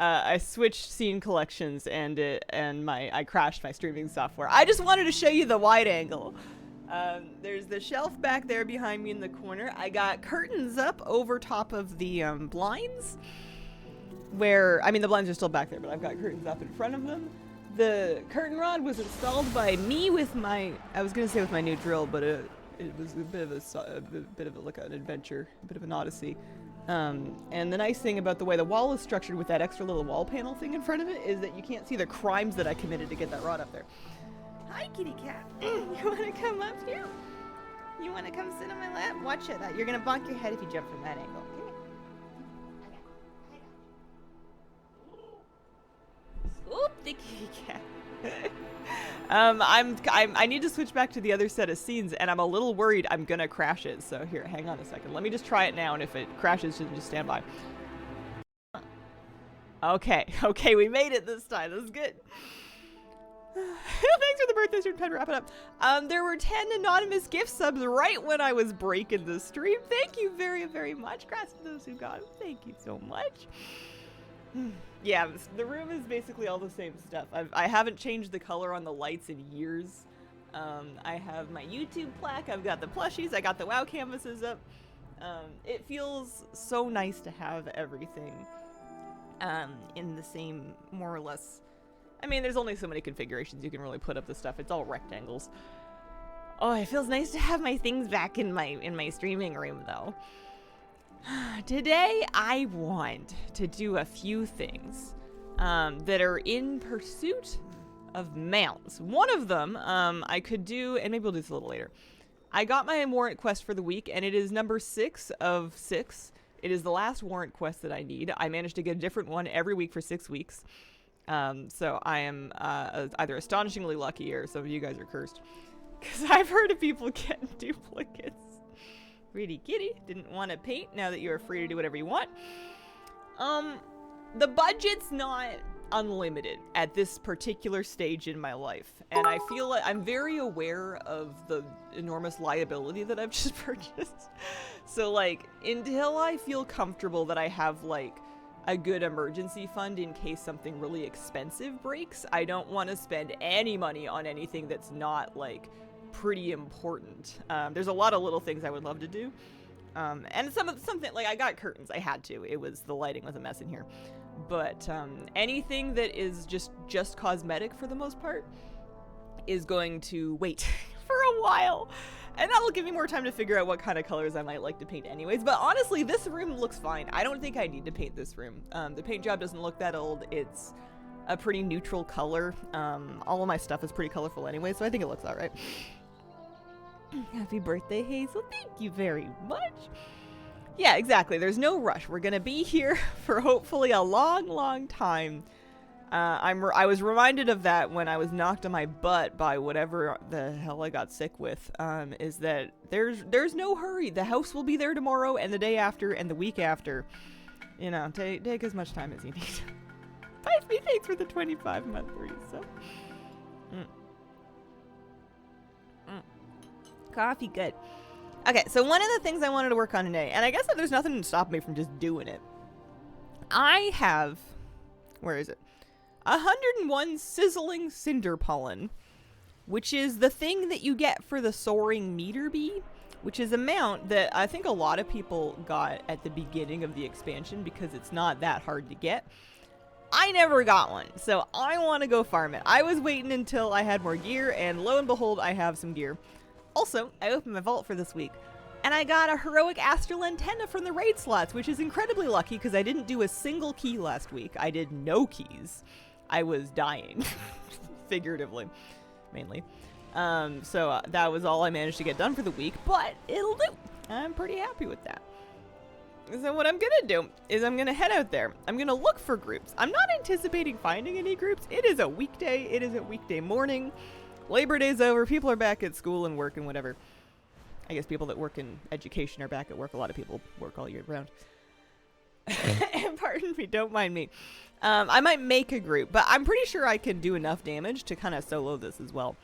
I switched scene collections and I crashed my streaming software. I just wanted to show you the wide angle. There's the shelf back there behind me in the corner. I got curtains up over top of the blinds. Where, I mean, the blinds are still back there, but I've got curtains up in front of them. The curtain rod was installed by me with my, I was gonna say with my new drill, but it was a bit of like an adventure, a bit of an odyssey. And the nice thing about the way the wall is structured with that extra little wall panel thing in front of it is that you can't see the crimes that I committed to get that rod up there. Hi, kitty cat. You wanna come up here? You wanna come sit on my lap? Watch it. You're gonna bonk your head if you jump from that angle. Oop, the kitty cat. I need to switch back to the other set of scenes, and I'm a little worried I'm gonna crash it. So here, hang on a second. Let me just try it now, and if it crashes, just stand by. Okay, we made it this time. This is good. Thanks for the birthday stream. Time to wrap it up. There were 10 anonymous gift subs right when I was breaking the stream. Thank you very, very much. Congrats to those who got them. Thank you so much. Yeah, the room is basically all the same stuff. I haven't changed the color on the lights in years. I have my YouTube plaque. I've got the plushies. I got the WoW canvases up. It feels so nice to have everything in the same, more or less. I mean, there's only so many configurations you can really put up the stuff. It's all rectangles. Oh, it feels nice to have my things back in my streaming room, though. Today, I want to do a few things that are in pursuit of mounts. One of them I could do, and maybe we'll do this a little later. I got my warrant quest for the week, and it is number 6 of 6. It is the last warrant quest that I need. I managed to get a different one every week for 6 weeks. So I am either astonishingly lucky or some of you guys are cursed. Because I've heard of people getting duplicates. Pretty kitty, didn't want to paint now that you are free to do whatever you want. The budget's not unlimited at this particular stage in my life. And I feel like I'm very aware of the enormous liability that I've just purchased. So like, until I feel comfortable that I have like a good emergency fund in case something really expensive breaks, I don't want to spend any money on anything that's not like pretty important. There's a lot of little things I would love to do. And something like I got curtains. I had to. It was the lighting was a mess in here. But anything that is just cosmetic for the most part is going to wait for a while. And that'll give me more time to figure out what kind of colors I might like to paint anyways. But honestly, this room looks fine. I don't think I need to paint this room. The paint job doesn't look that old. It's a pretty neutral color. All of my stuff is pretty colorful anyway, so I think it looks all right. Happy birthday, Hazel. Thank you very much. Yeah, exactly. There's no rush. We're going to be here for hopefully a long, long time. I was reminded of that when I was knocked on my butt by whatever the hell I got sick with, is that there's no hurry. The house will be there tomorrow and the day after and the week after. You know, take as much time as you need. Bye, thanks for the 25-month resub. Coffee, good. Okay, so one of the things I wanted to work on today, and I guess that there's nothing to stop me from just doing it. I have, where is it? 101 sizzling cinder pollen, which is the thing that you get for the soaring meter bee, which is a mount that I think a lot of people got at the beginning of the expansion because it's not that hard to get. I never got one, so I want to go farm it. I was waiting until I had more gear, and lo and behold, I have some gear. Also, I opened my vault for this week, and I got a heroic astral antenna from the raid slots, which is incredibly lucky because I didn't do a single key last week. I did no keys. I was dying, figuratively, mainly. So that was all I managed to get done for the week, but it'll do. I'm pretty happy with that. So what I'm going to do is I'm going to head out there. I'm going to look for groups. I'm not anticipating finding any groups. It is a weekday. It is a weekday morning. Labor Day's over. People are back at school and work and whatever. I guess people that work in education are back at work. A lot of people work all year round. Pardon me. Don't mind me. I might make a group, but I'm pretty sure I can do enough damage to kind of solo this as well.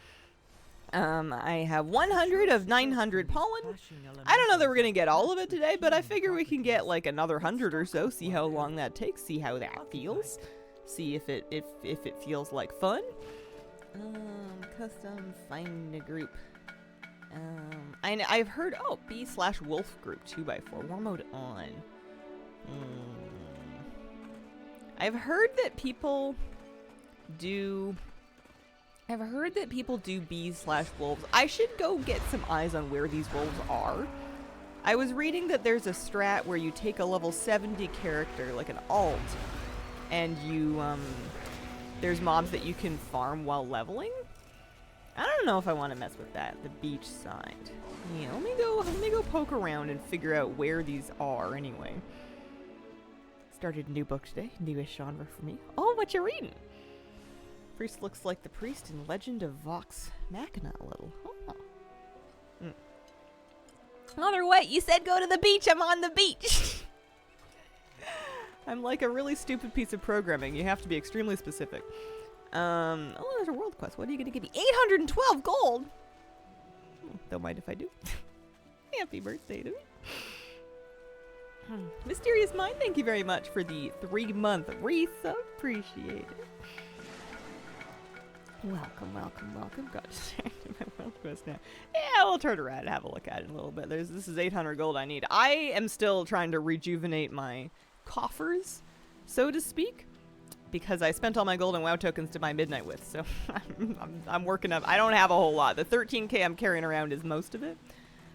I have 100 of 900 pollen. I don't know that we're gonna get all of it today, but I figure we can get like another 100 or so, see how long that takes, see how that feels, see if it feels like fun. Custom find a group. I've heard, B/wolf group 2x4 war mode on. I've heard that people do B/wolves. I should go get some eyes on where these wolves are. I was reading that there's a strat where you take a level 70 character, like an alt, and you, there's mobs that you can farm while leveling. I don't know if I want to mess with that, the beach side. Yeah, let me go poke around and figure out where these are anyway. Started a new book today, newish genre for me. Oh, what you reading? Priest looks like the priest in Legend of Vox Machina a little. Oh. Mother, what? You said go to the beach. I'm on the beach. I'm like a really stupid piece of programming. You have to be extremely specific. Oh, there's a world quest. What are you going to give me? 812 gold? Don't mind if I do. Happy birthday to me. Mysterious Mind, thank you very much for the 3-month resub. Appreciate it. Welcome. Got distracted by world quest now. Yeah, we'll turn around and have a look at it in a little bit. This is 800 gold I need. I am still trying to rejuvenate my coffers, so to speak, because I spent all my gold and WoW tokens to buy Midnight with, so I'm working up. I don't have a whole lot. The 13k I'm carrying around is most of it.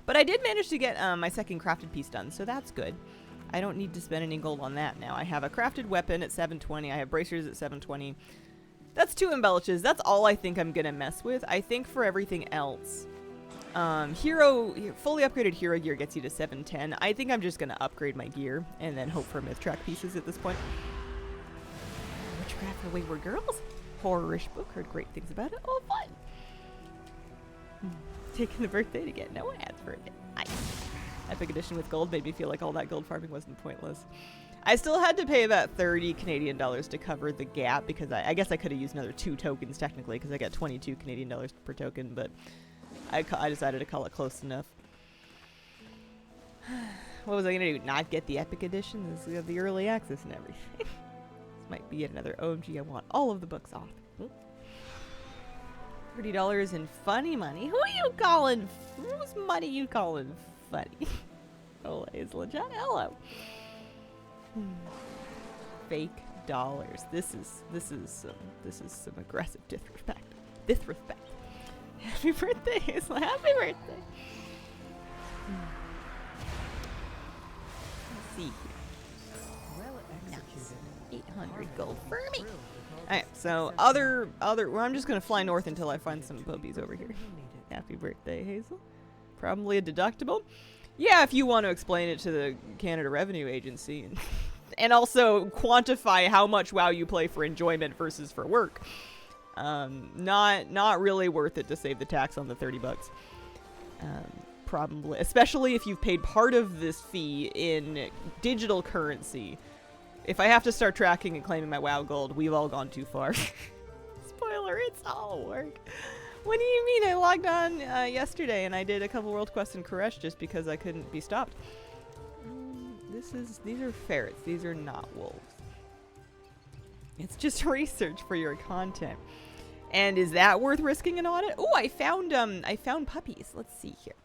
But I did manage to get my second crafted piece done, so that's good. I don't need to spend any gold on that now. I have a crafted weapon at 720. I have bracers at 720. That's 2 embellishes. That's all I think I'm going to mess with. I think for everything else, fully upgraded hero gear gets you to 710. I think I'm just going to upgrade my gear and then hope for myth track pieces at this point. Witchcraft for Wayward Girls? Horror-ish book. Heard great things about it. Oh, fun. Taking the birthday to get no ads for it. Nice. Epic edition with gold made me feel like all that gold farming wasn't pointless. I still had to pay about 30 Canadian dollars to cover the gap because I guess I could have used another 2 tokens technically because I got 22 Canadian dollars per token, but I decided to call it close enough. What was I going to do? Not get the Epic edition? This is the early access and everything. This might be yet another OMG. I want all of the books off. $30 in funny money. Who are you calling? Whose money you calling funny? Oh, Hazel John. Hello. Fake dollars. This is some aggressive disrespect. Disrespect. Happy birthday, Hazel. Happy birthday. Let's see here. Nice. 800 gold for me. Alright, so well, I'm just gonna fly north until I find some puppies over here. Happy birthday, Hazel. Probably a deductible. Yeah, if you want to explain it to the Canada Revenue Agency and also quantify how much WoW you play for enjoyment versus for work. Not really worth it to save the tax on the 30 bucks. Probably, especially if you've paid part of this fee in digital currency. If I have to start tracking and claiming my WoW gold, we've all gone too far. Spoiler, it's all work. What do you mean? I logged on yesterday and I did a couple world quests in Koresh just because I couldn't be stopped. These are ferrets. These are not wolves. It's just research for your content. And is that worth risking an audit? Oh, I found puppies. Let's see here.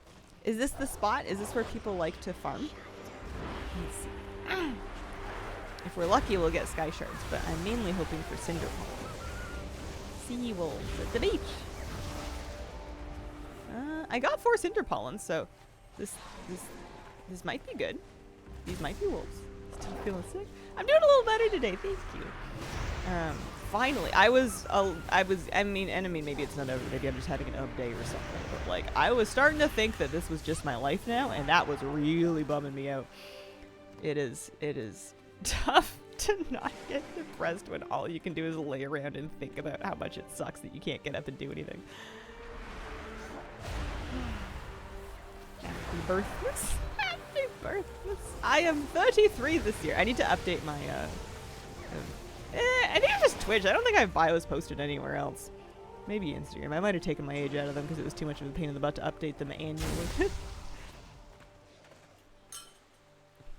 Is this the spot? Is this where people like to farm? Let's see. If we're lucky, we'll get sky shards, but I'm mainly hoping for cinder pollen. Sea wolves at the beach. I got 4 cinder pollens, so this might be good. These might be wolves. Still feeling sick. I'm doing a little better today. Thank you. Finally, I mean, maybe it's not over. Maybe I'm just having an up day or something. But like, I was starting to think that this was just my life now, and that was really bumming me out. It is tough to not get depressed when all you can do is lay around and think about how much it sucks that you can't get up and do anything. Happy birthday. Happy birthday. I am 33 this year. I need to update my, I think it's just Twitch. I don't think I have bios posted anywhere else. Maybe Instagram. I might have taken my age out of them because it was too much of a pain in the butt to update them annually.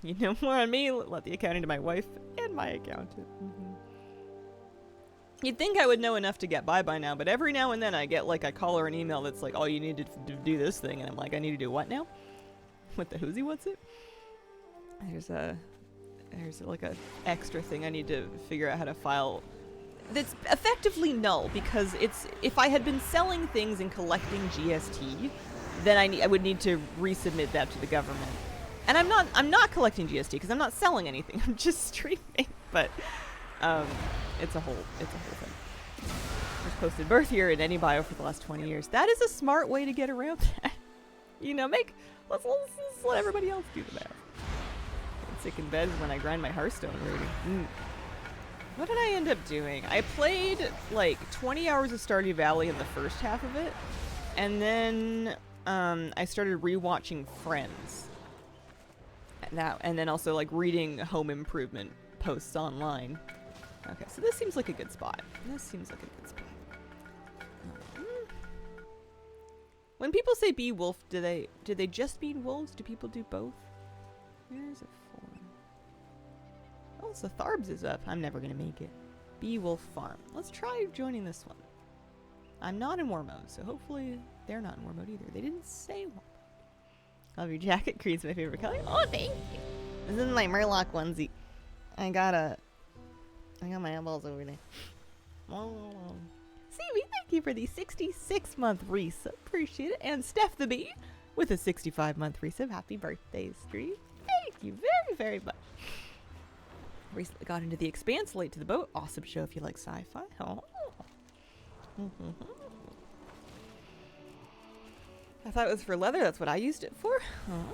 You know more on me, let the accounting to my wife and my accountant. You'd think I would know enough to get by now, but every now and then I get like a call or an email that's like, oh, you need to do this thing, and I'm like, I need to do what now? What the whoosy, what's it? There's like a extra thing I need to figure out how to file that's effectively null, because it's, if I had been selling things and collecting GST, then I would need to resubmit that to the government. And I'm not collecting GST because I'm not selling anything. I'm just streaming. But it's a whole thing. Just posted birth year in any bio for the last 20 years. That is a smart way to get around that. You know, let's let everybody else do the math. I'm sick in bed when I grind my Hearthstone rating. What did I end up doing? I played like 20 hours of Stardew Valley in the first half of it, and then I started rewatching Friends. And then also like reading home improvement posts online. Okay, so this seems like a good spot. When people say be wolf, do they just mean wolves? Do people do both? Where's it for? Oh, so Tharbs is up. I'm never gonna make it. Bee Wolf Farm. Let's try joining this one. I'm not in war mode, so hopefully they're not in war mode either. They didn't say war. Love your jacket. Green's my favorite color. Oh, thank you. This is my Murloc onesie. I got my eyeballs over there. See, we thank you for the 66-month resub. Appreciate it. And Steph the Bee with a 65-month resub. Happy birthday, Street. Thank you very, very much. Recently got into The Expanse, late to the boat. Awesome show if you like sci-fi. Oh. I thought it was for leather. That's what I used it for. Oh.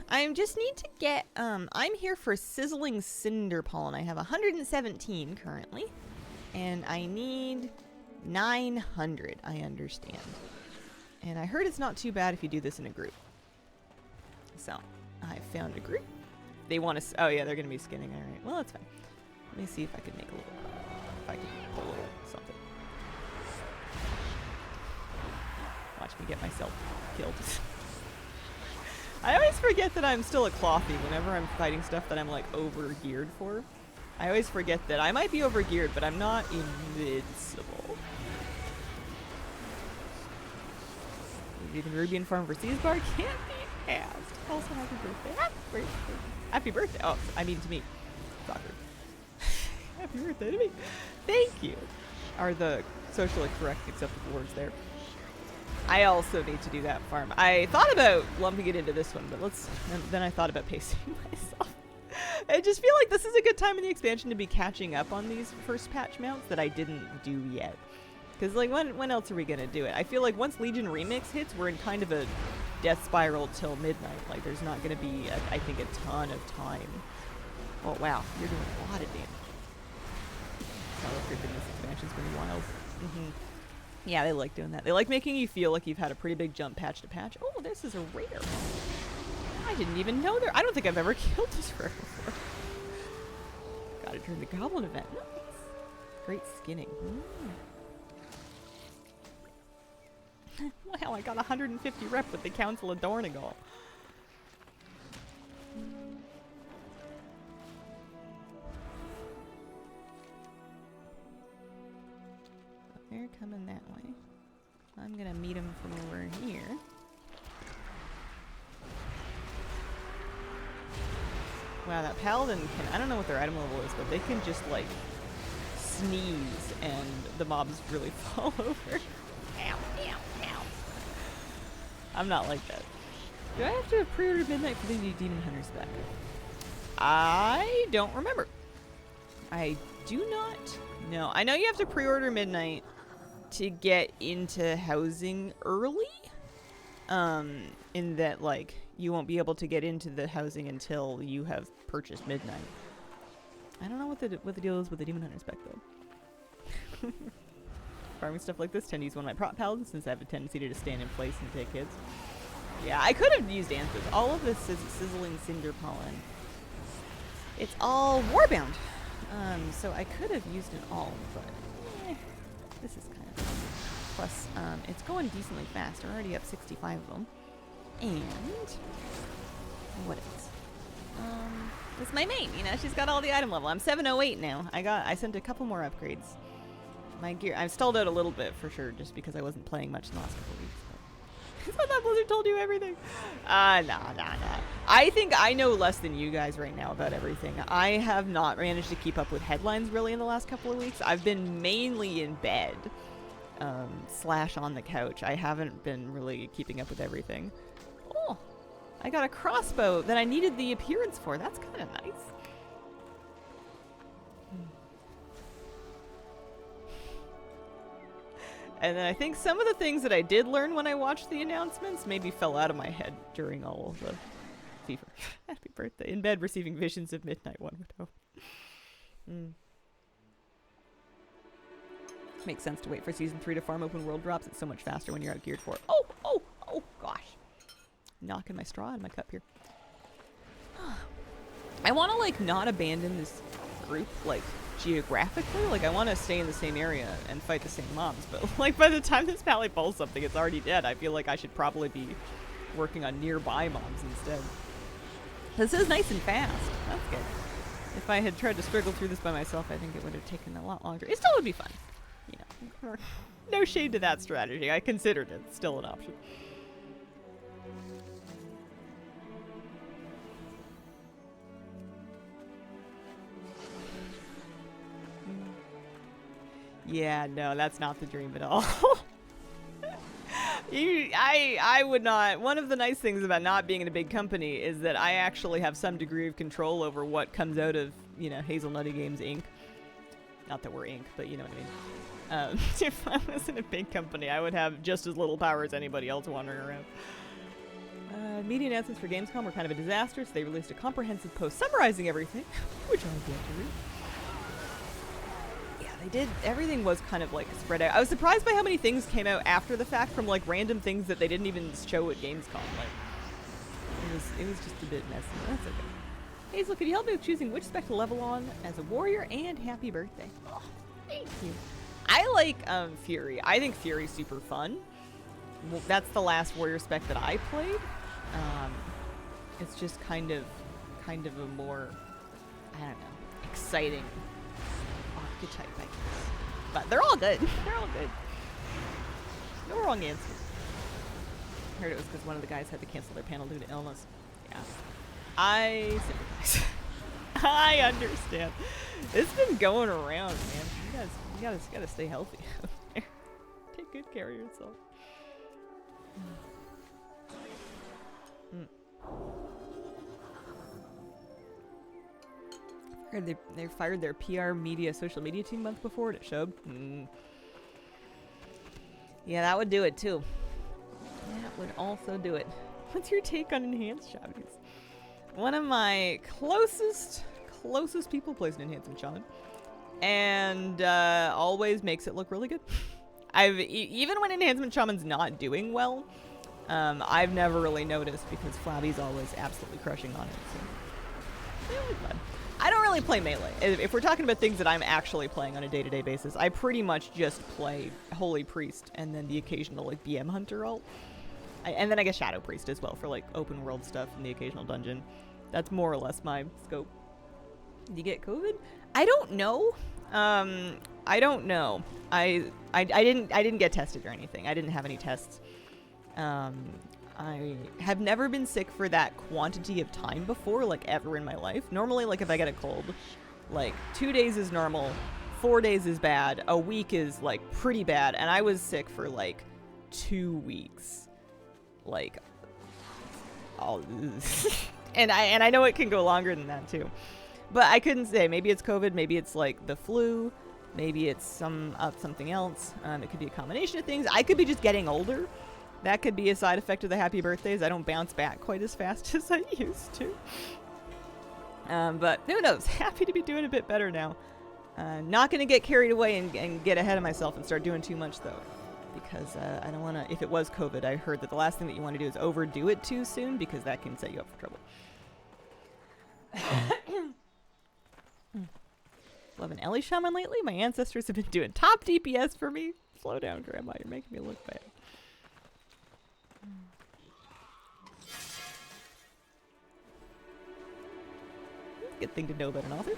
I just need to get, I'm here for Sizzling Cinder Pollen. I have 117 currently, and I need 900, I understand. And I heard it's not too bad if you do this in a group. So, I found a group. They want to, oh yeah, they're going to be skinning. All right, well, that's fine. Let me see if I can make a little, if I can pull a little something. Watch me get myself killed. I always forget that I'm still a clothy whenever I'm fighting stuff that I'm like over-geared for. I always forget that I might be over-geared, but I'm not invincible. You can Rubian farm for Seas Bar can't be asked. Also, happy birthday. Happy birthday. Happy birthday. Oh, I mean to me. Soccer. Happy birthday to me. Thank you. Are the socially correct acceptable words there. I also need to do that farm. I thought about lumping it into this one, but then I thought about pacing myself. I just feel like this is a good time in the expansion to be catching up on these first patch mounts that I didn't do yet. Because, like, when else are we going to do it? I feel like once Legion Remix hits, we're in kind of a death spiral till midnight. Like, there's not going to be, I think, a ton of time. Oh, wow. You're doing a lot of damage. JavaScript in this expansion's been wild. Yeah, they like doing that. They like making you feel like you've had a pretty big jump patch to patch. Oh, this is a rare. I didn't even know there. I don't think I've ever killed this rare before. Got it during the Goblin event. Nice. Great skinning. Wow, I got 150 rep with the Council of Dornigal. They're coming that way. I'm gonna meet them from over here. Wow, that paladin can, I don't know what their item level is, but they can just like sneeze and the mobs really fall over. Ow, ow, ow. I'm not like that. Do I have to pre-order Midnight for the new Demon Hunters back? I don't remember. I do not know. I know you have to pre-order Midnight to get into housing early. In that, like, you won't be able to get into the housing until you have purchased Midnight. I don't know what the deal is with the Demon Hunters back though. Farming stuff like this, tend to use one of my prop paladins since I have a tendency to just stand in place and take hits. Yeah, I could have used answers. All of this is Sizzling Cinder Pollen. It's all Warbound. So I could have used an all, but this is kind of Plus, it's going decently fast. We're already up 65 of them. And what else? It's my main, you know, she's got all the item level. I'm 708 now. I sent a couple more upgrades. My gear, I've stalled out a little bit for sure, just because I wasn't playing much in the last couple of weeks. But I thought Blizzard told you everything. Nah. I think I know less than you guys right now about everything. I have not managed to keep up with headlines really in the last couple of weeks. I've been mainly in bed, / on the couch. I haven't been really keeping up with everything. Oh, I got a crossbow that I needed the appearance for. That's kind of nice. And then I think some of the things that I did learn when I watched the announcements maybe fell out of my head during all of the fever. Happy birthday. In bed receiving visions of midnight, one would hope. Makes sense to wait for season 3 to farm open world drops. It's so much faster when you're out geared for it. Oh gosh. Knocking my straw out of my cup here. I want to like not abandon this group like geographically. Like I want to stay in the same area and fight the same mobs, but like by the time this pally pulls something, it's already dead. I feel like I should probably be working on nearby mobs instead. This is nice and fast. That's good. If I had tried to struggle through this by myself, I think it would have taken a lot longer. It still would be fun. You know, no shade to that strategy. I considered it. It's still an option. Yeah, no, that's not the dream at all. I would not. One of the nice things about not being in a big company is that I actually have some degree of control over what comes out of, you know, Hazelnutty Games Inc. Not that we're Inc., but you know what I mean. If I was in a big company, I would have just as little power as anybody else wandering around. Media announcements for Gamescom were kind of a disaster, so they released a comprehensive post summarizing everything, which I'll get to read. They did. Everything was kind of like spread out. I was surprised by how many things came out after the fact from like random things that they didn't even show at Gamescom. Like it was just a bit messy. That's okay. Hazel, could you help me with choosing which spec to level on as a warrior? And happy birthday. Oh, thank you. I like Fury. I think Fury's super fun. Well, that's the last warrior spec that I played. It's just kind of a more, I don't know, exciting archetype, I guess. But they're all good. They're all good. No wrong answer. I heard it was because one of the guys had to cancel their panel due to illness. Yeah. I sympathize. I understand. It's been going around, man. You gotta stay healthy out there. Take good care of yourself. They fired their PR media social media team month before and it showed. Yeah, that would do it too. That would also do it. What's your take on enhanced shaman's? One of my closest people plays an enhancement shaman, and always makes it look really good. Even when enhancement shaman's not doing well, I've never really noticed because Flabby's always absolutely crushing on it. So really fun. I don't really play melee. If we're talking about things that I'm actually playing on a day-to-day basis, I pretty much just play Holy Priest and then the occasional like BM Hunter ult. And then I guess Shadow Priest as well for like open world stuff and the occasional dungeon. That's more or less my scope. Did you get COVID? I don't know. I don't know. I didn't get tested or anything. I didn't have any tests. I have never been sick for that quantity of time before, like ever in my life. Normally, like if I get a cold, like 2 days is normal, 4 days is bad, a week is like pretty bad, and I was sick for like 2 weeks. Like, oh, and I know it can go longer than that too. But I couldn't say. Maybe it's COVID, maybe it's like the flu, maybe it's something else. It could be a combination of things. I could be just getting older. That could be a side effect of the happy birthdays. I don't bounce back quite as fast as I used to. But who knows? Happy to be doing a bit better now. Not going to get carried away and get ahead of myself and start doing too much, though. Because I don't want to... If it was COVID, I heard that the last thing that you want to do is overdo it too soon, because that can set you up for trouble. Love an Ellie Shaman lately. My ancestors have been doing top DPS for me. Slow down, Grandma. You're making me look bad. Good thing to know about an author.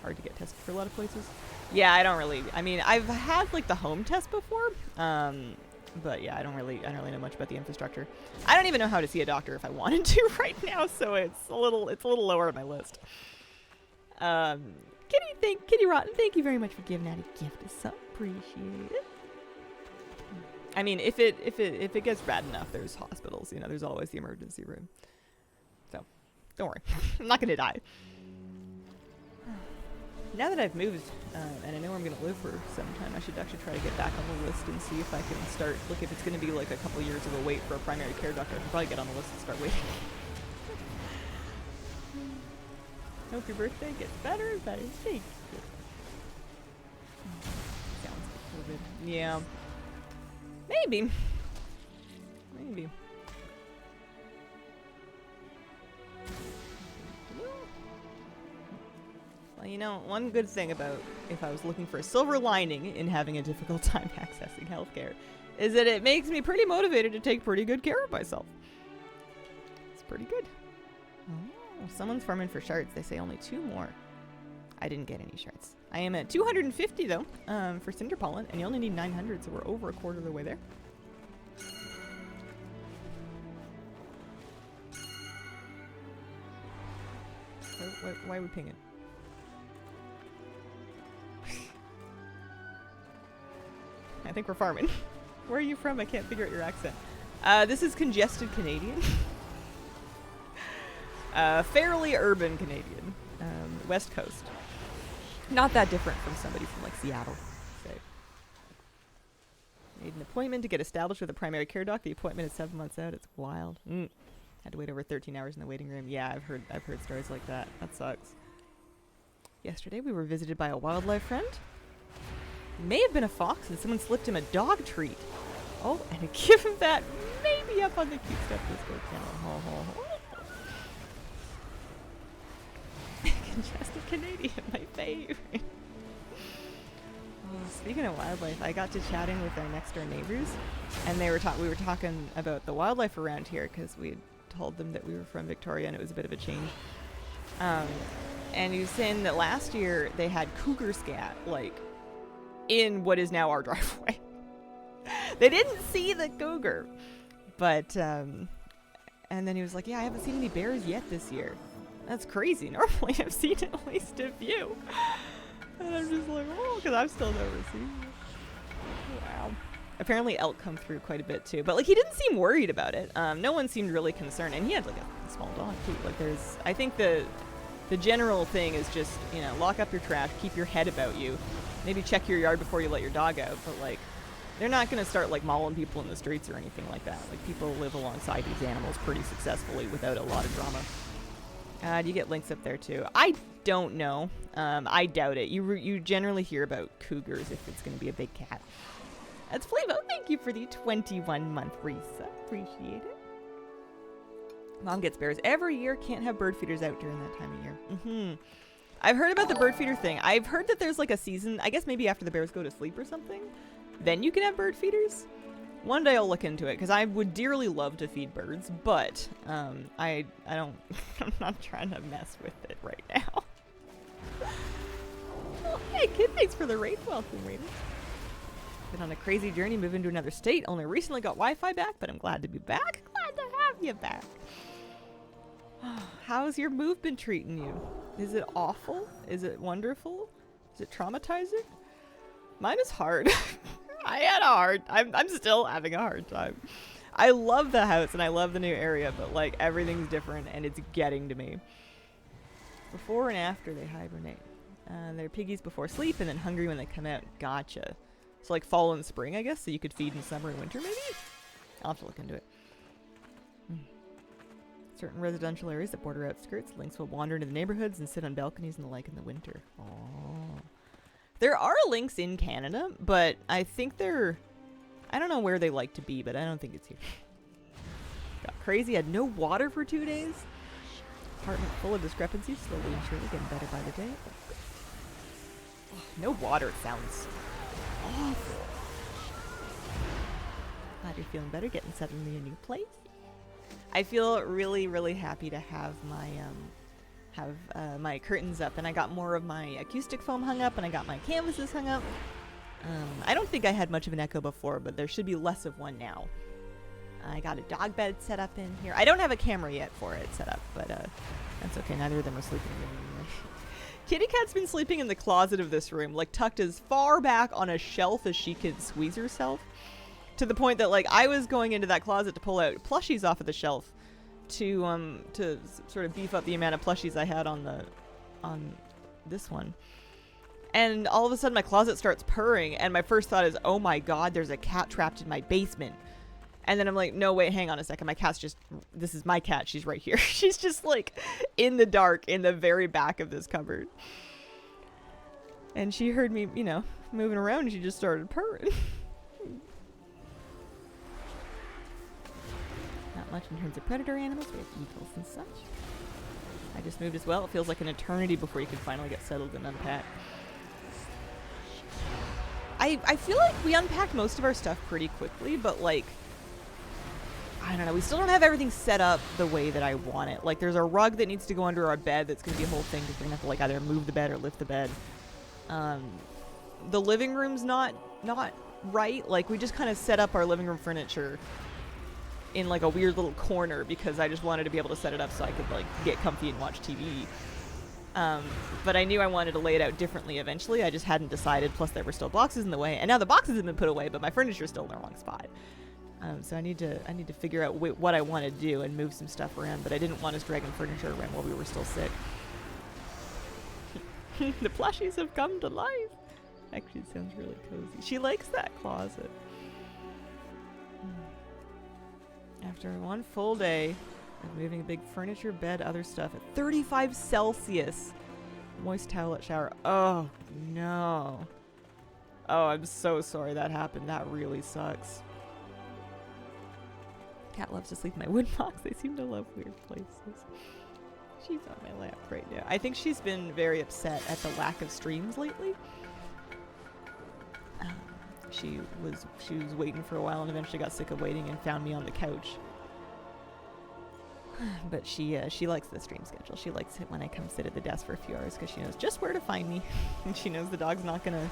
Hard to get tested for a lot of places. Yeah, I don't really. I mean, I've had like the home test before, but yeah, I don't really know much about the infrastructure. I don't even know how to see a doctor if I wanted to right now, so it's a little lower on my list. Kitty Rotten, thank you very much for giving that a gift. It's so appreciated. I mean, if it gets bad enough, there's hospitals. You know, there's always the emergency room. So, don't worry, I'm not gonna die. Now that I've moved, and I know where I'm going to live for some time, I should actually try to get back on the list and see if I can start, look, if it's going to be like a couple years of a wait for a primary care doctor, I can probably get on the list and start waiting. Hope your birthday gets better and better. Thank you. Sounds like COVID. Yeah. Maybe. Maybe. Well, you know, one good thing about if I was looking for a silver lining in having a difficult time accessing healthcare is that it makes me pretty motivated to take pretty good care of myself. It's pretty good. Oh, someone's farming for shards. They say only 2 more. I didn't get any shards. I am at 250 though, for cinder pollen, and you only need 900, so we're over a quarter of the way there. Why are we pinging? I think we're farming. Where are you from? I can't figure out your accent. This is congested Canadian. Fairly urban Canadian. West Coast. Not that different from somebody from like Seattle, say. Made an appointment to get established with a primary care doc. The appointment is 7 months out. It's wild. Had to wait over 13 hours in the waiting room. Yeah, I've heard stories like that. That sucks. Yesterday we were visited by a wildlife friend. May have been a fox and someone slipped him a dog treat. Oh, and a gift of that maybe up on the cute stuff Discord channel. Congested Canadian, my favorite. Speaking of wildlife, I got to chatting with our next door neighbors, and we were talking about the wildlife around here because we had told them that we were from Victoria and it was a bit of a change. And he was saying that last year they had cougar scat like in what is now our driveway. They didn't see the cougar, but and then he was like, "Yeah, I haven't seen any bears yet this year." That's crazy. Normally I've seen at least a few. And I'm just like, oh, because I've still never seen it. Wow. Apparently elk come through quite a bit too. But like he didn't seem worried about it. No one seemed really concerned. And he had like a small dog too. Like I think the general thing is just, you know, lock up your trash, keep your head about you. Maybe check your yard before you let your dog out. But like, they're not going to start like mauling people in the streets or anything like that. Like people live alongside these animals pretty successfully without a lot of drama. Do you get links up there too? I don't know. I doubt it. You generally hear about cougars if it's going to be a big cat. That's Flavo. Thank you for the 21-month resub. Appreciate it. Mom gets bears every year. Can't have bird feeders out during that time of year. I've heard about the bird feeder thing. I've heard that there's like a season, I guess maybe after the bears go to sleep or something, then you can have bird feeders. One day I'll look into it because I would dearly love to feed birds, but I don't. I'm not trying to mess with it right now. Oh, hey kid, thanks for the raid. Welcome, Raiden. Been on a crazy journey, moving to another state. Only recently got Wi-Fi back, but I'm glad to be back. Glad to have you back. How's your move been treating you? Is it awful? Is it wonderful? Is it traumatizing? Mine is hard. I'm still having a hard time. I love the house and I love the new area, but like everything's different and it's getting to me. Before and after they hibernate. They're piggies before sleep and then hungry when they come out. Gotcha. So like fall and spring, I guess, so you could feed in summer and winter maybe? I'll have to look into it. Certain residential areas that border outskirts, lynx will wander into the neighborhoods and sit on balconies and the like in the winter. Oh. There are lynx in Canada, but I think I don't know where they like to be, but I don't think it's here. Got crazy, had no water for 2 days. Apartment full of discrepancies, slowly and surely getting better by the day. Oh, no water, it sounds awful. Glad you're feeling better, getting settled in your new place. I feel really, really happy to have my curtains up, and I got more of my acoustic foam hung up, and I got my canvases hung up. I don't think I had much of an echo before, but there should be less of one now. I got a dog bed set up in here. I don't have a camera yet for it set up, but that's okay. Neither of them are sleeping in the room. Kitty Cat's been sleeping in the closet of this room, like tucked as far back on a shelf as she could squeeze herself. To the point that, like, I was going into that closet to pull out plushies off of the shelf to sort of beef up the amount of plushies I had on this one. And all of a sudden my closet starts purring, and my first thought is, oh my god, there's a cat trapped in my basement. And then I'm like, no, wait, hang on a second. My cat's just, this is my cat. She's right here. She's just like in the dark in the very back of this cupboard. And she heard me, you know, moving around, and she just started purring. Not much in terms of predator animals. We have eagles and such. I just moved as well. It feels like an eternity before you can finally get settled and unpack. I feel like we unpacked most of our stuff pretty quickly, but like, I don't know, we still don't have everything set up the way that I want it. Like, there's a rug that needs to go under our bed that's going to be a whole thing because we're going to have to, like, either move the bed or lift the bed. The living room's not right. Like, we just kind of set up our living room furniture in, like, a weird little corner because I just wanted to be able to set it up so I could, like, get comfy and watch TV. But I knew I wanted to lay it out differently eventually. I just hadn't decided, plus there were still boxes in the way. And now the boxes have been put away, but my furniture's still in the wrong spot. So I need to figure out what I want to do and move some stuff around, but I didn't want us dragging furniture around while we were still sick. The plushies have come to life. Actually, it sounds really cozy. She likes that closet. After one full day of moving a big furniture, bed, other stuff at 35 Celsius. Moist towelette shower. Oh, no. Oh, I'm so sorry that happened. That really sucks. Cat loves to sleep in my wood box. They seem to love weird places. She's on my lap right now. I think she's been very upset at the lack of streams lately. She was waiting for a while and eventually got sick of waiting and found me on the couch. But she likes the stream schedule. She likes it when I come sit at the desk for a few hours because she knows just where to find me. And she knows the dog's not going to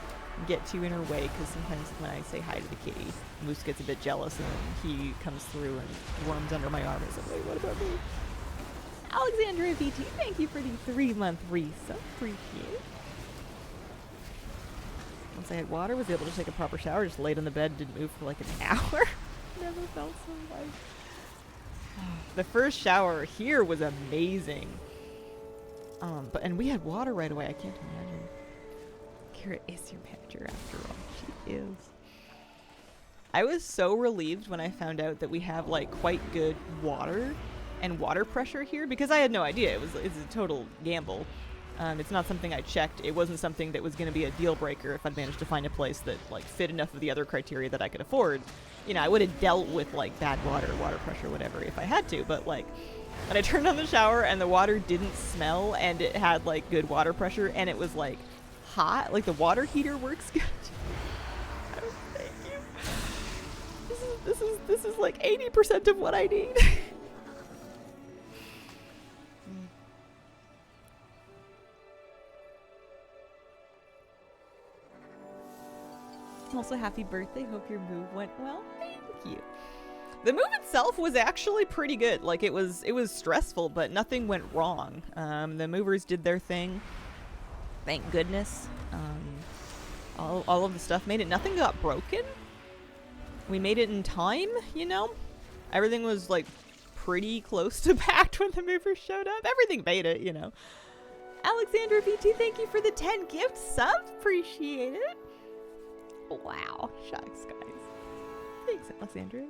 get too in her way because sometimes when I say hi to the kitty, Moose gets a bit jealous and he comes through and worms under my arm and says, wait, what about me? Alexandria VT, thank you for the 3-month resub. Appreciate it. Once I had water, was able to take a proper shower, just laid on the bed, didn't move for like an hour. Never felt so light. The first shower here was amazing. And we had water right away. I can't imagine. Kira is your manager after all. She is. I was so relieved when I found out that we have like quite good water and water pressure here because I had no idea. It's a total gamble. It's not something I checked. It wasn't something that was going to be a deal breaker if I'd managed to find a place that like fit enough of the other criteria that I could afford. You know, I would have dealt with like bad water pressure, whatever, if I had to. But like, when I turned on the shower and the water didn't smell and it had like good water pressure and it was like hot, like the water heater works good. Oh, thank you. This is like 80% of what I need. Also, happy birthday. Hope your move went well. Thank you. The move itself was actually pretty good. Like, it was stressful, but nothing went wrong. The movers did their thing. Thank goodness. All of the stuff made it. Nothing got broken. We made it in time, you know? Everything was, like, pretty close to packed when the movers showed up. Everything made it, you know. Alexandra VT, thank you for the 10 gift subs. Appreciate it. Wow. Shucks, guys. Thanks, Alexandra.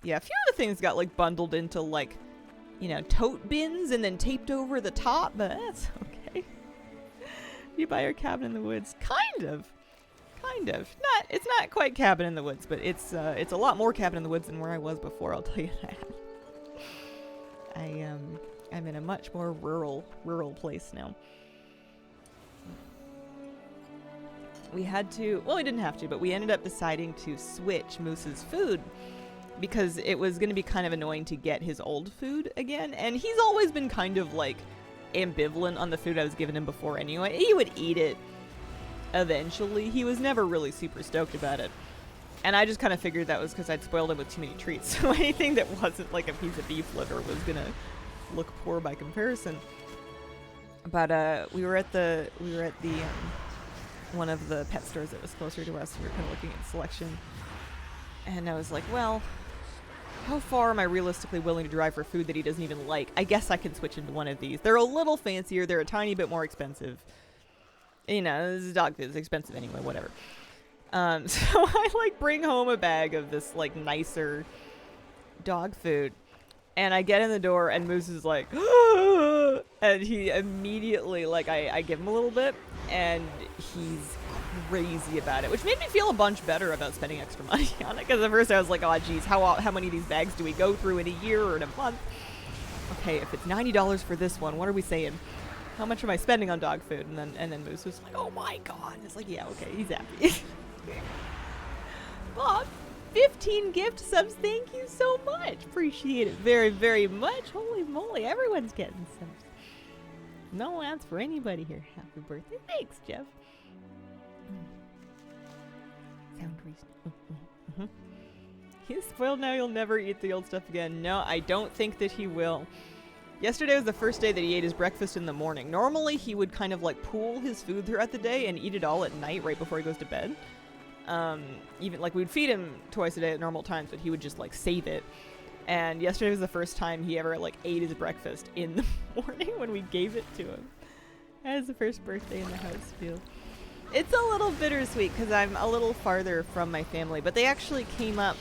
Yeah, a few of the things got, like, bundled into, like, you know, tote bins and then taped over the top, but that's okay. You buy your cabin in the woods. Kind of. It's not quite cabin in the woods, but it's a lot more cabin in the woods than where I was before, I'll tell you that. I'm in a much more rural place now. we had to, well, we didn't have to, but we ended up deciding to switch Moose's food because it was going to be kind of annoying to get his old food again. And he's always been kind of like ambivalent on the food I was giving him before anyway. He would eat it eventually. He was never really super stoked about it. And I just kind of figured that was because I'd spoiled him with too many treats. So anything that wasn't like a piece of beef liver was going to look poor by comparison. But we were at the one of the pet stores that was closer to us. We were kind of looking at selection. And I was like, well, how far am I realistically willing to drive for food that he doesn't even like? I guess I can switch into one of these. They're a little fancier. They're a tiny bit more expensive. You know, this is dog food. It's expensive anyway, whatever. So I like bring home a bag of this like nicer dog food. And I get in the door and Moose is like, and he immediately, like, I give him a little bit and he's crazy about it, which made me feel a bunch better about spending extra money on it. Because at first I was like, oh, geez, how many of these bags do we go through in a year or in a month? Okay, if it's $90 for this one, what are we saying? How much am I spending on dog food? And then Moose was like, oh my God. It's like, yeah, okay, he's happy. Bob, 15 gift subs, thank you so much. Appreciate it very, very much. Holy moly, everyone's getting subs. No ads for anybody here. Happy birthday. Thanks, Jeff. Sound reasonable. He's spoiled now, he'll never eat the old stuff again. No, I don't think that he will. Yesterday was the first day that he ate his breakfast in the morning. Normally, he would kind of like pool his food throughout the day and eat it all at night right before he goes to bed. Even like we'd feed him twice a day at normal times, but he would just like save it. And yesterday was the first time he ever like ate his breakfast in the morning when we gave it to him. That was the first birthday in the house feel. It's a little bittersweet because I'm a little farther from my family, but they actually came up.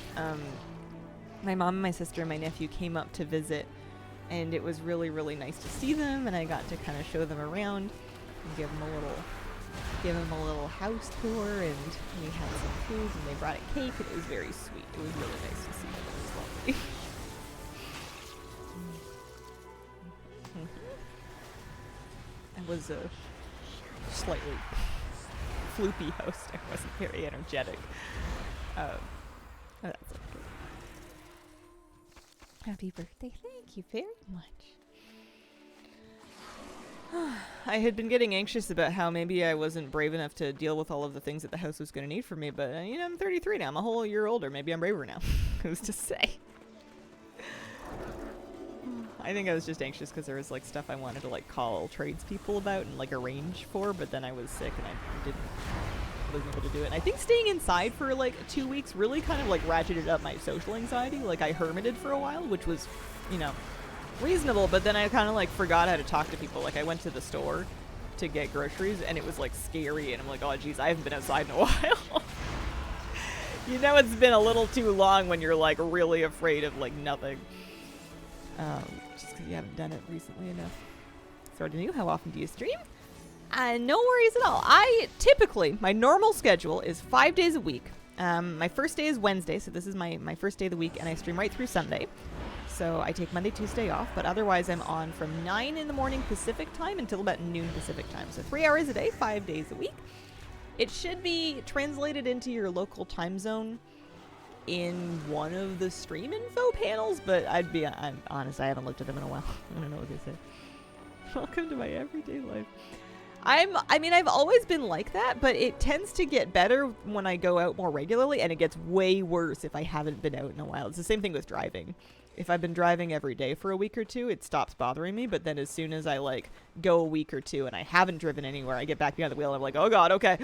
My mom and my sister and my nephew came up to visit, and it was really, really nice to see them, and I got to kind of show them around and give them a little house tour, and we had some food, and they brought a cake, and it was very sweet. It was really nice to see them. It was lovely. I was a slightly floopy host. I wasn't very energetic. That's okay. Happy birthday. Thank you very much. I had been getting anxious about how maybe I wasn't brave enough to deal with all of the things that the house was going to need from me, but, you know, I'm 33 now. I'm a whole year older. Maybe I'm braver now. Who's to say? I think I was just anxious because there was, like, stuff I wanted to, like, call tradespeople about and, like, arrange for, but then I was sick and I wasn't able to do it. And I think staying inside for, like, 2 weeks really kind of, like, ratcheted up my social anxiety. Like, I hermited for a while, which was, you know, reasonable, but then I kind of, like, forgot how to talk to people. Like, I went to the store to get groceries, and it was, like, scary, and I'm like, oh, geez, I haven't been outside in a while. You know it's been a little too long when you're, like, really afraid of, like, nothing. Just because you haven't done it recently enough. Sort of new. How often do you stream? No worries at all. My normal schedule is 5 days a week. My first day is Wednesday, so this is my first day of the week, and I stream right through Sunday. So I take Monday, Tuesday off, but otherwise I'm on from 9 in the morning Pacific time until about noon Pacific time. So 3 hours a day, 5 days a week. It should be translated into your local time zone in one of the stream info panels, but I'm honest, I haven't looked at them in a while. I don't know what they say. Welcome to my everyday life. I've always been like that, but it tends to get better when I go out more regularly, and it gets way worse if I haven't been out in a while. It's the same thing with driving. If I've been driving every day for a week or two, it stops bothering me, but then as soon as I, like, go a week or two and I haven't driven anywhere, I get back behind the wheel and I'm like, oh god, okay.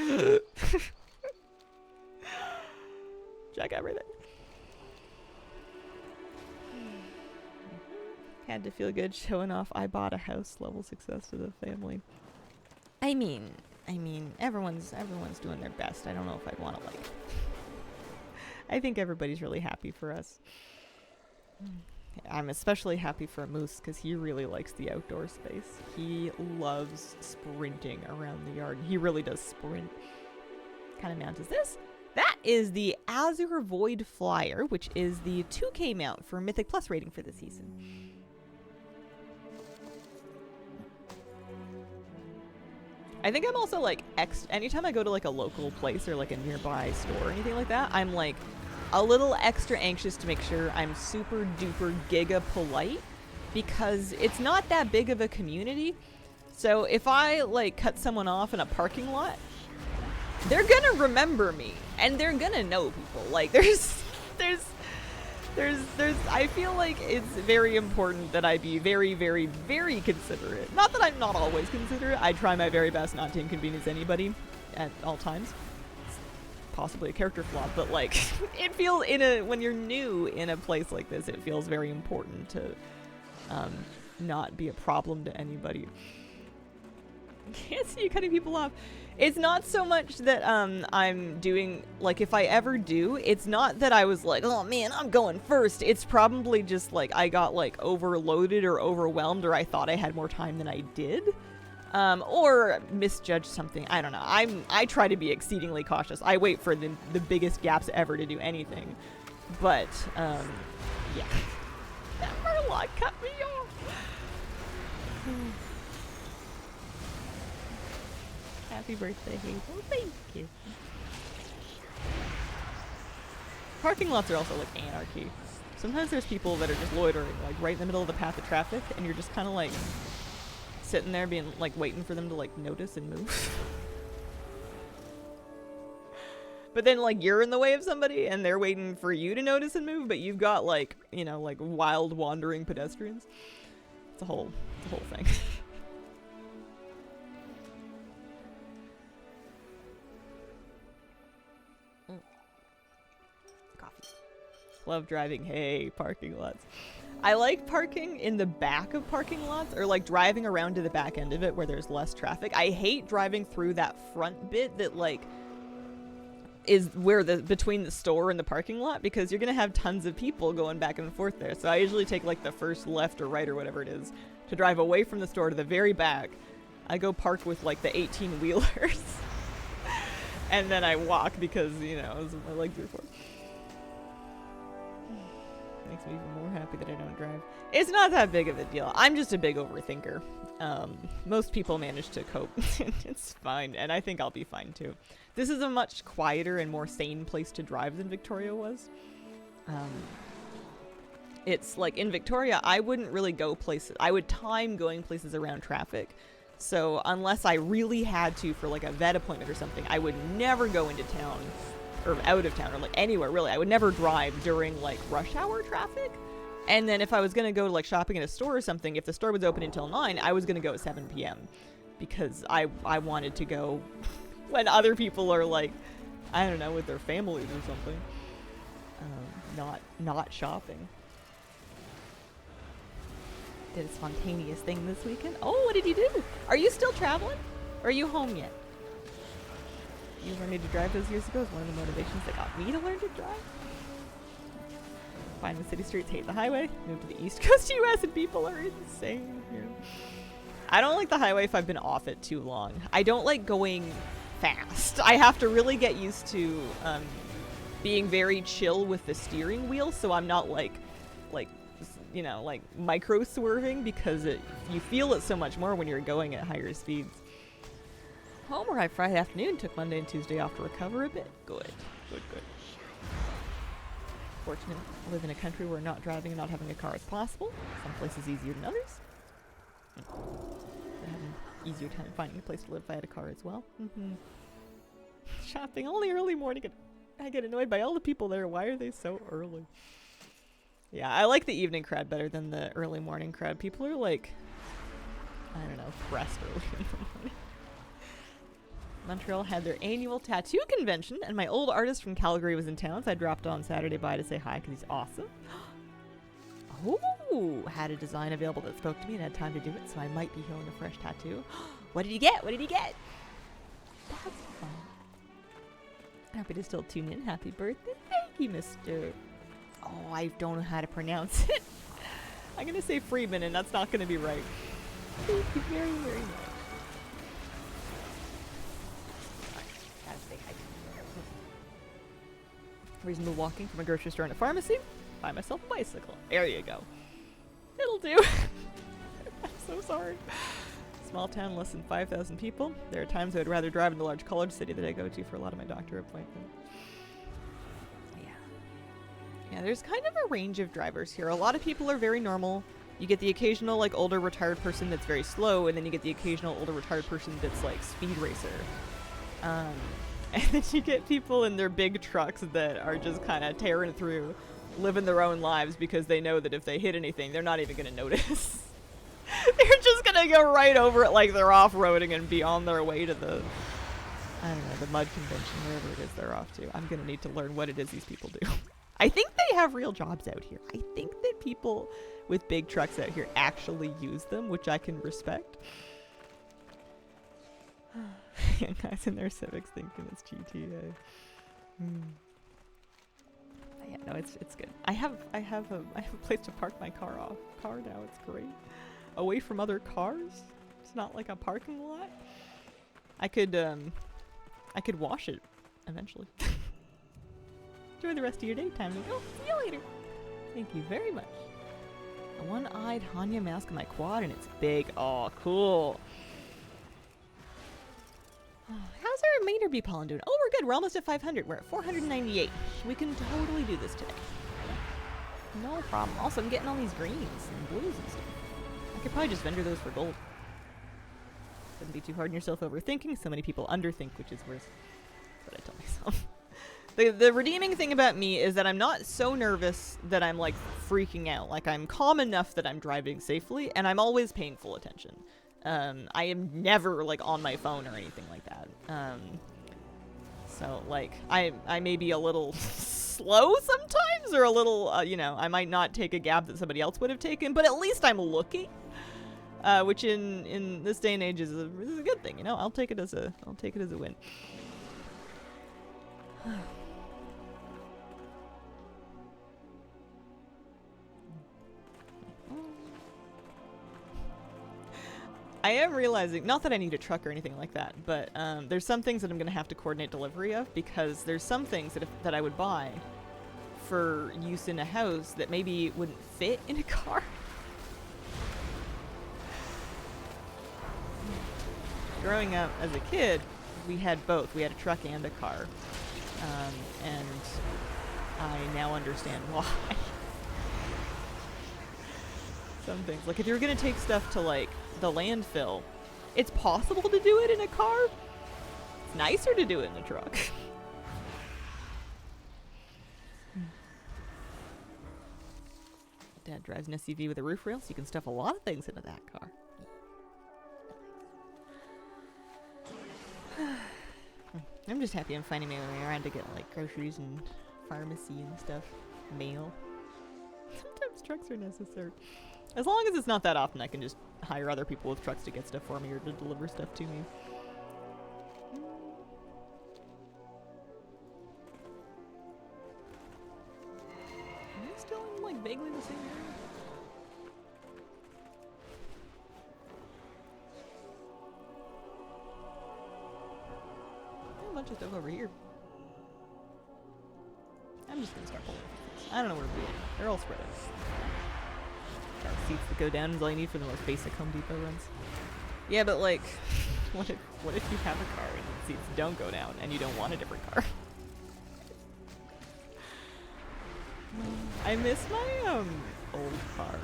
Check everything. Had to feel good showing off I bought a house level success to the family. I mean, everyone's doing their best. I don't know if I'd want to, like... I think everybody's really happy for us. I'm especially happy for Moose because he really likes the outdoor space. He loves sprinting around the yard. He really does sprint. What kind of mount is this? That is the Azure Void Flyer, which is the 2K mount for Mythic Plus rating for this season. I think I'm also like anytime I go to like a local place or like a nearby store or anything like that, I'm like a little extra anxious to make sure I'm super duper giga polite, because it's not that big of a community. So if I like cut someone off in a parking lot, they're gonna remember me and they're gonna know people. Like there's I feel like it's very important that I be very, very, very considerate. Not that I'm not always considerate. I try my very best not to inconvenience anybody at all times. It's possibly a character flaw, but like it feels when you're new in a place like this, it feels very important to not be a problem to anybody. Can't see you cutting people off. It's not so much that I'm doing, like, if I ever do, it's not that I was like, oh man, I'm going first. It's probably just like I got like overloaded or overwhelmed, or I thought I had more time than I did, or misjudged something. I don't know. I try to be exceedingly cautious. I wait for the biggest gaps ever to do anything. But yeah, that Murloc cut me off. Happy birthday, Hazel. Thank you. Parking lots are also like anarchy. Sometimes there's people that are just loitering, like right in the middle of the path of traffic, and you're just kind of like sitting there being like waiting for them to like notice and move. But then like you're in the way of somebody and they're waiting for you to notice and move, but you've got like, you know, like wild wandering pedestrians. It's a whole thing. Love driving, hey, parking lots. I like parking in the back of parking lots, or like driving around to the back end of it where there's less traffic. I hate driving through that front bit that like is where between the store and the parking lot, because you're gonna have tons of people going back and forth there. So I usually take like the first left or right or whatever it is to drive away from the store to the very back. I go park with like the 18 wheelers and then I walk because, you know, that's what my legs are for. Makes me even more happy that I don't drive. It's not that big of a deal. I'm just a big overthinker. Most people manage to cope. It's fine, and I think I'll be fine too. This is a much quieter and more sane place to drive than Victoria was. It's like in Victoria, I wouldn't really go places. I would time going places around traffic. So unless I really had to for like a vet appointment or something, I would never go into town or out of town or like anywhere really. I would never drive during like rush hour traffic. And then if I was going to go to like shopping in a store or something, if the store was open until 9, I was going to go at 7 p.m. because I wanted to go when other people are like, I don't know, with their families or something. Not shopping. Did a spontaneous thing this weekend. Oh, what did you do? Are you still traveling? Or are you home yet? You learning to drive those years ago is one of the motivations that got me to learn to drive. Find the city streets, hate the highway, move to the East Coast US, and people are insane here. I don't like the highway if I've been off it too long. I don't like going fast. I have to really get used to being very chill with the steering wheel, so I'm not like you know, like micro swerving, because you feel it so much more when you're going at higher speeds. Home arrived Friday afternoon, took Monday and Tuesday off to recover a bit. Good. Fortunate to live in a country where not driving and not having a car is possible. Some places easier than others. I have an easier time finding a place to live if I had a car as well. Shopping only early morning. I get annoyed by all the people there. Why are they so early? Yeah, I like the evening crowd better than the early morning crowd. People are like, I don't know, pressed early in the morning. Montreal had their annual tattoo convention, and my old artist from Calgary was in town, so I dropped on Saturday by to say hi because he's awesome. Oh, had a design available that spoke to me and had time to do it, so I might be healing a fresh tattoo. What did he get? That's fun. Happy to still tune in. Happy birthday. Thank you, Mr. Oh, I don't know how to pronounce it. I'm going to say Freeman, and that's not going to be right. Thank you very, very much. Reasonable walking from a grocery store and a pharmacy. Buy myself a bicycle. There you go. It'll do. I'm so sorry. Small town, less than 5,000 people. There are times I would rather drive in the large college city that I go to for a lot of my doctor appointments. Yeah, there's kind of a range of drivers here. A lot of people are very normal. You get the occasional, like, older retired person that's very slow, and then you get the occasional older retired person that's, like, speed racer. And then you get people in their big trucks that are just kind of tearing through, living their own lives because they know that if they hit anything, they're not even going to notice. They're just going to go right over it like they're off-roading and be on their way to the, I don't know, the mud convention, wherever it is they're off to. I'm going to need to learn what it is these people do. I think they have real jobs out here. I think that people with big trucks out here actually use them, which I can respect. Young guys in their Civics thinking it's GTA. Yeah, no, it's good. I have a place to park my car now. It's great. Away from other cars. It's not like a parking lot. I could wash it eventually. Enjoy the rest of your daytime. Oh, see you later. Thank you very much. A one-eyed Hanya mask on my quad, and it's big. Oh, cool. How's our meter bee pollen doing? Oh, we're good. We're almost at 500. We're at 498. We can totally do this today. No problem. Also, I'm getting all these greens and blues and stuff. I could probably just vendor those for gold. Wouldn't be too hard on yourself overthinking. So many people underthink, which is worse. That's what I tell myself. The redeeming thing about me is that I'm not so nervous that I'm, like, freaking out. Like, I'm calm enough that I'm driving safely, and I'm always paying full attention. I am never, like, on my phone or anything like that. So, like, I may be a little slow sometimes, or a little, you know, I might not take a gap that somebody else would have taken, but at least I'm looking. Which in this day and age is a good thing, you know? I'll take it as a win. I am realizing, not that I need a truck or anything like that, but there's some things that I'm going to have to coordinate delivery of, because there's some things that I would buy for use in a house that maybe wouldn't fit in a car. Growing up as a kid, we had both. We had a truck and a car. And I now understand why. Some things. Like, if you're going to take stuff to, like, the landfill, it's possible to do it in a car. It's nicer to do it in a truck. Dad drives an SUV with a roof rail, so you can stuff a lot of things into that car. I'm just happy I'm finding my way around to get, like, groceries and pharmacy and stuff. Mail. Sometimes trucks are necessary. As long as it's not that often, I can just hire other people with trucks to get stuff for me or to deliver stuff to me. Am I still in, like, vaguely the same area? There's a bunch of stuff over here. I'm just gonna start pulling. I don't know where to be. They're all spread out. Got seats that go down is all you need for the most basic Home Depot runs. Yeah, but, like, what if you have a car and the seats don't go down and you don't want a different car? I miss my old car.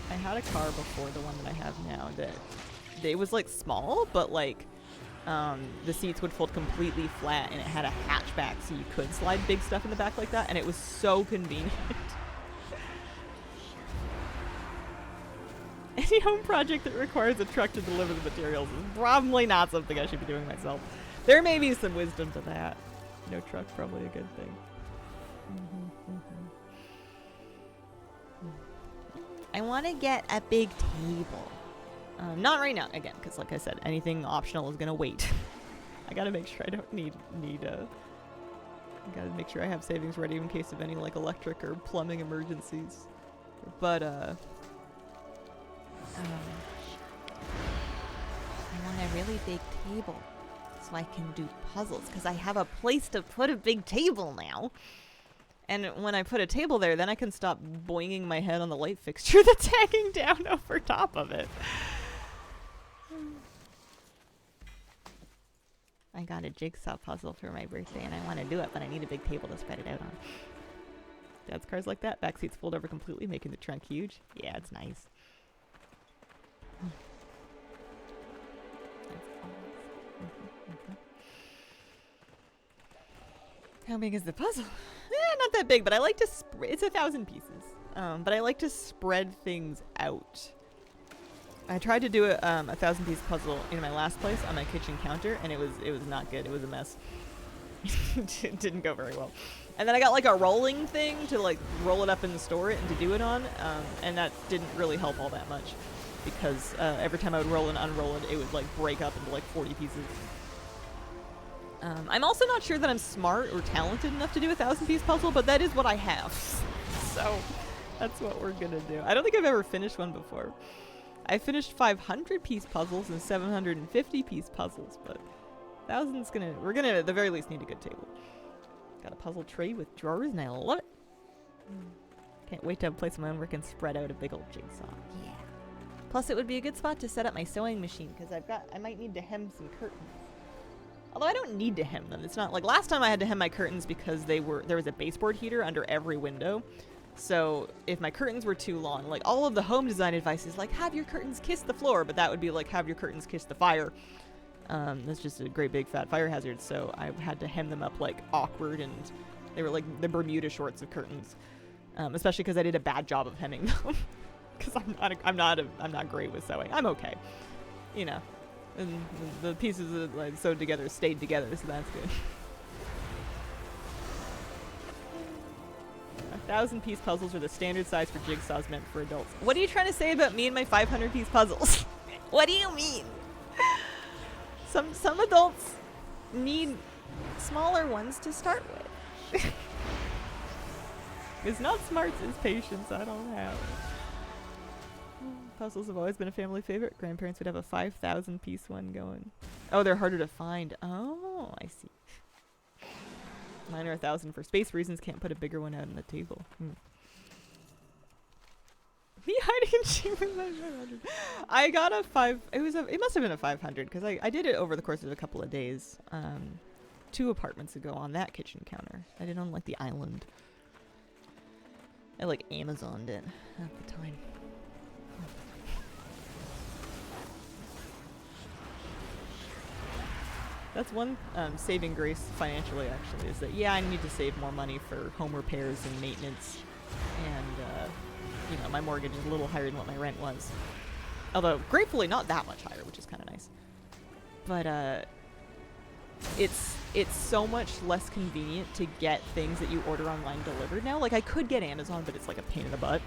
I had a car before the one that I have now that it was, like, small, but, like, the seats would fold completely flat, and it had a hatchback, so you could slide big stuff in the back like that, and it was so convenient. Any home project that requires a truck to deliver the materials is probably not something I should be doing myself. There may be some wisdom to that. No truck, probably a good thing. I want to get a big table. Not right now, again, because like I said, anything optional is gonna wait. I gotta make sure I don't need I gotta make sure I have savings ready in case of any, like, electric or plumbing emergencies. But I want a really big table so I can do puzzles, because I have a place to put a big table now. And when I put a table there, then I can stop boinging my head on the light fixture that's hanging down over top of it. I got a jigsaw puzzle for my birthday and I want to do it, but I need a big table to spread it out on. Dad's car's like that. Back seats fold over completely, making the trunk huge. Yeah, it's nice. How big is the puzzle? Not that big, but I like to it's 1,000 pieces. But I like to spread things out. I tried to do a 1,000-piece puzzle in my last place on my kitchen counter, and it was not good. It was a mess. It didn't go very well. And then I got like a rolling thing to like roll it up and store it and to do it on, and that didn't really help all that much because every time I would roll and unroll it, it would like break up into like 40 pieces. I'm also not sure that I'm smart or talented enough to do a 1,000-piece puzzle, but that is what I have. So that's what we're gonna do. I don't think I've ever finished one before. I finished 500-piece puzzles and 750-piece puzzles, but 1,000's we're gonna at the very least need a good table. Got a puzzle tray with drawers and I love it. Can't wait to have a place of my own where I can spread out a big old jigsaw. Yeah. Plus it would be a good spot to set up my sewing machine because I might need to hem some curtains. Although I don't need to hem them. It's not like last time I had to hem my curtains because there was a baseboard heater under every window. So if my curtains were too long, like all of the home design advice is like have your curtains kiss the floor, but that would be like have your curtains kiss the fire. That's just a great big fat fire hazard. So I had to hem them up like awkward, and they were like the Bermuda shorts of curtains. Especially because I did a bad job of hemming them. Because I'm not great with sewing. I'm okay, you know. And the pieces that I sewed together stayed together, so that's good. 1,000-piece puzzles are the standard size for jigsaws meant for adults. What are you trying to say about me and my 500-piece puzzles? What do you mean? Some adults need smaller ones to start with. It's not smarts, it's patience. I don't have. Puzzles have always been a family favorite. Grandparents would have a 5,000-piece one going. Oh, they're harder to find. Oh, I see. Mine are 1,000 for space reasons. Can't put a bigger one out on the table. Me hiding in sheep with my 500. I got a 5. It must have been a 500 because I did it over the course of a couple of days. 2 apartments ago on that kitchen counter. I did it on like the island. I like Amazoned it at the time. That's one saving grace financially, actually, is that, yeah, I need to save more money for home repairs and maintenance. And, you know, my mortgage is a little higher than what my rent was. Although, gratefully, not that much higher, which is kind of nice. But, it's so much less convenient to get things that you order online delivered now. Like, I could get Amazon, but it's like a pain in the butt.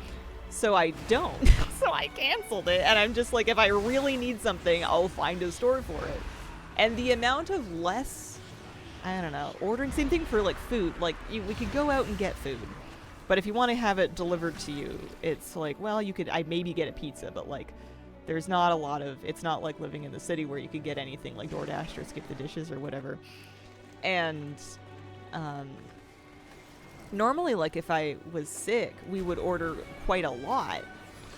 So I don't. So I canceled it. And I'm just like, if I really need something, I'll find a store for it. And the amount of less, I don't know, ordering, same thing for like food. Like we could go out and get food, but if you want to have it delivered to you, it's like, well, I'd maybe get a pizza, but like there's not a lot of, it's not like living in the city where you could get anything like DoorDash or Skip the Dishes or whatever. And normally, like if I was sick, we would order quite a lot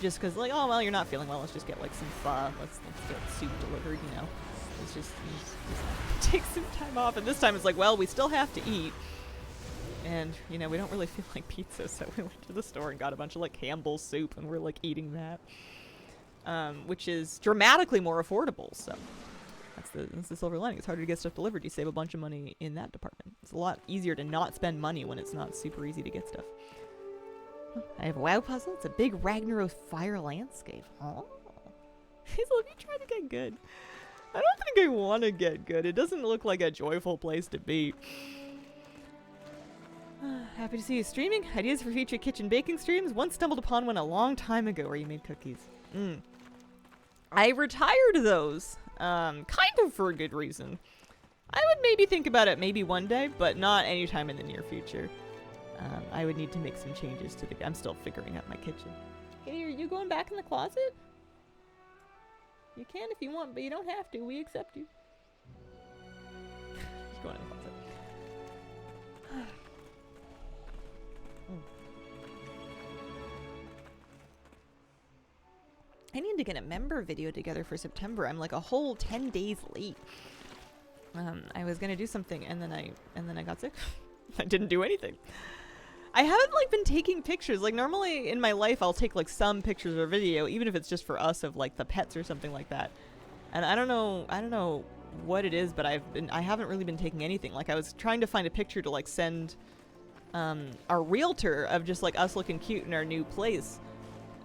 just because like, oh, well, you're not feeling well, let's just get like some pho, let's get soup delivered, you know. It's just take some time off. And this time it's like, well, we still have to eat. And, you know, we don't really feel like pizza, so we went to the store and got a bunch of, like, Campbell's soup, and we're, like, eating that. Which is dramatically more affordable, so that's the silver lining. It's harder to get stuff delivered. You save a bunch of money in that department. It's a lot easier to not spend money when it's not super easy to get stuff. I have a WoW puzzle. It's a big Ragnaros fire landscape. Oh. Hazel, have you tried to get good? I don't think I want to get good. It doesn't look like a joyful place to be. Happy to see you streaming. Ideas for future kitchen baking streams? Once stumbled upon one a long time ago where you made cookies. I retired those. Kind of for a good reason. I would maybe think about it maybe one day, but not anytime in the near future. I would need to make some changes to the... I'm still figuring out my kitchen. Hey, are you going back in the closet? You can if you want, but you don't have to. We accept you. Just going in the closet. I need to get a member video together for September. I'm like a whole 10 days late. I was gonna do something, and then I got sick. I didn't do anything. I haven't like been taking pictures. Like normally in my life, I'll take like some pictures or video, even if it's just for us of like the pets or something like that. And I don't know what it is, but I haven't really been taking anything. Like I was trying to find a picture to like send our realtor of just like us looking cute in our new place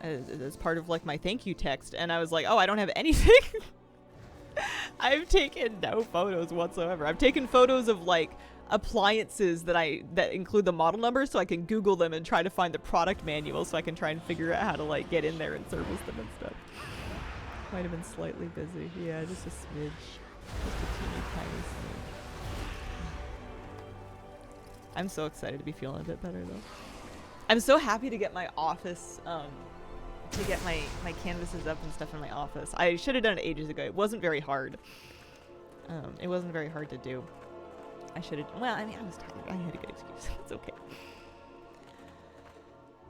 as part of like my thank you text, and I was like, oh, I don't have anything. I've taken no photos whatsoever. I've taken photos of like appliances that include the model number, so I can Google them and try to find the product manual so I can try and figure out how to like get in there and service them and stuff. Might have been slightly busy. Yeah, just a smidge. Just a teeny tiny smidge. I'm so excited to be feeling a bit better though. I'm so happy to get my office, to get my canvases up and stuff in my office. I should have done it ages ago. It wasn't very hard. It wasn't very hard to do. I should have, well, I mean, I was tired. I had a good excuse. It's okay.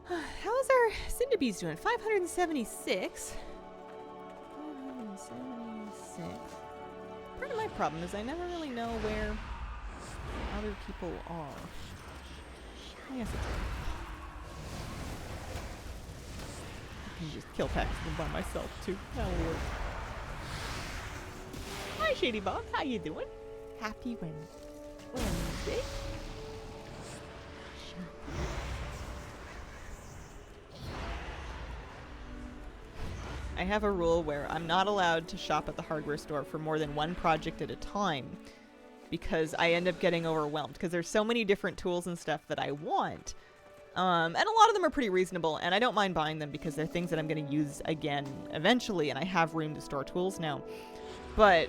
How's our Cinderbees doing? 576. 576. Part of my problem is I never really know where other people are. I guess it's okay. I can just kill Paxton by myself too. That'll work. Hi Shady Bob, how you doing? Happy Wednesday. I have a rule where I'm not allowed to shop at the hardware store for more than one project at a time, because I end up getting overwhelmed because there's so many different tools and stuff that I want. And a lot of them are pretty reasonable, and I don't mind buying them because they're things that I'm going to use again eventually, and I have room to store tools now. But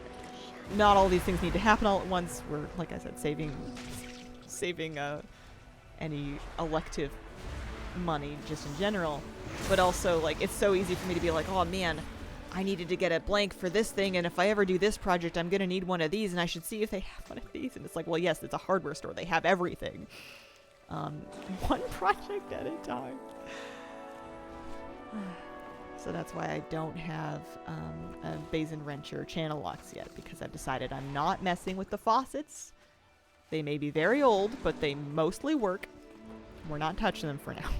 not all these things need to happen all at once. We're, like I said, saving any elective money just in general. But also, like, it's so easy for me to be like, oh man, I needed to get a blank for this thing, and if I ever do this project, I'm gonna need one of these, and I should see if they have one of these. And it's like, well, yes, it's a hardware store. They have everything. One project at a time. So that's why I don't have a basin wrench or channel locks yet, because I've decided I'm not messing with the faucets. They may be very old, but they mostly work. We're not touching them for now.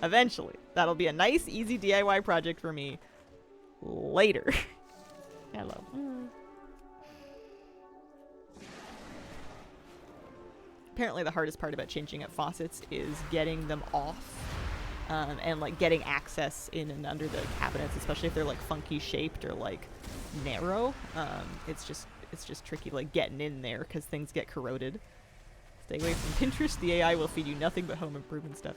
Eventually. That'll be a nice, easy DIY project for me later. Hello. Apparently the hardest part about changing up faucets is getting them off and like getting access in and under the cabinets, especially if they're like funky shaped or like narrow. It's just tricky like getting in there because things get corroded. Stay away from Pinterest. The AI will feed you nothing but home improvement stuff.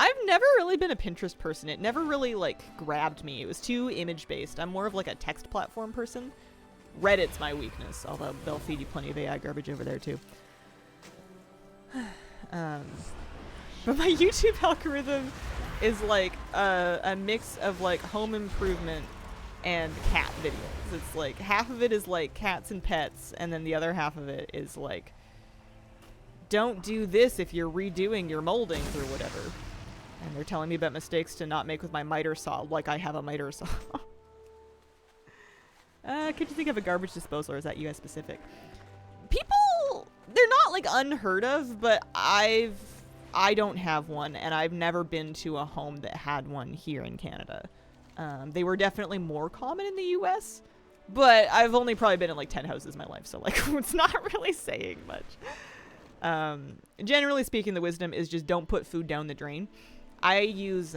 I've never really been a Pinterest person. It never really like grabbed me. It was too image based. I'm more of like a text platform person. Reddit's my weakness, although they'll feed you plenty of AI garbage over there too. But my YouTube algorithm is like a mix of like home improvement and cat videos. It's like half of it is like cats and pets, and then the other half of it is like, don't do this if you're redoing your moldings or whatever. And they're telling me about mistakes to not make with my miter saw, like I have a miter saw. Could you think of a garbage disposal, or is that US specific? People, they're not like unheard of, but I don't have one, and I've never been to a home that had one here in Canada. They were definitely more common in the US, but I've only probably been in like 10 houses in my life, so like it's not really saying much. Generally speaking, the wisdom is just don't put food down the drain. I use,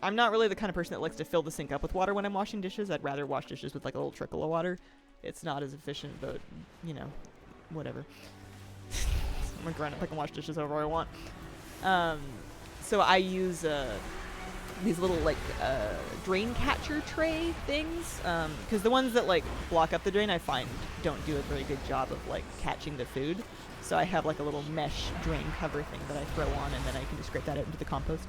I'm not really the kind of person that likes to fill the sink up with water when I'm washing dishes. I'd rather wash dishes with like a little trickle of water. It's not as efficient, but, you know, whatever. I'm a grown up, I can wash dishes however I want. So I use these little like drain catcher tray things, because the ones that like block up the drain I find don't do a very good job of like catching the food. So I have like a little mesh drain cover thing that I throw on, and then I can just scrape that out into the compost.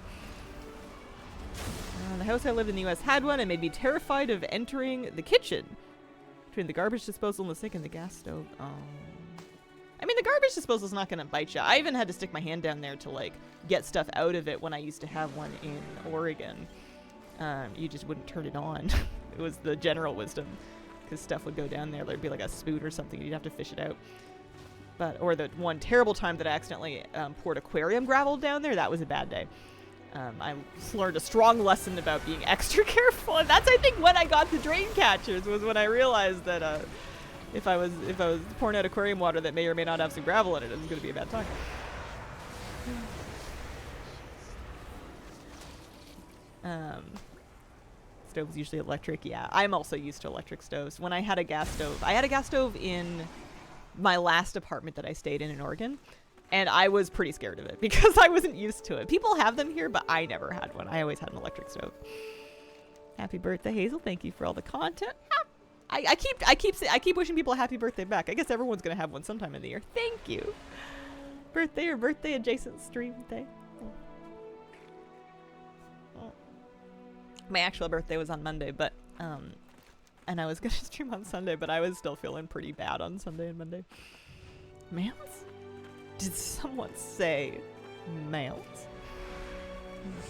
The house I lived in the US had one and made me terrified of entering the kitchen. Between the garbage disposal and the sink and the gas stove. I mean, the garbage disposal is not going to bite you. I even had to stick my hand down there to like get stuff out of it when I used to have one in Oregon. You just wouldn't turn it on. It was the general wisdom. because stuff would go down there. There'd be like a spoon or something. You'd have to fish it out. Or the one terrible time that I accidentally poured aquarium gravel down there, that was a bad day. I learned a strong lesson about being extra careful, and that's, I think, when I got the drain catchers, was when I realized that if I was pouring out aquarium water that may or may not have some gravel in it, it was going to be a bad time. Stoves usually electric. Yeah, I'm also used to electric stoves. When I had a gas stove in my last apartment that I stayed in Oregon, and I was pretty scared of it because I wasn't used to it. People have them here, but I never had one. I always had an electric stove. Happy birthday, Hazel. Thank you for all the content. I keep wishing people a happy birthday back. I guess everyone's gonna have one sometime in the year. Thank you. Birthday or birthday adjacent stream day. My actual birthday was on Monday, but and I was gonna stream on Sunday, but I was still feeling pretty bad on Sunday and Monday. Mounts? Did someone say mounts?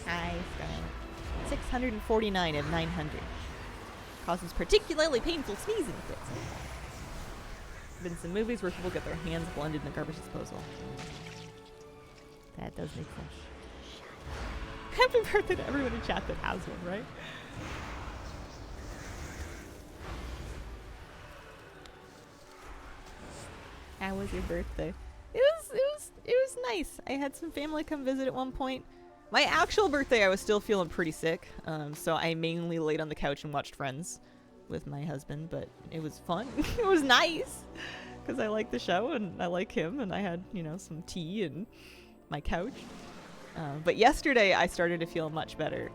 Hi, Scarlett. 649 of 900. Causes particularly painful sneezing fits. Been some movies where people get their hands blended in the garbage disposal. That does make sense. Happy birthday to everyone in chat that has one, right? How was your birthday? It was nice. I had some family come visit at one point. My actual birthday, I was still feeling pretty sick, so I mainly laid on the couch and watched Friends with my husband, but it was fun. It was nice, because I like the show, and I like him, and I had, you know, some tea and my couch. But yesterday, I started to feel much better,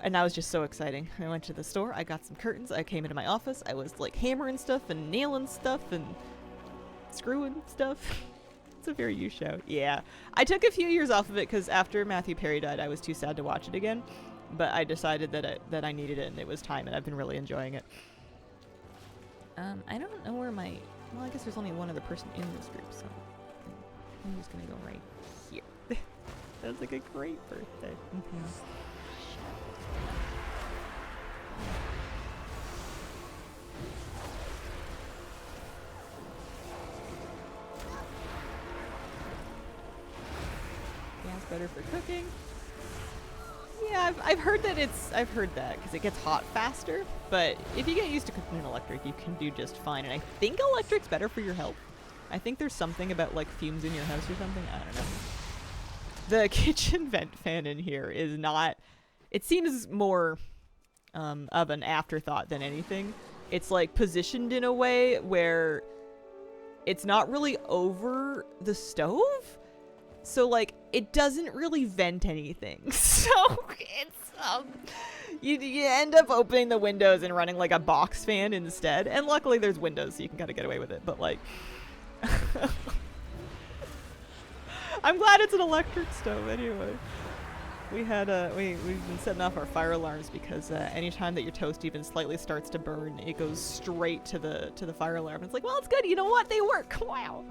and that was just so exciting. I went to the store, I got some curtains, I came into my office, I was, like, hammering stuff and nailing stuff and screwing stuff. It's a very you show. Yeah. I took a few years off of it because after Matthew Perry died, I was too sad to watch it again. But I decided that I needed it and it was time, and I've been really enjoying it. I don't know where my... Well, I guess there's only one other person in this group, so I'm just going to go right here. That was like a great birthday. Gas better for cooking. Yeah, I've heard that because it gets hot faster, but if you get used to cooking in electric, you can do just fine. And I think electric's better for your health. I think there's something about like fumes in your house or something. I don't know. The kitchen vent fan in here is not, it seems more of an afterthought than anything. It's like positioned in a way where it's not really over the stove. So, like, it doesn't really vent anything. So, it's, you end up opening the windows and running, like, a box fan instead. And luckily there's windows, so you can kind of get away with it. But, like, I'm glad it's an electric stove anyway. We had, we've been setting off our fire alarms because anytime that your toast even slightly starts to burn, it goes straight to the fire alarm. It's like, well, it's good. You know what? They work. Wow.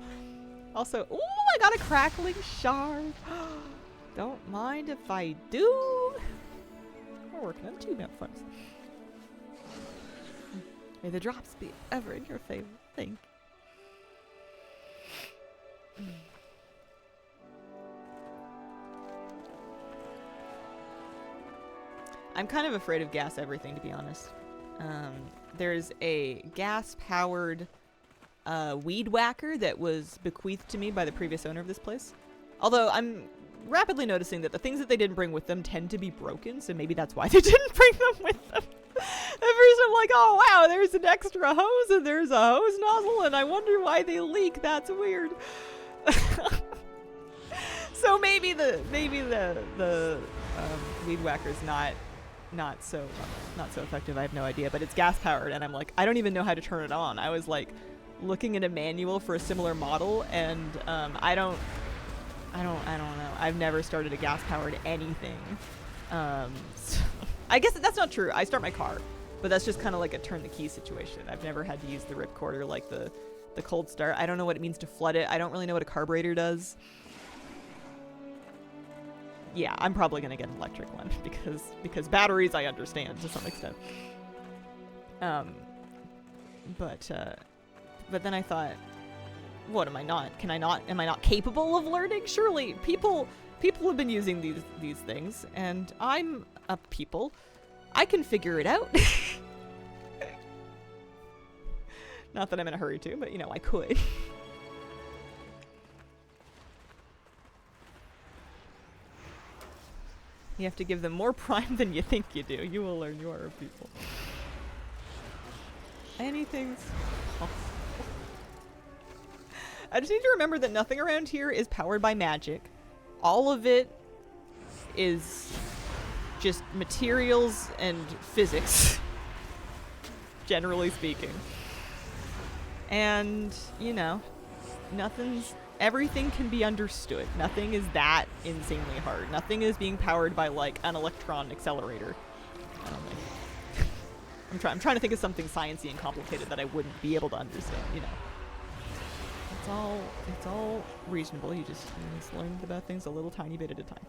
Also, ooh, I got a crackling shard. Don't mind if I do. We're working on 2 map farms. May the drops be ever in your favor. Thank you. I'm kind of afraid of gas everything, to be honest. There's a gas-powered weed whacker that was bequeathed to me by the previous owner of this place. Although I'm rapidly noticing that the things that they didn't bring with them tend to be broken, so maybe that's why they didn't bring them with them. At first I'm like, oh wow, there's an extra hose and there's a hose nozzle and I wonder why they leak. That's weird. So maybe the weed whacker's not so effective. I have no idea, but it's gas powered and I'm like, I don't even know how to turn it on. I was like looking at a manual for a similar model and I don't know. I've never started a gas powered anything. So I guess that's not true. I start my car, but that's just kind of like a turn the key situation. I've never had to use the ripcord or like the cold start. I don't know what it means to flood it. I don't really know what a carburetor does. Yeah, I'm probably gonna get an electric one because batteries I understand to some extent. But then I thought, what am I not? Can I not? Am I not capable of learning? Surely people have been using these things, and I'm a people. I can figure it out. Not that I'm in a hurry to, but you know, I could. You have to give them more prime than you think you do. You will learn you are a people. Anything's possible. I just need to remember that nothing around here is powered by magic. All of it is just materials and physics, generally speaking. And, you know, everything can be understood. Nothing is that insanely hard. Nothing is being powered by, like, an electron accelerator. I don't think. I'm trying to think of something sciencey and complicated that I wouldn't be able to understand, you know. It's all reasonable. You just learn about things a little tiny bit at a time.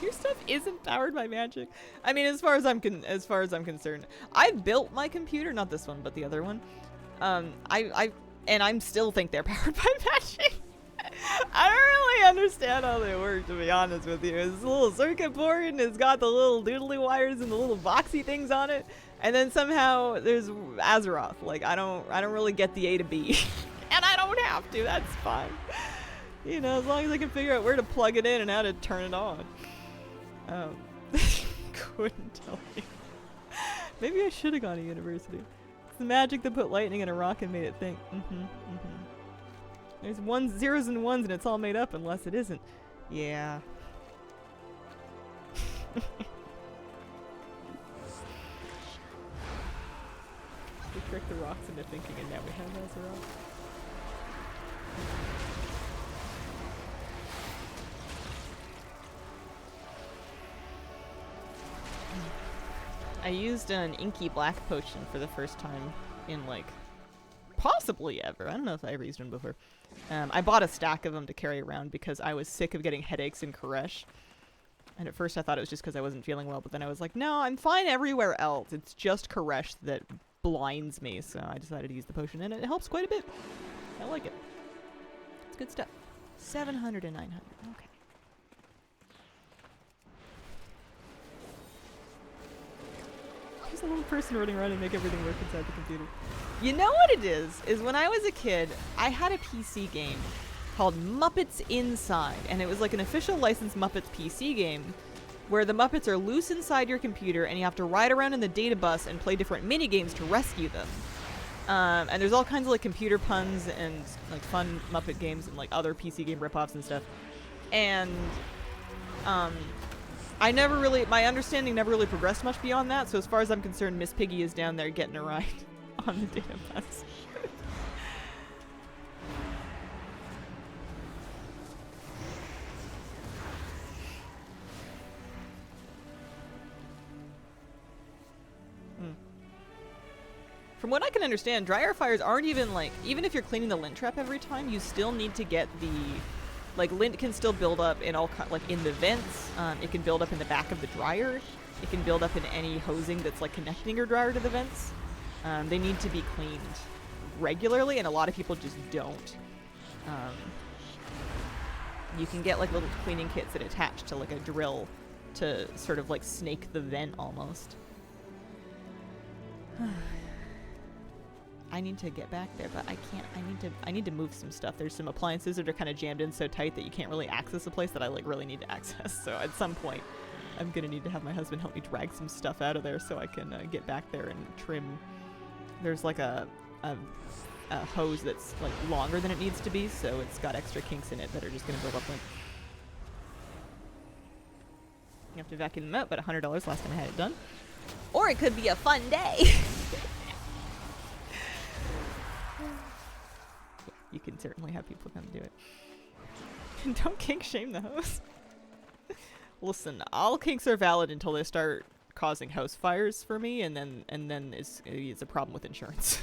Your stuff isn't powered by magic. I mean, as far as I'm concerned, I built my computer, not this one, but the other one. I still think they're powered by magic. I don't really understand how they work, to be honest with you. It's a little circuit board, and it's got the little doodly wires and the little boxy things on it. And then somehow there's Azeroth. Like, I don't really get the A to B. And I don't have to, that's fine. You know, as long as I can figure out where to plug it in and how to turn it on. Couldn't tell you. Maybe I should have gone to university. It's the magic that put lightning in a rock and made it think. There's zeros and ones and it's all made up unless it isn't. Yeah. We tricked the rocks into thinking and now we have Azeroth. I used an inky black potion for the first time in, like, possibly ever. I don't know if I ever used one before. I bought a stack of them to carry around because I was sick of getting headaches in Koresh. And at first I thought it was just because I wasn't feeling well, but then I was like, no, I'm fine everywhere else. It's just Koresh that blinds me, so I decided to use the potion, and it helps quite a bit. I like it. It's good stuff. 700 and 900. Okay. There's a little person running around and make everything work inside the computer. You know what it is when I was a kid, I had a PC game called Muppets Inside, and it was like an official licensed Muppets PC game where the Muppets are loose inside your computer and you have to ride around in the data bus and play different mini games to rescue them. And there's all kinds of like computer puns and like fun Muppet games and like other PC game ripoffs and stuff. And my understanding never really progressed much beyond that, so as far as I'm concerned, Miss Piggy is down there getting a ride on the data bus. From what I can understand, dry air fires aren't even like, even if you're cleaning the lint trap every time, you still need to get the, like, lint can still build up in all, like, in the vents. It can build up in the back of the dryer. It can build up in any hosing that's like connecting your dryer to the vents. They need to be cleaned regularly, and a lot of people just don't. You can get like little cleaning kits that attach to like a drill to sort of like snake the vent almost. I need to get back there, but I can't. I need to move some stuff. There's some appliances that are kind of jammed in so tight that you can't really access a place that I like really need to access. So at some point, I'm gonna need to have my husband help me drag some stuff out of there so I can get back there and trim. There's like a hose that's like longer than it needs to be, so it's got extra kinks in it that are just gonna build up lint. You have to vacuum them out, but $100 last time I had it done. Or it could be a fun day. You can certainly have people come do it. Don't kink shame the host. Listen, all kinks are valid until they start causing house fires for me, and then it's a problem with insurance.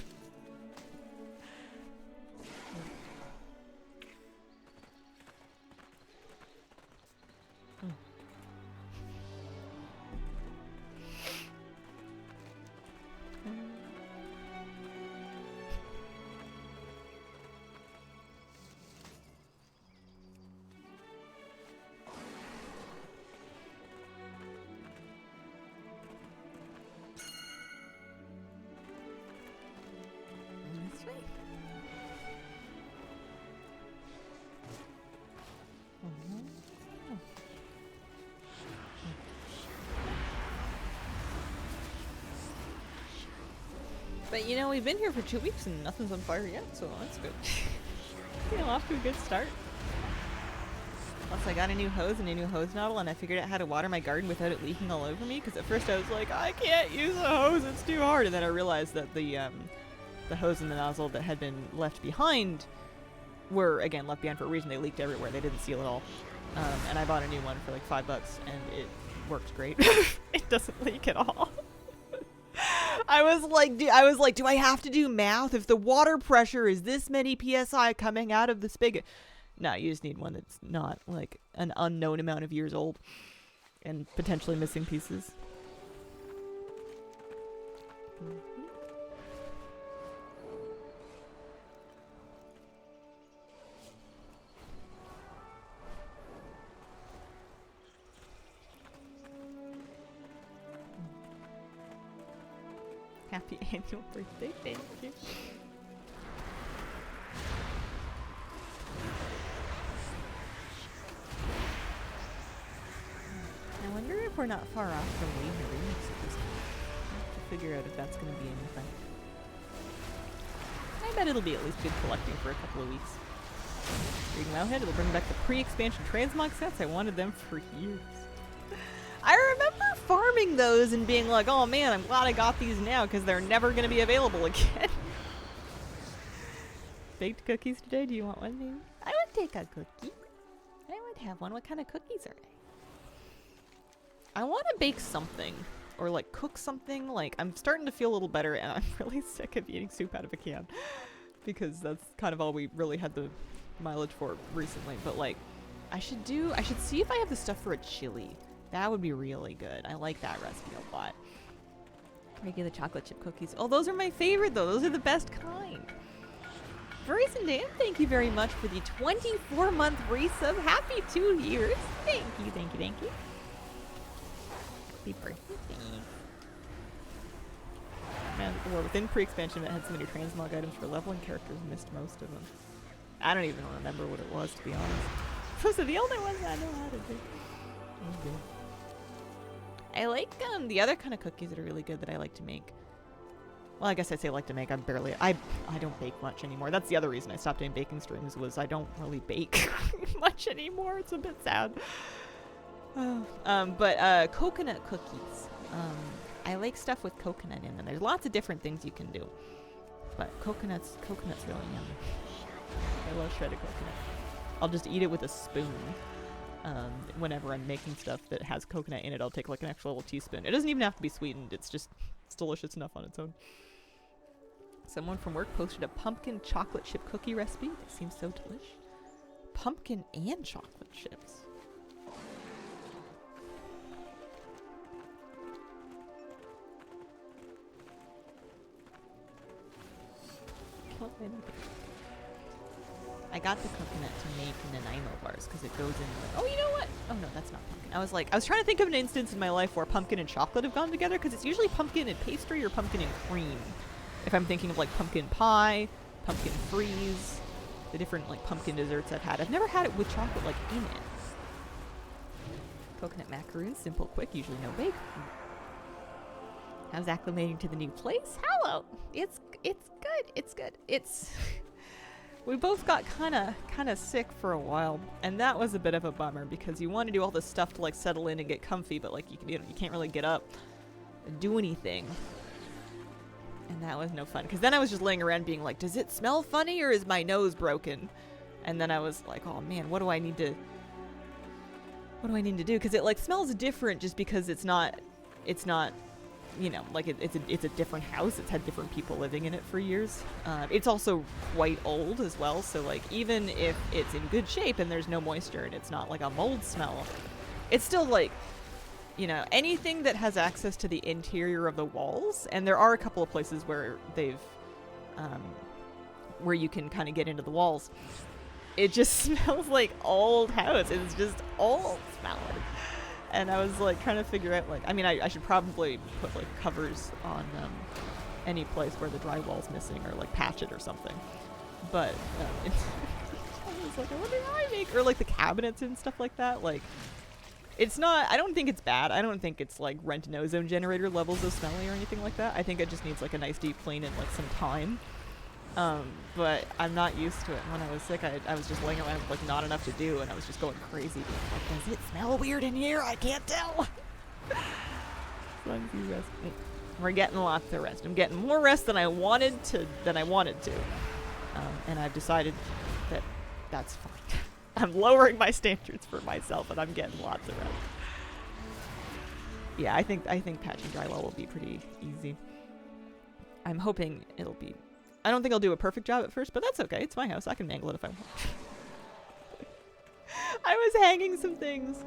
But you know, we've been here for 2 weeks and nothing's on fire yet, so that's good. You know, off to a good start. Plus I got a new hose and a new hose nozzle, and I figured out how to water my garden without it leaking all over me, because at first I was like, I can't use a hose, it's too hard. And then I realized that the hose and the nozzle that had been left behind were, again, left behind for a reason. They leaked everywhere. They didn't seal at all. And I bought a new one for like $5, and it worked great. It doesn't leak at all. I was like, do I have to do math? If the water pressure is this many PSI coming out of the spigot. No, you just need one that's not like an unknown amount of years old and potentially missing pieces. Happy annual birthday, thank you. I wonder if we're not far off from Wii Remix at this point. I have to figure out if that's going to be anything. I bet it'll be at least good collecting for a couple of weeks. Reading Wowhead, it'll bring back the pre-expansion transmog sets. I wanted them for years. I remember farming those and being like, oh man, I'm glad I got these now because they're never going to be available again. Baked cookies today? Do you want one, maybe? I would take a cookie. I would have one. What kind of cookies are they? I want to bake something or like cook something. Like, I'm starting to feel a little better and I'm really sick of eating soup out of a can because that's kind of all we really had the mileage for recently. But like, I should see if I have the stuff for a chili. That would be really good. I like that recipe a lot. Regular chocolate chip cookies. Oh, those are my favorite though. Those are the best kind. Verizon Dan, thank you very much for the 24-month resub. Happy 2 years. Thank you, thank you, thank you. Happy birthday. Man, well, within pre-expansion it had so many transmog items for leveling characters, missed most of them. I don't even remember what it was, to be honest. Those are the only ones I know how to do. Okay. I like the other kind of cookies that are really good that I like to make. Well, I guess I say like to make. I don't bake much anymore. That's the other reason I stopped doing baking streams, was I don't really bake much anymore. It's a bit sad. But coconut cookies. I like stuff with coconut in them. There's lots of different things you can do. But coconut's really yummy. I love shredded coconut. I'll just eat it with a spoon. Whenever I'm making stuff that has coconut in it, I'll take like an extra little teaspoon. It doesn't even have to be sweetened. It's delicious enough on its own. Someone from work posted a pumpkin chocolate chip cookie recipe. It seems so delish. Pumpkin and chocolate chips. I got the coconut to make Nanaimo bars because it goes in with, oh, you know what? Oh no, that's not pumpkin. I was trying to think of an instance in my life where pumpkin and chocolate have gone together, because it's usually pumpkin and pastry or pumpkin and cream. If I'm thinking of like pumpkin pie, pumpkin freeze, the different like pumpkin desserts I've had. I've never had it with chocolate like in it. Coconut macaroons, simple, quick, usually no bake. How's acclimating to the new place? Hello. It's good. It's good. We both got kind of sick for a while, and that was a bit of a bummer because you want to do all this stuff to like settle in and get comfy, but like you can't really get up and do anything, and that was no fun. Because then I was just laying around being like, does it smell funny or is my nose broken? And then I was like, oh man, what do I need to do? Because it like smells different just because it's not. You know, like it's a different house. It's had different people living in it for years. It's also quite old as well. So like even if it's in good shape and there's no moisture and it's not like a mold smell, it's still like, you know, anything that has access to the interior of the walls. And there are a couple of places where they've, where you can kind of get into the walls. It just smells like old house. It's just old smelling. And I was like trying to figure out, like, I mean, I should probably put like covers on any place where the drywall's missing, or like patch it or something. But I was like, I wonder how I make, or like the cabinets and stuff like that. Like, It's not, I don't think it's bad. I don't think it's like rent no zone generator levels of smelly or anything like that. I think it just needs like a nice deep clean and like some time. But I'm not used to it. When I was sick, I was just laying around with like not enough to do, and I was just going crazy. Like, does it smell weird in here? I can't tell. As long as you rest. We're getting lots of rest. I'm getting more rest than I wanted to. And I've decided that that's fine. I'm lowering my standards for myself, and I'm getting lots of rest. Yeah, I think patching drywall will be pretty easy. I'm hoping it'll be. I don't think I'll do a perfect job at first, but that's okay. It's my house. I can mangle it if I want. I was hanging some things.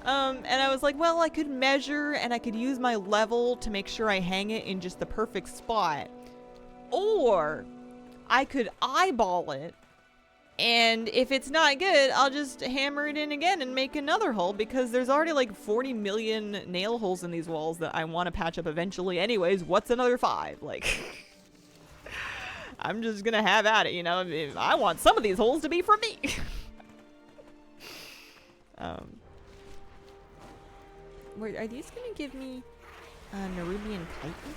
And I was like, well, I could measure and I could use my level to make sure I hang it in just the perfect spot. Or I could eyeball it. And if it's not good, I'll just hammer it in again and make another hole, because there's already like 40 million nail holes in these walls that I want to patch up eventually anyways. What's another 5? Like, I'm just gonna have at it, you know? I want some of these holes to be for me. Are these gonna give me Nerubian chitin?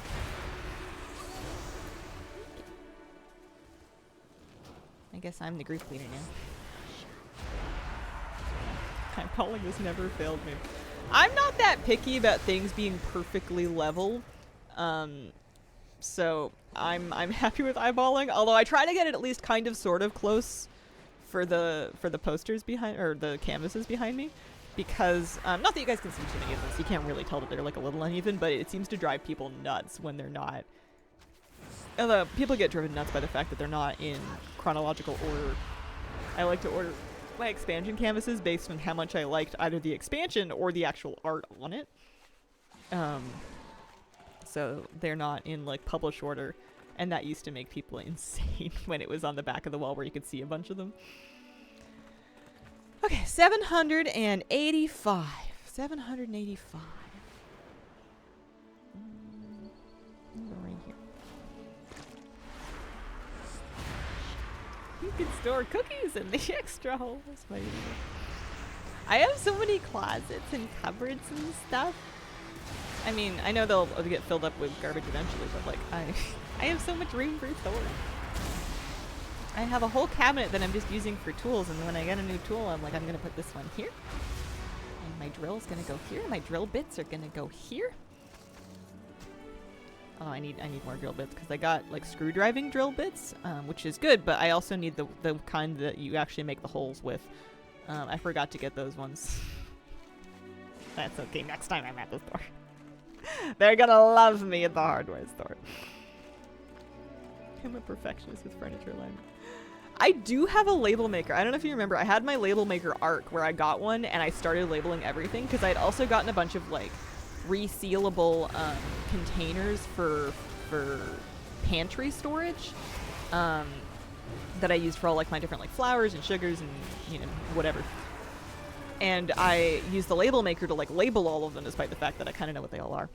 I guess I'm the group leader now. Time calling has never failed me. I'm not that picky about things being perfectly level. So I'm happy with eyeballing, although I try to get it at least kind of sort of close for the posters behind, or the canvases behind me, because not that you guys can see too many of this, you can't really tell that they're like a little uneven, but it seems to drive people nuts when they're not. People get driven nuts by the fact that they're not in chronological order. I like to order my expansion canvases based on how much I liked either the expansion or the actual art on it. So they're not in like publish order, and that used to make people insane when it was on the back of the wall where you could see a bunch of them. Okay, 785. 785. Right here. You can store cookies in the extra holes. I have so many closets and cupboards and stuff. I mean, I know they'll get filled up with garbage eventually, but like I have so much room for storage. I have a whole cabinet that I'm just using for tools, and when I get a new tool, I'm like, I'm gonna put this one here, and my drill's gonna go here. My drill bits are gonna go here. Oh, I need more drill bits because I got like screwdriving drill bits, which is good, but I also need the kind that you actually make the holes with. I forgot to get those ones. That's okay. Next time I'm at the store. They're gonna love me at the hardware store. I'm a perfectionist with furniture alignment. I do have a label maker. I don't know if you remember, I had my label maker arc where I got one and I started labeling everything because I'd also gotten a bunch of like resealable containers for pantry storage that I used for all like my different like flours and sugars and, you know, whatever. And I used the label maker to like label all of them, despite the fact that I kind of know what they all are.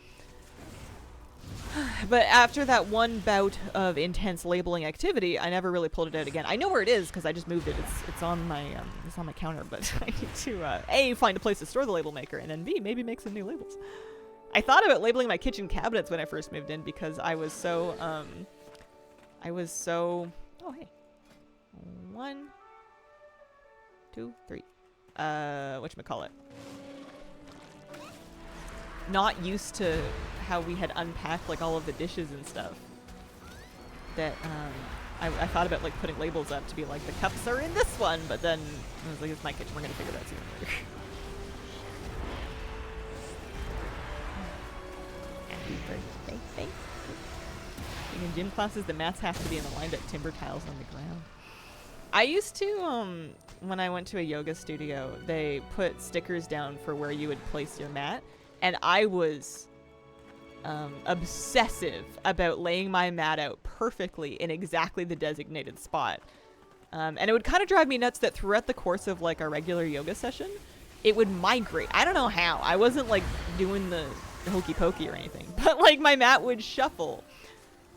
But after that one bout of intense labeling activity, I never really pulled it out again. I know where it is because I just moved it. It's on my counter, but I need to A, find a place to store the label maker, and then B, maybe make some new labels. I thought about labeling my kitchen cabinets when I first moved in because I was so oh hey, 1, 2, 3. Whatchamacallit? Not used to how we had unpacked like all of the dishes and stuff. That I thought about like putting labels up to be like the cups are in this one, but then I was like, it's my kitchen, we're gonna figure that sooner or later. Happy birthday, thank you. In gym classes, the mats have to be in the lined up timber tiles on the ground. I used to, when I went to a yoga studio, they put stickers down for where you would place your mat, and I was obsessive about laying my mat out perfectly in exactly the designated spot. And it would kind of drive me nuts that throughout the course of like a regular yoga session, it would migrate. I don't know how. I wasn't like doing the hokey pokey or anything, but like my mat would shuffle.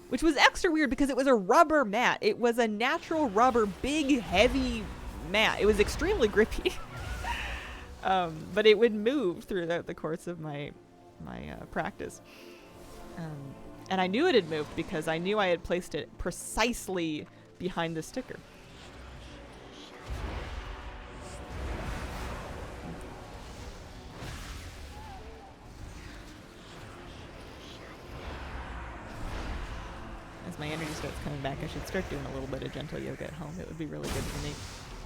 Which was extra weird because it was a rubber mat. It was a natural rubber, big, heavy mat. It was extremely grippy. But it would move throughout the course of my practice. And I knew it had moved because I knew I had placed it precisely behind the sticker. As my energy starts coming back, I should start doing a little bit of gentle yoga at home. It would be really good for me.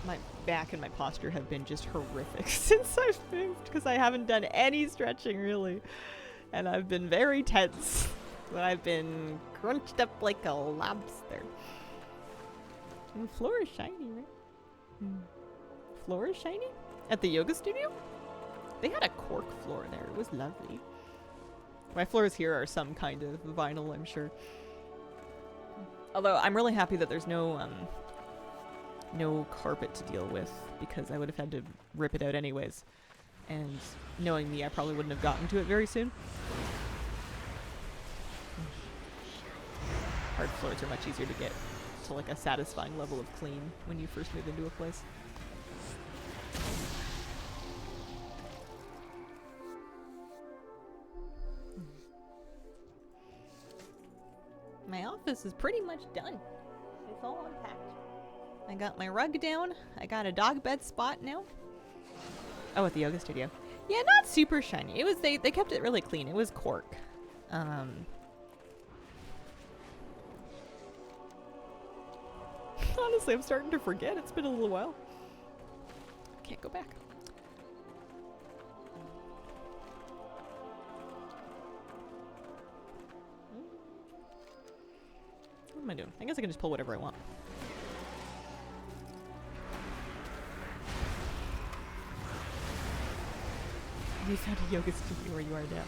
My back and my posture have been just horrific since I've moved because I haven't done any stretching really. And I've been very tense. I've been crunched up like a lobster. And the floor is shiny, right? Floor is shiny? At the yoga studio? They had a cork floor there. It was lovely. My floors here are some kind of vinyl, I'm sure. Although I'm really happy that there's no carpet to deal with because I would have had to rip it out anyways. And knowing me, I probably wouldn't have gotten to it very soon. Hard floors are much easier to get to like a satisfying level of clean when you first move into a place. My office is pretty much done. It's all unpacked. I got my rug down. I got a dog bed spot now. Oh, at the yoga studio. Yeah, not super shiny. It was they kept it really clean. It was cork. Honestly, I'm starting to forget. It's been a little while. Can't go back. What am I doing? I guess I can just pull whatever I want. You found a yoga studio where you are now.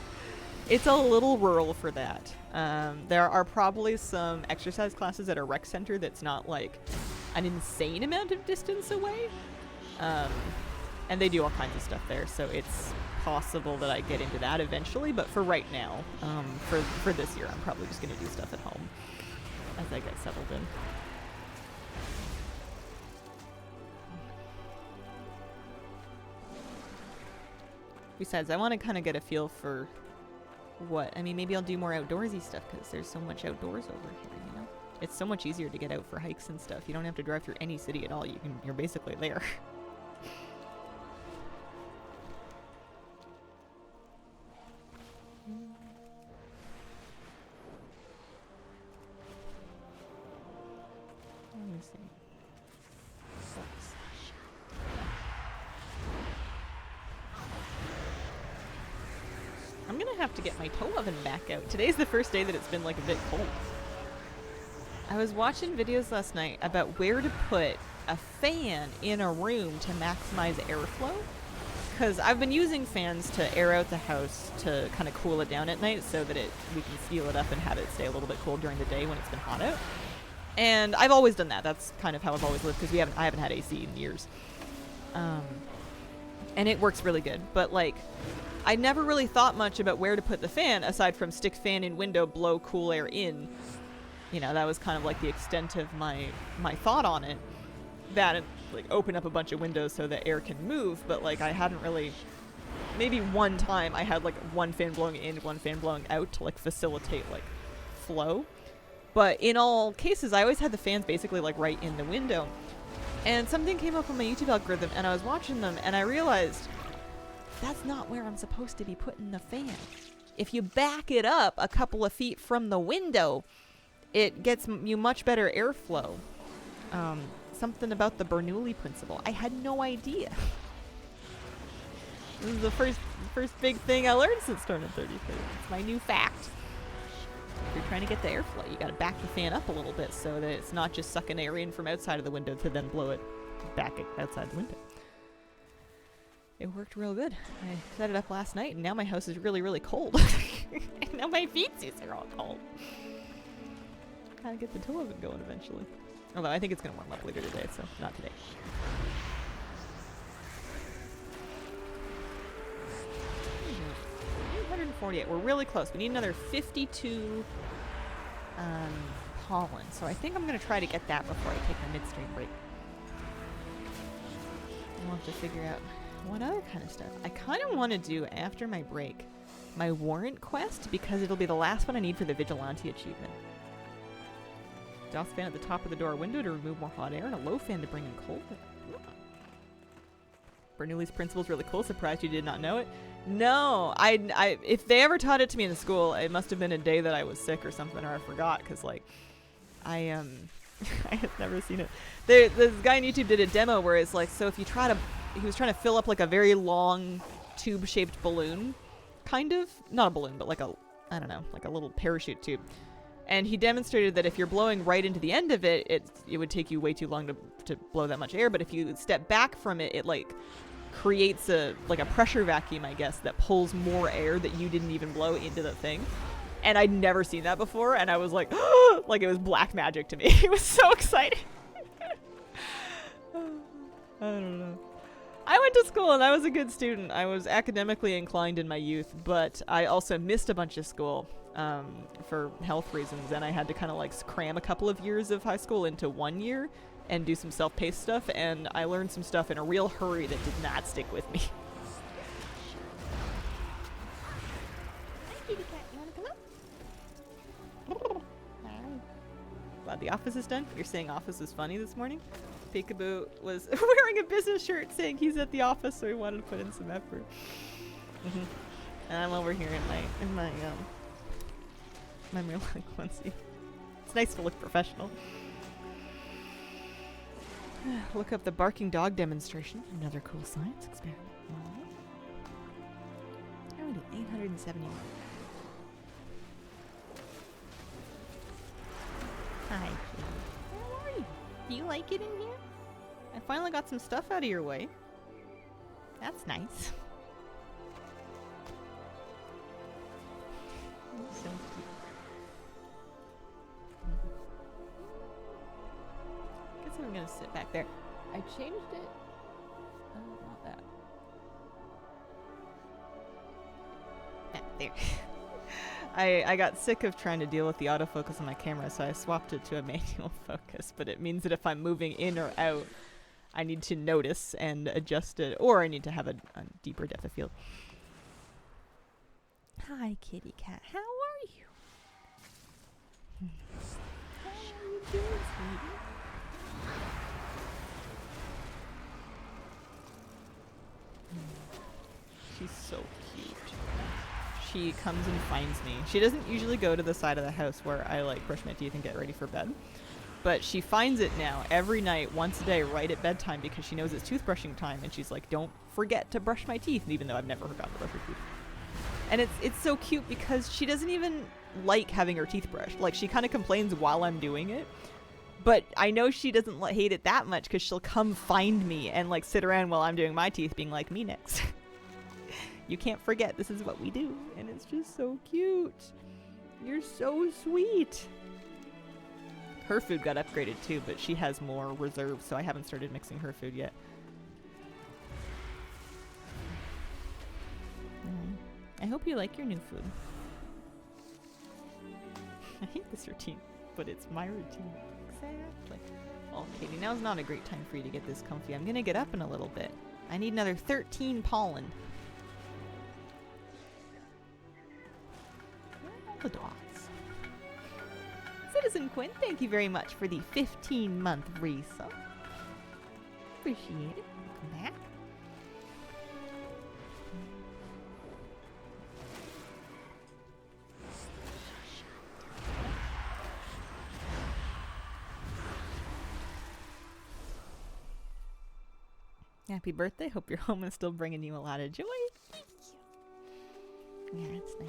It's a little rural for that. There are probably some exercise classes at a rec center that's not like an insane amount of distance away. And they do all kinds of stuff there, so it's possible that I get into that eventually, but for right now, for this year, I'm probably just going to do stuff at home as I get settled in. Besides, I want to kind of get a feel for what, I mean, maybe I'll do more outdoorsy stuff because there's so much outdoors over here, you know? It's so much easier to get out for hikes and stuff. You don't have to drive through any city at all. You're basically there. Let me see. I'm gonna have to get my toe oven back out. Today's the first day that it's been like a bit cold. I was watching videos last night about where to put a fan in a room to maximize airflow. Because I've been using fans to air out the house to kind of cool it down at night so that we can seal it up and have it stay a little bit cool during the day when it's been hot out. And I've always done that. That's kind of how I've always lived because I haven't had AC in years. And it works really good. But like, I never really thought much about where to put the fan aside from stick fan in window, blow cool air in. You know, that was kind of like the extent of my thought on it. That and like open up a bunch of windows so that air can move, but like I hadn't really, maybe one time I had like one fan blowing in, one fan blowing out to like facilitate like flow. But in all cases, I always had the fans basically like right in the window. And something came up on my YouTube algorithm and I was watching them and I realized that's not where I'm supposed to be putting the fan. If you back it up a couple of feet from the window, it gets you much better airflow. Something about the Bernoulli principle. I had no idea. This is the first big thing I learned since turning 33. It's my new fact. If you're trying to get the airflow, you gotta back the fan up a little bit so that it's not just sucking air in from outside of the window to then blow it back outside the window. It worked real good. I set it up last night and now my house is really, really cold. And now my feetsies are all cold. Gotta get the toe oven going eventually. Although I think it's gonna warm up later today, so not today. Mm-hmm. 148. We're really close. We need another 52 pollen. So I think I'm gonna try to get that before I take my midstream break. We'll have to figure out What other kind of stuff? I kind of want to do, after my break, my warrant quest, because it'll be the last one I need for the vigilante achievement. DOS fan at the top of the door window to remove more hot air, and a low fan to bring in cold air. Bernoulli's principle's really cool. Surprised you did not know it. No, I if they ever taught it to me in school, it must have been a day that I was sick or something, or I forgot, because like I I had never seen it. This guy on YouTube did a demo where it's like, so if you try to, he was trying to fill up like a very long tube-shaped balloon, kind of, not a balloon, but like a, I don't know, like a little parachute tube. And he demonstrated that if you're blowing right into the end of it, it would take you way too long to blow that much air. But if you step back from it, it like creates a pressure vacuum, I guess, that pulls more air that you didn't even blow into the thing. And I'd never seen that before, and I was like, like it was black magic to me. It was so exciting. I don't know. I went to school and I was a good student. I was academically inclined in my youth, but I also missed a bunch of school for health reasons, and I had to kind of like cram a couple of years of high school into 1 year and do some self-paced stuff, and I learned some stuff in a real hurry that did not stick with me. Glad the office is done. You're saying office was funny this morning? Peekaboo was wearing a business shirt saying he's at the office, so he wanted to put in some effort. And I'm over here in my real life onesie. It's nice to look professional. Look up the barking dog demonstration. Another cool science experiment. How do 871? Hi. How are you? Do you like it in here? I finally got some stuff out of your way. That's nice. So cute. Guess I'm gonna sit back there. I changed it. Oh, not that. Back there. I got sick of trying to deal with the autofocus on my camera, so I swapped it to a manual focus, but it means that if I'm moving in or out, I need to notice and adjust it, or I need to have a deeper depth of field. Hi, kitty cat. How are you? How are you doing, sweetie? She's so cute. She comes and finds me. She doesn't usually go to the side of the house where I like brush my teeth and get ready for bed. But she finds it now every night, once a day, right at bedtime, because she knows it's toothbrushing time, and she's like, don't forget to brush my teeth, even though I've never forgotten to brush her teeth. And it's so cute because she doesn't even like having her teeth brushed. Like, she kind of complains while I'm doing it, but I know she doesn't hate it that much because she'll come find me and like sit around while I'm doing my teeth being like, me next. You can't forget this is what we do, and it's just so cute. You're so sweet. Her food got upgraded too, but she has more reserve, so I haven't started mixing her food yet. I hope you like your new food. I hate this routine, but it's my routine. Exactly. Oh, Katie, now's not a great time for you to get this comfy. I'm gonna get up in a little bit. I need another 13 pollen. The dogs. Citizen Quinn, thank you very much for the 15-month resub. Appreciate it. Come back. Happy birthday. Hope your home is still bringing you a lot of joy. Yeah, it's nice.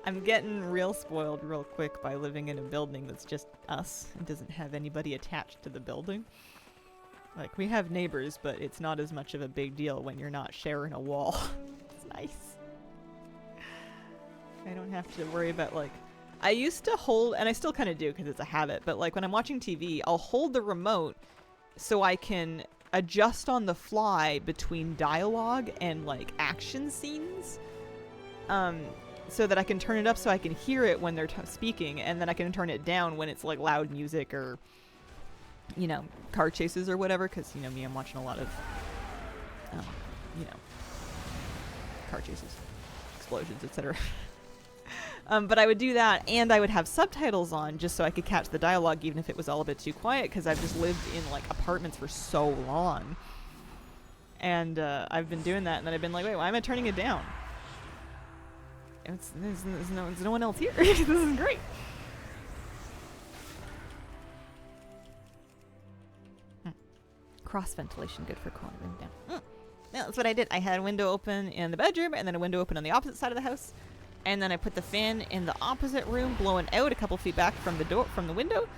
I'm getting real spoiled real quick by living in a building that's just us and doesn't have anybody attached to the building. Like, we have neighbors, but it's not as much of a big deal when you're not sharing a wall. It's nice. I don't have to worry about, like... I used to hold, and I still kind of do because it's a habit, but like when I'm watching TV, I'll hold the remote so I can adjust on the fly between dialogue and like action scenes. So that I can turn it up so I can hear it when they're speaking, and then I can turn it down when it's like loud music or, you know, car chases or whatever, because, you know me, I'm watching a lot of you know, car chases, explosions, etc. But I would do that, and I would have subtitles on just so I could catch the dialogue, even if it was all a bit too quiet, because I've just lived in like apartments for so long. And I've been doing that, and then I've been like, wait, why am I turning it down? There's no one else here. This is great. Cross ventilation, good for cooling room down. Yeah, that's what I did. I had a window open in the bedroom, and then a window open on the opposite side of the house. And then I put the fan in the opposite room, blowing out a couple feet back from the window,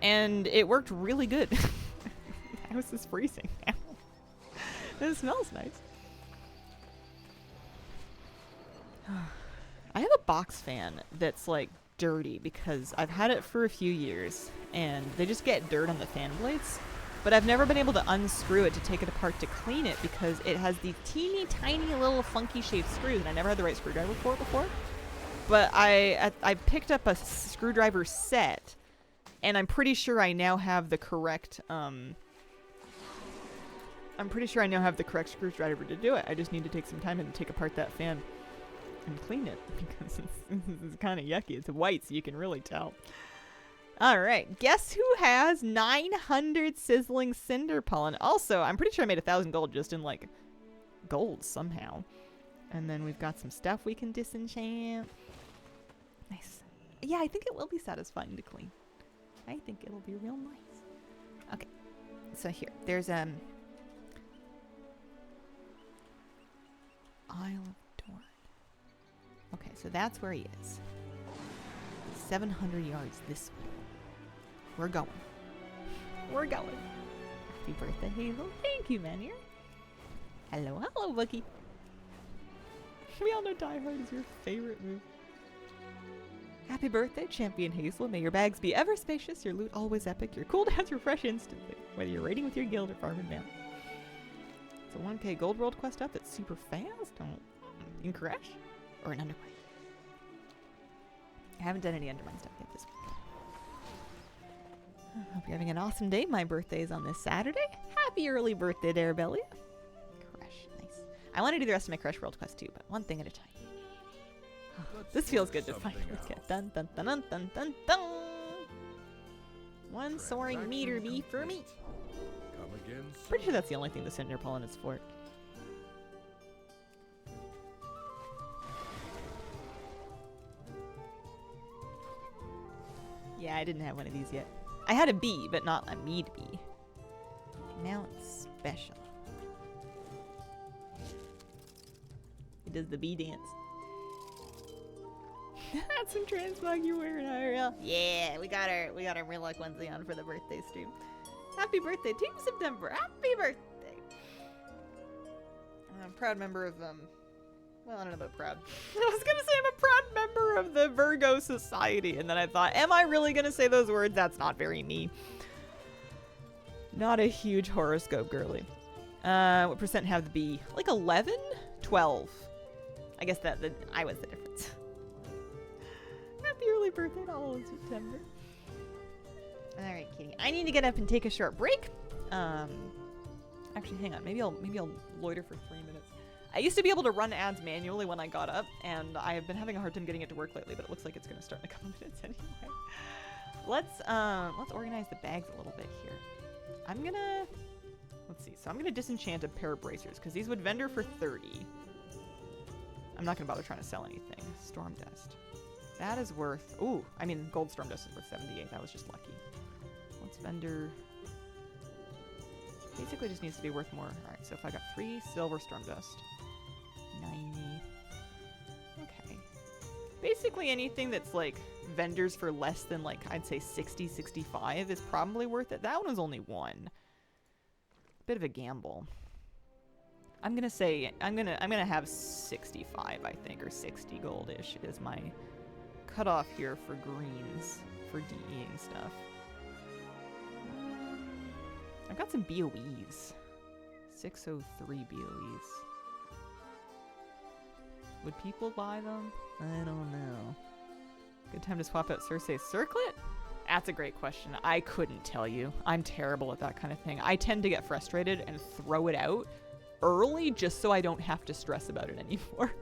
and it worked really good. The house is freezing now. It smells nice. I have a box fan that's like dirty because I've had it for a few years, and they just get dirt on the fan blades. But I've never been able to unscrew it to take it apart to clean it because it has these teeny tiny little funky shaped screws, and I never had the right screwdriver for it before. But I picked up a screwdriver set, and I'm pretty sure I now have the correct screwdriver to do it. I just need to take some time and take apart that fan and clean it because it's kind of yucky. It's white, so you can really tell. All right, guess who has 900 sizzling cinder pollen? Also, I'm pretty sure I made 1,000 gold just in like gold somehow. And then we've got some stuff we can disenchant. Nice. Yeah, I think it will be satisfying to clean. I think it'll be real nice. Okay, so here, there's Isle of Dorn. Okay, so that's where he is. 700 yards this way. We're going. We're going. Happy birthday, Hazel. Thank you, Manir. Hello, hello, Bookie. We all know Die Hard is your favorite movie. Happy birthday, Champion Hazel. May your bags be ever spacious, your loot always epic, your cooldowns refresh instantly, whether you're raiding with your guild or farming down. It's a 1k gold world quest up that's super fast. In Crash? Or an Undermine? I haven't done any Undermine stuff yet this week. Hope you're having an awesome day. My birthday is on this Saturday. Happy early birthday, Darabellia. Crush, nice. I want to do the rest of my Crush World Quest too, but one thing at a time. This feels good to finally get dun dun dun dun dun dun dun. One soaring meter bee for me. Pretty sure that's the only thing the cinder pollen is for. Yeah, I didn't have one of these yet. I had a bee, but not a mead bee. Now it's special. It does the bee dance. That's some transmog you wearing IRL. Yeah, we got our real luck onesie on for the birthday stream. Happy birthday, Team September. Happy birthday. I'm a proud member of well, I don't know about proud. I was gonna say I'm a proud member of the Virgo Society, and then I thought, am I really gonna say those words? That's not very me. Not a huge horoscope girly. What percent have the bee? Like 11? 12. I guess I was the difference. Happy early birthday to all in September. Alright, Kitty. I need to get up and take a short break. Actually, hang on. Maybe I'll loiter for 3 minutes. I used to be able to run ads manually when I got up, and I have been having a hard time getting it to work lately, but it looks like it's going to start in a couple minutes anyway. Let's organize the bags a little bit here. Let's see. So I'm gonna disenchant a pair of bracers because these would vendor for 30. I'm not gonna bother trying to sell anything. Storm dust. That is worth. Ooh, I mean, gold storm dust is worth 78. That was just lucky. Let's vendor. Basically, just needs to be worth more. All right. So if I got 3 silver storm dust. 90. Okay. Basically anything that's like vendors for less than like I'd say 60, 65 is probably worth it. That one was only 1. Bit of a gamble. I'm gonna say I'm gonna have 65, I think, or 60 goldish is my cutoff here for greens for DEing stuff. I've got some BOEs. 603 BOEs. Would people buy them? I don't know. Good time to swap out Cersei's circlet? That's a great question. I couldn't tell you. I'm terrible at that kind of thing. I tend to get frustrated and throw it out early just so I don't have to stress about it anymore.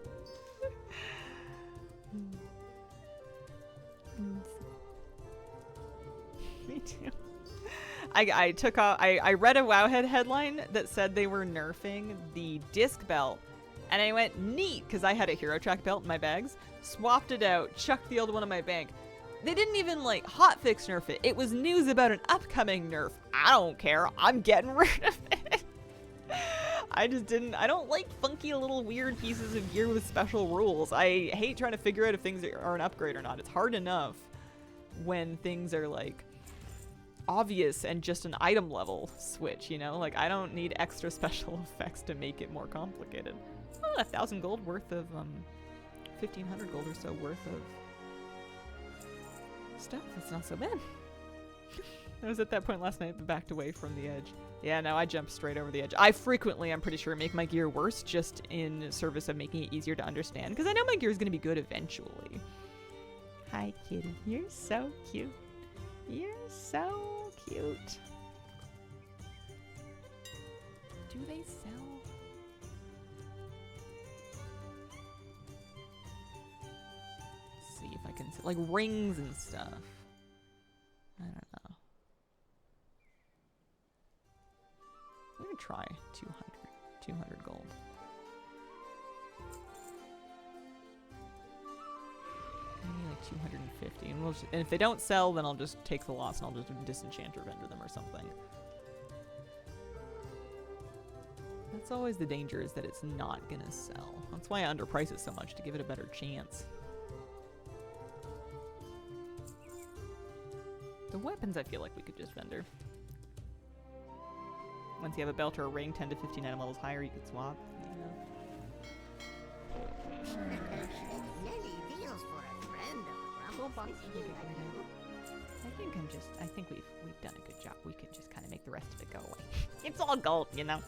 Me too. I read a Wowhead headline that said they were nerfing the disc belt, and I went neat because I had a Hero Track belt in my bags, swapped it out, chucked the old one in my bank. They didn't even like hotfix nerf it. It was news about an upcoming nerf. I don't care. I'm getting rid of it. I don't like funky little weird pieces of gear with special rules. I hate trying to figure out if things are an upgrade or not. It's hard enough when things are like obvious and just an item level switch, you know? Like, I don't need extra special effects to make it more complicated. Oh, 1,000 gold worth of 1,500 gold or so worth of stuff. It's not so bad. I was at that point last night, but backed away from the edge. Yeah, no, I jumped straight over the edge. I frequently, I'm pretty sure, make my gear worse just in service of making it easier to understand, because I know my gear is going to be good eventually. Hi, kitty. You're so cute. You're so cute. Do they sell? Let's see if I can like rings and stuff. I don't know. I'm gonna try 200 gold. Maybe like 250, and and if they don't sell, then I'll just take the loss and I'll just disenchant or vendor them or something. That's always the danger, is that it's not gonna sell. That's why I underprice it so much, to give it a better chance. The weapons I feel like we could just vendor. Once you have a belt or a ring 10 to 15 item levels higher, you could swap. I think we've done a good job. We can just kind of make the rest of it go away. It's all gold, you know.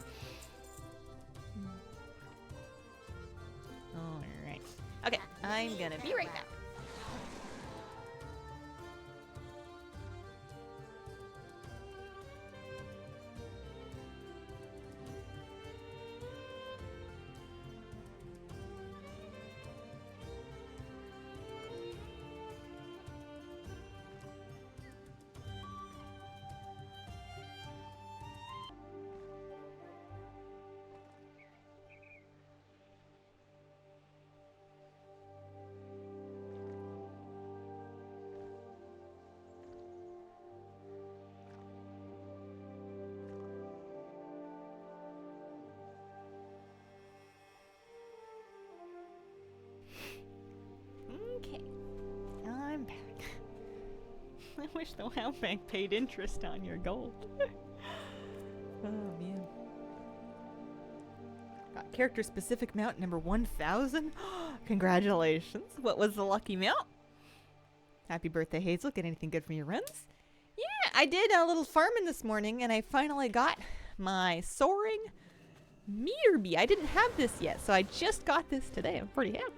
All right. Okay, I'm gonna be right back. Okay, I'm back. I wish the WoW Bank paid interest on your gold. Oh man. Got character specific mount number 1000. Congratulations. What was the lucky mount? Happy birthday, Hazel. Get anything good from your runs? Yeah, I did a little farming this morning and I finally got my soaring meter bee. I didn't have this yet, so I just got this today. I'm pretty happy.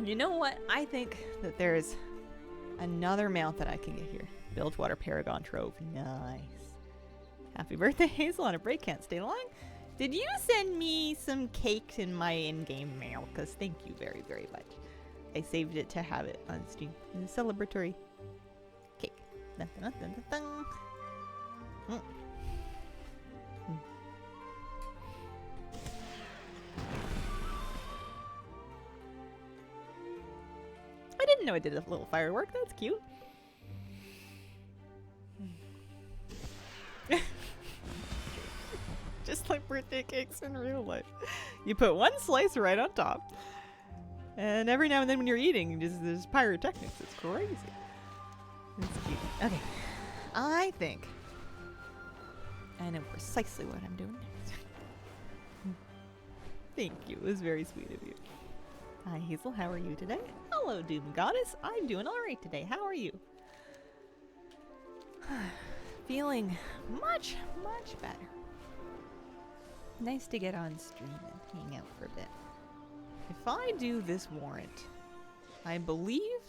You know what? I think that there's another mount that I can get here. Bilgewater Paragon Trove. Nice. Happy birthday, Hazel. On a break, can't stay long. Did you send me some cake in my in-game mail? Because thank you very, very much. I saved it to have it on stream. It's a celebratory cake. Dun, dun, dun, dun, dun. Mm. I didn't know I did a little firework. That's cute. Just like birthday cakes in real life. You put one slice right on top. And every now and then when you're eating, there's pyrotechnics. It's crazy. It's cute. Okay. I think I know precisely what I'm doing next. Thank you. It was very sweet of you. Hi, Hazel. How are you today? Hello, Doom Goddess. I'm doing alright today. How are you? Feeling much, much better. Nice to get on stream and hang out for a bit. If I do this warrant, I believe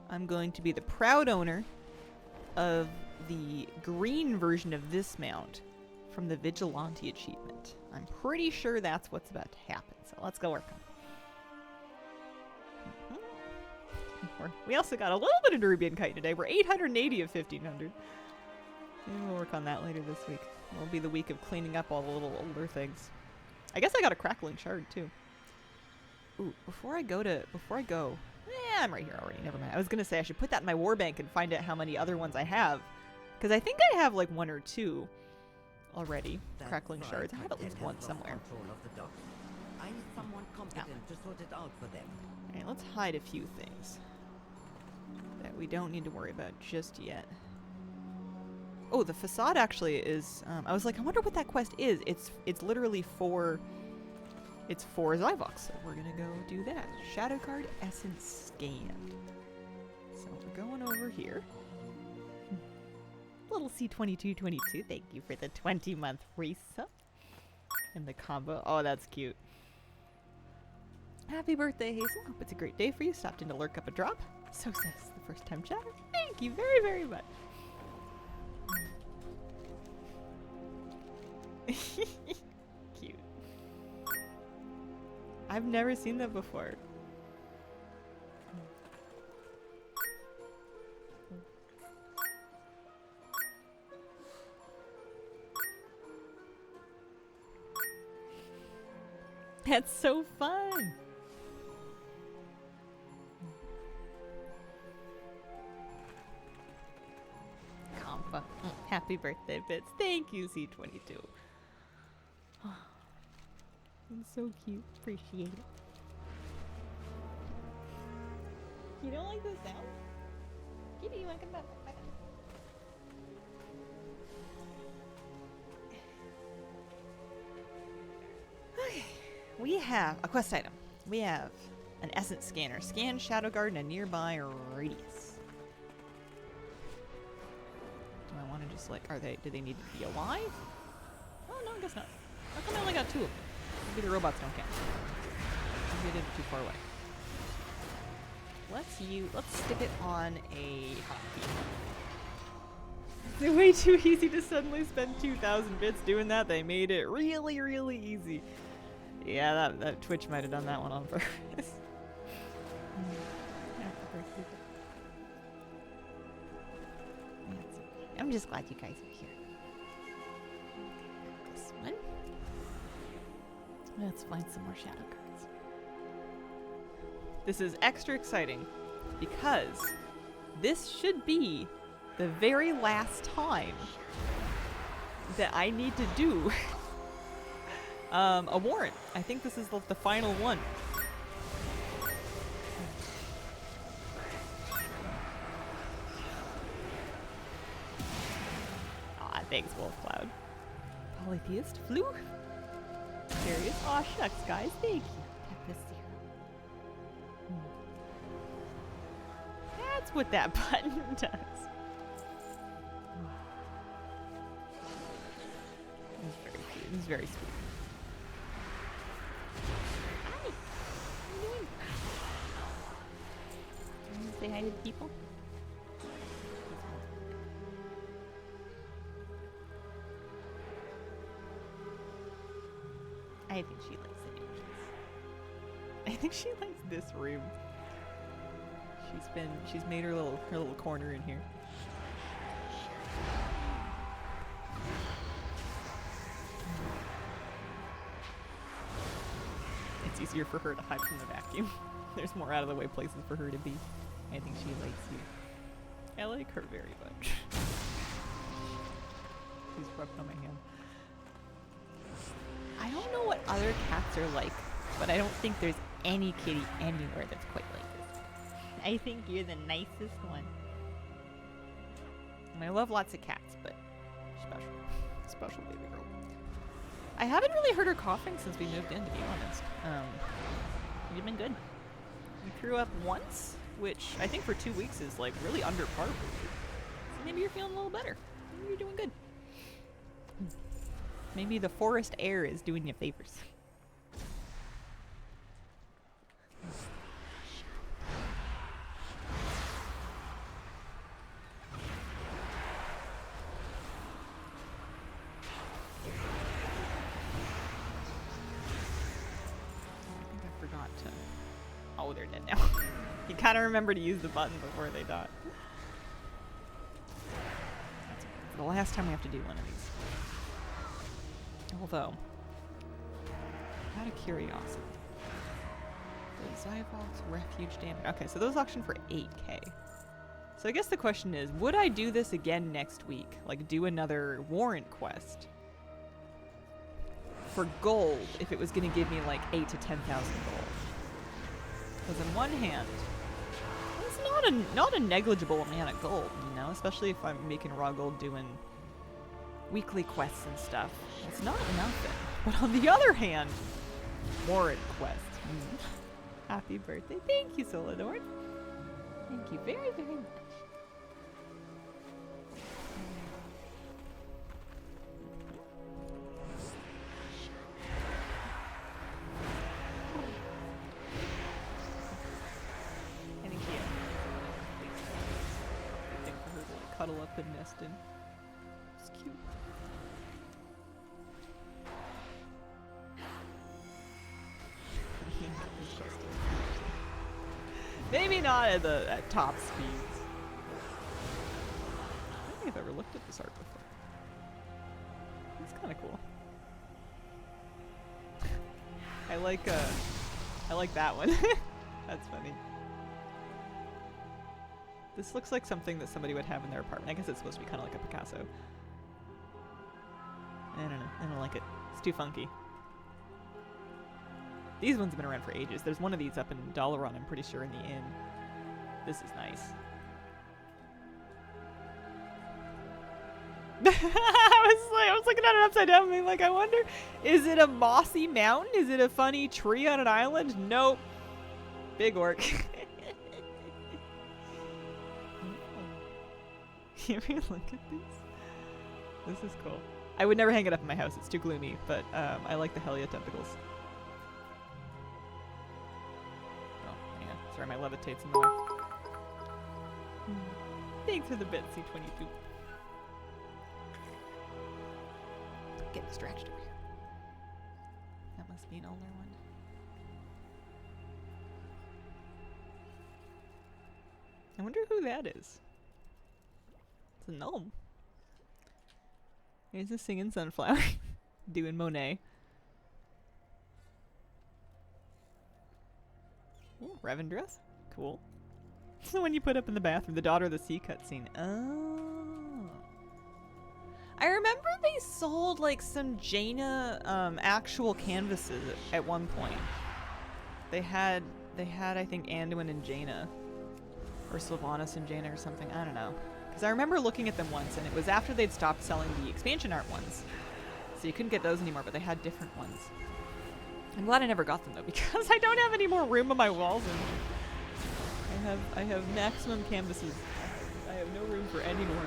I'm going to be the proud owner of the green version of this mount from the Vigilante achievement. I'm pretty sure that's what's about to happen, so let's go work on it. We also got a little bit of Nerubian Kite today. We're 880 of 1500. Maybe we'll work on that later this week. It'll be the week of cleaning up all the little older things. I guess I got a crackling shard too. Ooh, before I go, I'm right here already. Never mind. I was gonna say I should put that in my war bank and find out how many other ones I have, because I think I have like 1 or 2 already. Crackling shards. I have at least 1 somewhere. I need someone competent to sort it out for them. All right, let's hide a few things that we don't need to worry about just yet. Oh, the facade actually is. I was like, I wonder what that quest is. It's literally for. It's for Zyvox, so we're gonna go do that. Shadow card essence scanned. So we're going over here. Little C2222, thank you for the 20-month resub. And the combo. Oh, that's cute. Happy birthday, Hazel. Hope it's a great day for you. Stopped in to lurk up a drop. So says the first time chatter. Thank you very, very much. Cute. I've never seen that before. That's so fun. Compa. Happy birthday, Bits. Thank you, C22. It's so cute. Appreciate it. You don't like the sound? Kitty, you want to come back? Okay. We have a quest item. We have an essence scanner. Scan Shadow Garden a nearby radius. Do I want to just like, do they need to be alive? Oh no, I guess not. How come I only got 2 of them? Maybe the robots don't count. Maybe they did it too far away. Let's stick it on a hotkey. It's way too easy to suddenly spend 2,000 bits doing that. They made it really, really easy. Yeah, that Twitch might have done that one on purpose. I'm just glad you guys are here. This one. Let's find some more shadow cards. This is extra exciting because this should be the very last time that I need to do a warrant. I think this is the final one. Aw, thanks, Wolf Cloud. Polytheist flew. Serious. Aw, shucks, guys. Thank you. Tap this zero. That's what that button does. It's very cute. It's very sweet. Hi. How you doing? You wanna say hi to the people? I think she likes it. I think she likes this room. She's made her little corner in here. It's easier for her to hide from the vacuum. There's more out of the way places for her to be. I think she likes you. I like her very much. She's rubbed on my hand. I don't know what other cats are like, but I don't think there's any kitty anywhere that's quite like this. I think you're the nicest one. And I love lots of cats, but special. Special baby girl. I haven't really heard her coughing since we moved in, to be honest. You've been good. You threw up once, which I think for 2 weeks is like really under par for you. So maybe you're feeling a little better. Maybe you're doing good. Maybe the forest air is doing you favors. they're dead now. You kind of remember to use the button before they die. That's okay. For the last time we have to do one of these. Although, out of curiosity, the Zyvolt's refuge damage. Okay, so those auction for 8k. So I guess the question is, would I do this again next week? Like, do another warrant quest for gold if it was going to give me like 8 to 10,000 gold? Because on one hand, it's not a negligible amount of gold, you know, especially if I'm making raw gold doing weekly quests and stuff. It's not nothing. But on the other hand, warrant quest. Happy birthday. Thank you, Solidor. Thank you very, very much. I think he thing for her to cuddle up and nest in. It's cute. Maybe not at top speeds. I don't think I've ever looked at this art before. It's kind of cool. I like that one. That's funny. This looks like something that somebody would have in their apartment. I guess it's supposed to be kind of like a Picasso. I don't know. I don't like it. It's too funky. These ones have been around for ages. There's one of these up in Dalaran, I'm pretty sure, in the inn. This is nice. I was looking at it upside down, being like, I wonder, is it a mossy mountain? Is it a funny tree on an island? Nope. Big orc. Can we look at these? This is cool. I would never hang it up in my house. It's too gloomy, but I like the Helia tentacles. Sorry, my levitate's in the way. Thanks for the Betsy 22. Get distracted over here. That must be an older one. I wonder who that is. It's a gnome. Here's a singing sunflower. Doing Monet. Ooh, Revan dress? Cool. It's the one you put up in the bathroom, the Daughter of the Sea cutscene. Oh. I remember they sold like some Jaina actual canvases at one point. They had I think Anduin and Jaina. Or Sylvanas and Jaina or something. I don't know. Because I remember looking at them once and it was after they'd stopped selling the expansion art ones. So you couldn't get those anymore, but they had different ones. I'm glad I never got them though, because I don't have any more room on my walls and I have maximum canvases. I have no room for any more.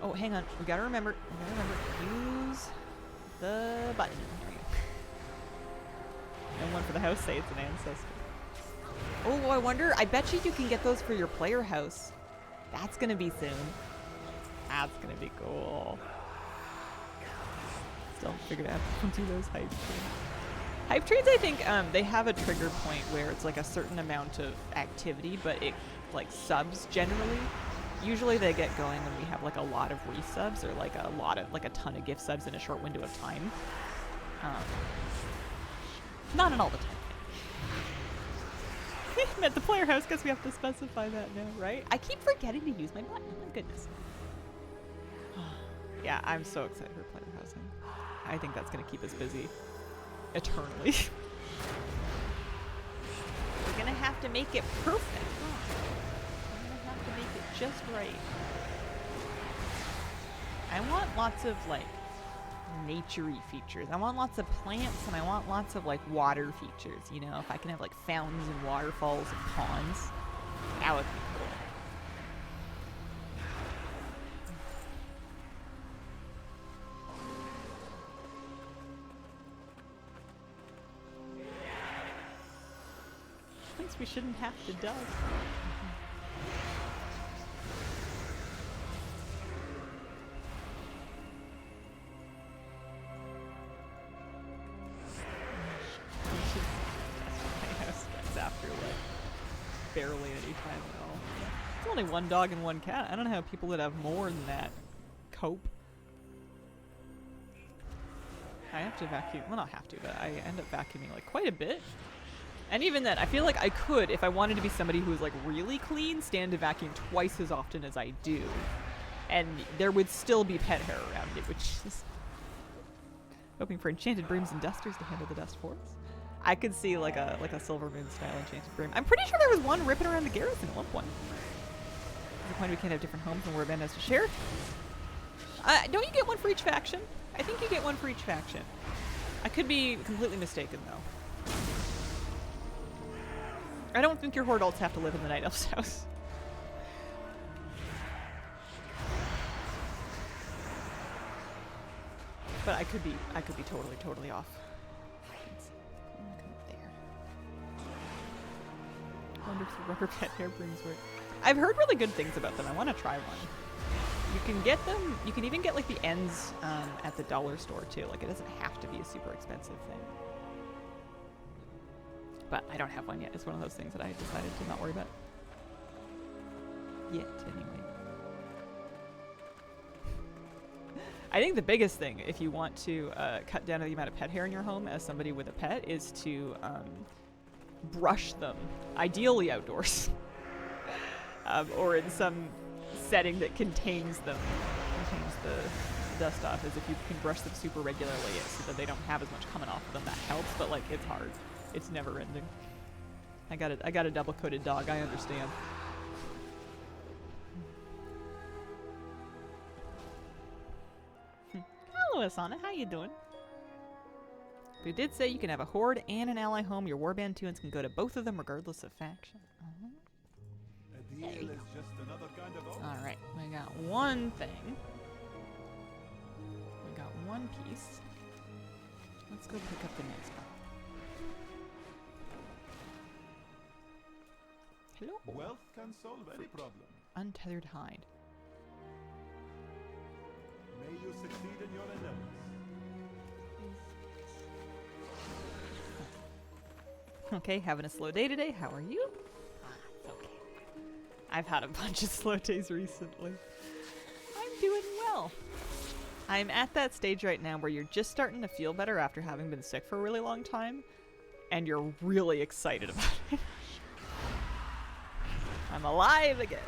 Oh, hang on. We gotta remember. Use the button. There we go. And one for the house, say it's an ancestor. Oh, I wonder. I bet you can get those for your player house. That's gonna be soon. That's gonna be cool. Still figured out how to do those hype trains. Hype trains, I think, they have a trigger point where it's like a certain amount of activity, but it like subs generally. Usually they get going when we have like a lot of resubs or like a ton of gift subs in a short window of time. Not an all the time thing. At the player house, guess we have to specify that now, right? I keep forgetting to use my button. Oh my goodness. Yeah, I'm so excited for player housing. I think that's gonna keep us busy eternally. We're gonna have to make it perfect. We're gonna have to make it just right. I want lots of like nature-y features. I want lots of plants and I want lots of like water features, you know, if I can have like fountains and waterfalls and ponds, that would be cool. Things we shouldn't have to do. barely any time at all. It's only one dog and one cat. I don't know how people that have more than that cope. I have to vacuum. Well, not have to, but I end up vacuuming like quite a bit. And even then, I feel like I could, if I wanted to be somebody who was like really clean, stand to vacuum twice as often as I do. And there would still be pet hair around it, which is... Hoping for enchanted brooms and dusters to handle the dust for us. I could see like a Silvermoon style enchanted broom. I'm pretty sure there was one ripping around the garrison at one point. At the point we can't have different homes and warband has to share. Don't you get one for each faction? I think you get one for each faction. I could be completely mistaken though. I don't think your horde alts have to live in the Night Elf's house. But I could be totally off. There. Wonder if the rubber pet hair brings work. I've heard really good things about them. I want to try one. You can get them. You can even get like the ends at the dollar store too. Like it doesn't have to be a super expensive thing. But I don't have one yet. It's one of those things that I decided to not worry about yet. Anyway. I think the biggest thing, if you want to cut down the amount of pet hair in your home as somebody with a pet, is to brush them, ideally outdoors, or in some setting that contains the dust off. As if you can brush them super regularly, so that they don't have as much coming off of them. That helps, but like it's hard. It's never ending. I got a double coated dog. I understand. Hello, Asana. How you doing? We did say you can have a horde and an ally home. Your warband tunes can go to both of them regardless of faction. There you go. All right, we got one thing. We got one piece. Let's go pick up the next one. Hello. Wealth can solve any problem. Untethered hide. May you succeed in your endeavors. Okay, having a slow day today. How are you? It's okay. I've had a bunch of slow days recently. I'm doing well. I'm at that stage right now where you're just starting to feel better after having been sick for a really long time, and you're really excited about it. I'm alive again.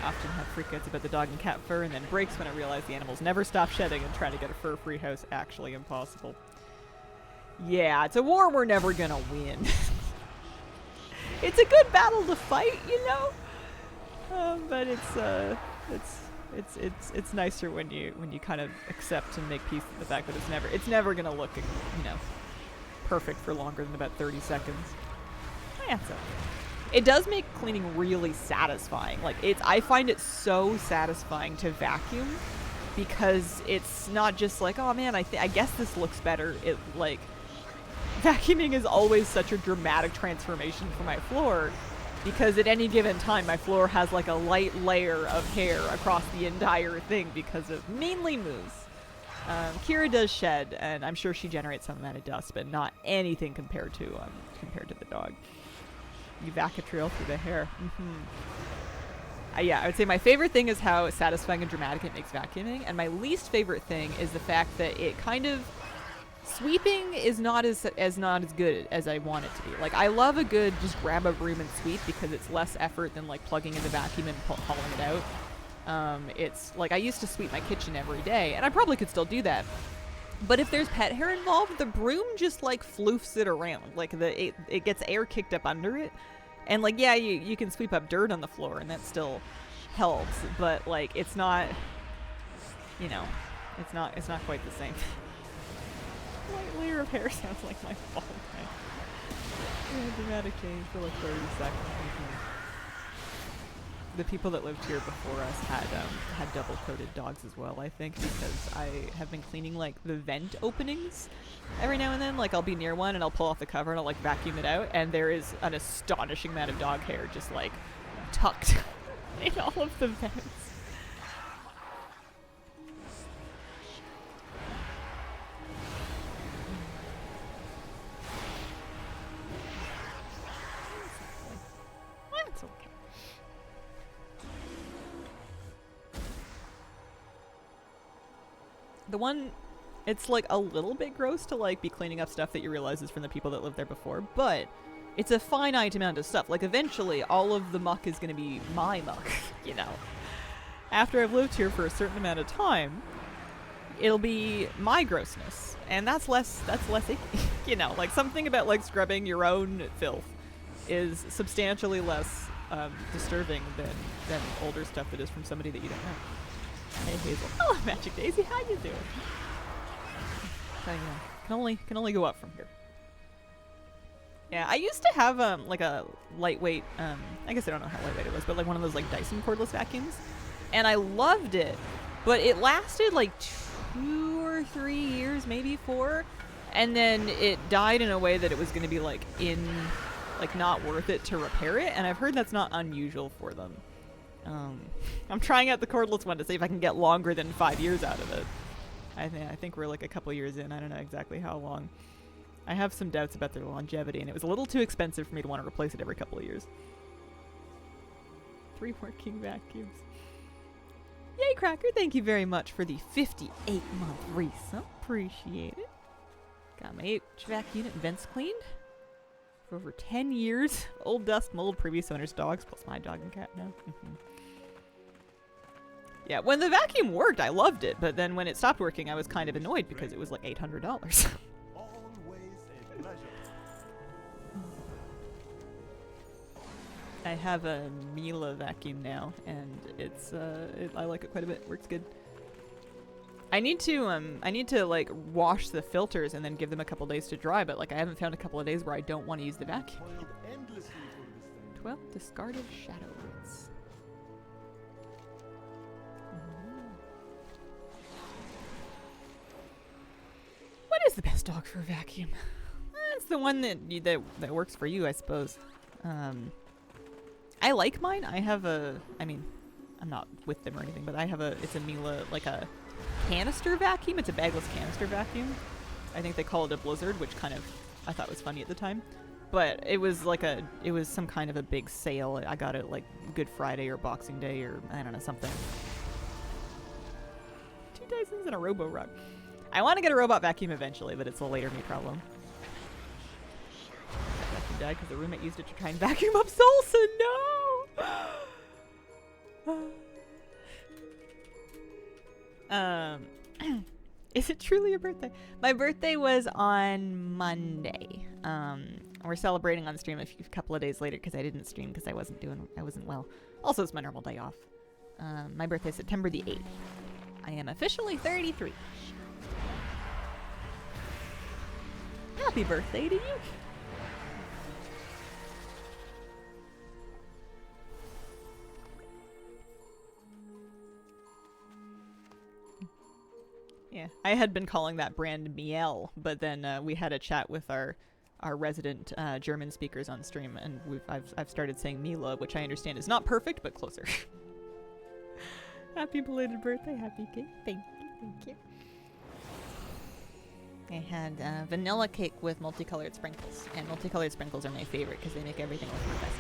Often have freakouts about the dog and cat fur, and then breaks when I realize the animals never stop shedding, and trying to get a fur-free house actually impossible. Yeah, it's a war we're never gonna win. It's a good battle to fight, you know. But it's nicer when you kind of accept and make peace with the fact that it's never gonna look, you know, perfect for longer than about 30 seconds. Yeah, so. It does make cleaning really satisfying. Like I find it so satisfying to vacuum, because it's not just like, oh man, I guess this looks better. It like vacuuming is always such a dramatic transformation for my floor, because at any given time my floor has like a light layer of hair across the entire thing because of mainly moose. Kira does shed, and I'm sure she generates some amount of dust, but not anything compared to the dog. You vac a trail through the hair. Yeah, I would say my favorite thing is how satisfying and dramatic it makes vacuuming, and my least favorite thing is the fact that it kind of sweeping is not as good as I want it to be. Like I love a good just grab a broom and sweep, because it's less effort than like plugging in the vacuum and hauling it out. It's like I used to sweep my kitchen every day, and I probably could still do that. But if there's pet hair involved, the broom just like floofs it around. Like it gets air kicked up under it. And like, yeah, you can sweep up dirt on the floor and that still helps, but like it's not, you know, it's not quite the same. Light layer of hair sounds like my fault. Yeah, dramatic change for like 30 seconds. The people that lived here before us had double coated dogs as well, I think, because I have been cleaning like the vent openings every now and then. Like I'll be near one and I'll pull off the cover and I'll like vacuum it out, and there is an astonishing amount of dog hair just like tucked in all of the vents. It's okay. The one, it's like a little bit gross to like be cleaning up stuff that you realize is from the people that lived there before, but it's a finite amount of stuff. Like eventually all of the muck is going to be my muck, you know. After I've lived here for a certain amount of time, it'll be my grossness, and that's less icky. You know, like something about like scrubbing your own filth is substantially less disturbing than older stuff that is from somebody that you don't know. Hey Hazel. Hello Magic Daisy, how you doing? So, yeah, can only go up from here. Yeah, I used to have like a lightweight I guess I don't know how lightweight it was, but like one of those like Dyson cordless vacuums. And I loved it, but it lasted like 2 or 3 years, maybe 4, and then it died in a way that it was going to be like not worth it to repair it, and I've heard that's not unusual for them. I'm trying out the cordless one to see if I can get longer than 5 years out of it. I think we're like a couple years in. I don't know exactly how long. I have some doubts about their longevity, and it was a little too expensive for me to want to replace it every couple of years. 3 working vacuums. Yay, Cracker! Thank you very much for the 58-month resub. Appreciate it. Got my HVAC unit and vents cleaned for over 10 years. Old dust, mold, previous owner's dogs, plus my dog and cat now. Yeah, when the vacuum worked, I loved it, but then when it stopped working, I was kind of annoyed because it was like $800. Always a pleasure. I have a Miele vacuum now, and it's I like it quite a bit. Works good. I need to like wash the filters and then give them a couple days to dry, but like I haven't found a couple of days where I don't want to use the vacuum. Toiled endlessly for this thing. 12 discarded shadow roots. What is the best dog for a vacuum? It's the one that works for you, I suppose. I like mine. I have I mean, I'm not with them or anything, but I have it's a Miele, like a canister vacuum. It's a bagless canister vacuum. I think they call it a Blizzard, which kind of I thought was funny at the time. But it was like it was some kind of a big sale. I got it like Good Friday or Boxing Day or I don't know, something. 2 Dysons and a Robo-Rug. I want to get a robot vacuum eventually, but it's a later me problem. That vacuum died because the roommate used it to try and vacuum up salsa. No! Is it truly your birthday? My birthday was on Monday. We're celebrating on stream a couple of days later because I didn't stream because I wasn't well. Also, it's my normal day off. My birthday is September the 8th. I am officially 33. Happy birthday to you. Yeah, I had been calling that brand Miele, but then we had a chat with our resident German speakers on stream, and I've started saying Miele, which I understand is not perfect, but closer. Happy belated birthday, happy cake. Thank you. I had vanilla cake with multicolored sprinkles, and multicolored sprinkles are my favorite because they make everything look perfect.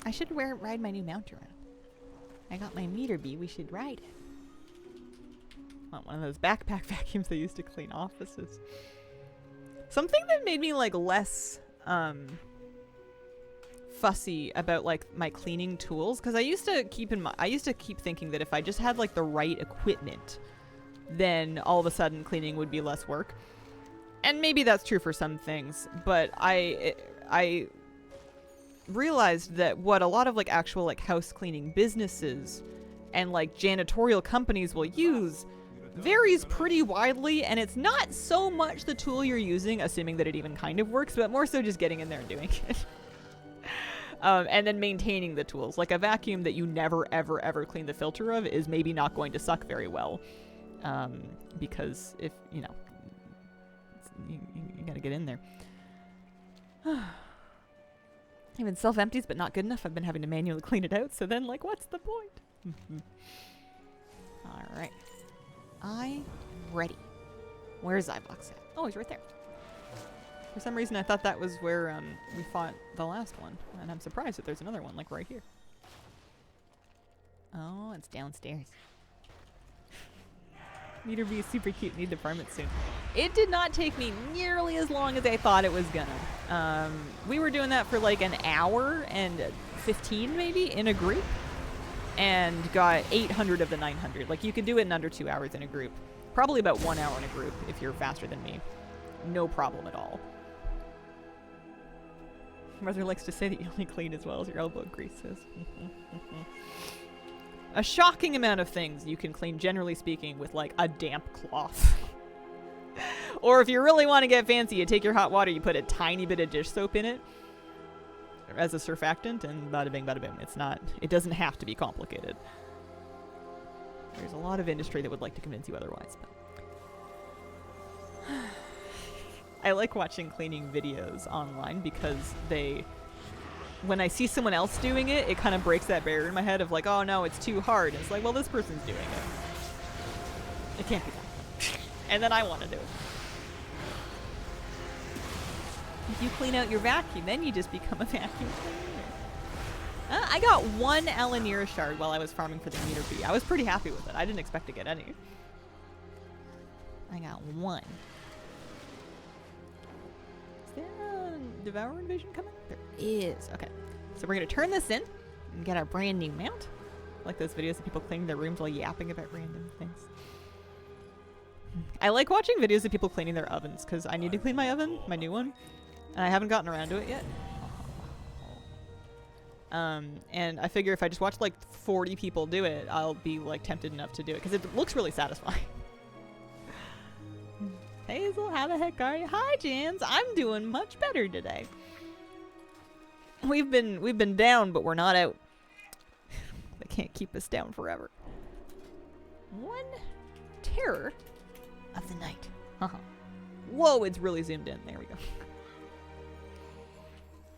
I should ride my new mount around. I got my meter bee. We should ride it. Want one of those backpack vacuums they used to clean offices. Something that made me like less fussy about like my cleaning tools, because I used to keep thinking that if I just had like the right equipment, then all of a sudden cleaning would be less work. And maybe that's true for some things, but I realized that what a lot of like actual like house cleaning businesses and like janitorial companies will use varies pretty widely, and it's not so much the tool you're using, assuming that it even kind of works, but more so just getting in there and doing it. And then maintaining the tools. Like a vacuum that you never, ever, ever clean the filter of is maybe not going to suck very well. Because if, you know, you gotta get in there. Even self-empties, but not good enough. I've been having to manually clean it out, so then, like, what's the point? Alright. I'm ready. Where's Ivox at? Oh, he's right there. For some reason, I thought that was where we fought the last one. And I'm surprised that there's another one, like, right here. Oh, it's downstairs. Meter B is super cute. Need to farm it soon. It did not take me nearly as long as I thought it was gonna. We were doing that for like an hour and 15 maybe in a group. And got 800 of the 900. Like, you can do it in under 2 hours in a group. Probably about 1 hour in a group if you're faster than me. No problem at all. Mother likes to say that you only clean as well as your elbow greases. A shocking amount of things you can clean, generally speaking, with like a damp cloth. Or if you really want to get fancy, you take your hot water, you put a tiny bit of dish soap in it as a surfactant, and bada bing, bada boom. It doesn't have to be complicated. There's a lot of industry that would like to convince you otherwise, but I like watching cleaning videos online because when I see someone else doing it, it kind of breaks that barrier in my head of like, oh no, it's too hard. And it's like, well, this person's doing it. It can't be done. And then I want to do it. If you clean out your vacuum, then you just become a vacuum cleaner. I got 1 Alanira shard while I was farming for the meter B. I was pretty happy with it. I didn't expect to get any. I got 1. Is there a Devourer Invasion coming? There is. Okay. So we're going to turn this in and get our brand new mount. Like those videos of people cleaning their rooms while yapping about random things. I like watching videos of people cleaning their ovens because I need to clean my oven, my new one. And I haven't gotten around to it yet. And I figure if I just watch like 40 people do it, I'll be like tempted enough to do it because it looks really satisfying. Hazel, how the heck are you? Hi, Jans. I'm doing much better today. We've been down, but we're not out. They can't keep us down forever. One terror of the night. Whoa, it's really zoomed in. There we go.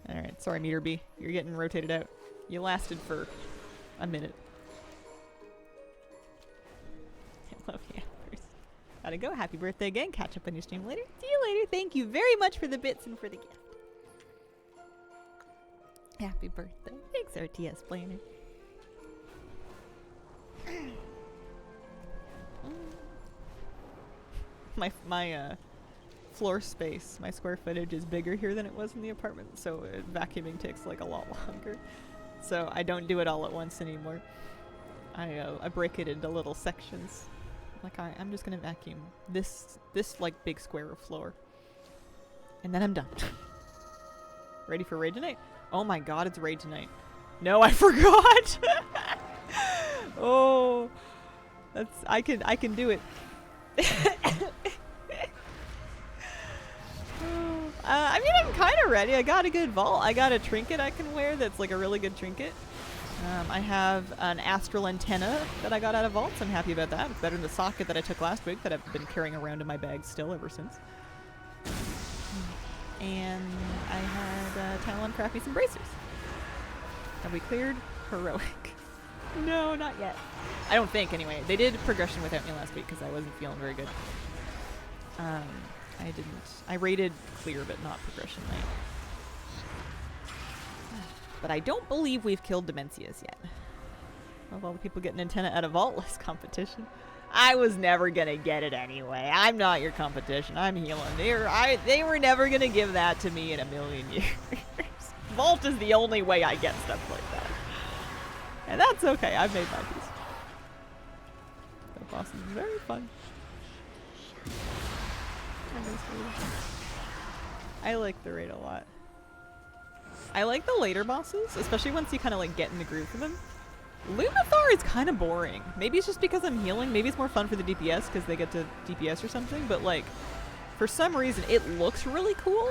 Alright, sorry, Meter B. You're getting rotated out. You lasted for a minute. I love yappers. Gotta go. Happy birthday again. Catch up on your stream later. See you later. Thank you very much for the bits and for the gift. Happy birthday. Thanks, RTS Planner. My floor space, my square footage is bigger here than it was in the apartment, so vacuuming takes like a lot longer. So I don't do it all at once anymore. I break it into little sections. Like I'm just gonna vacuum this like big square of floor, and then I'm done. Ready for raid tonight? Oh my god, it's raid tonight. No, I forgot. Oh, I can do it. I mean, I'm kind of ready. I got a good vault. I got a trinket I can wear that's like a really good trinket. I have an astral antenna that I got out of vaults. I'm happy about that. It's better than the socket that I took last week that I've been carrying around in my bag still ever since. And I had Talon craft me some bracers. Have we cleared? Heroic. No, not yet. I don't think, anyway. They did progression without me last week because I wasn't feeling very good. I didn't. I rated clear, but not progression night. But I don't believe we've killed Demencias yet. Of all the people getting antenna out of vaultless competition. I was never gonna get it anyway. I'm not your competition. I'm healing. They were never gonna give that to me in a million years. Vault is the only way I get stuff like that. And that's okay. I've made my peace. The boss is very fun. I like the raid a lot. I like the later bosses, especially once you kind of like get in the groove of them. Lunathar is kind of boring. Maybe it's just because I'm healing. Maybe it's more fun for the DPS because they get to DPS or something. But like, for some reason, it looks really cool.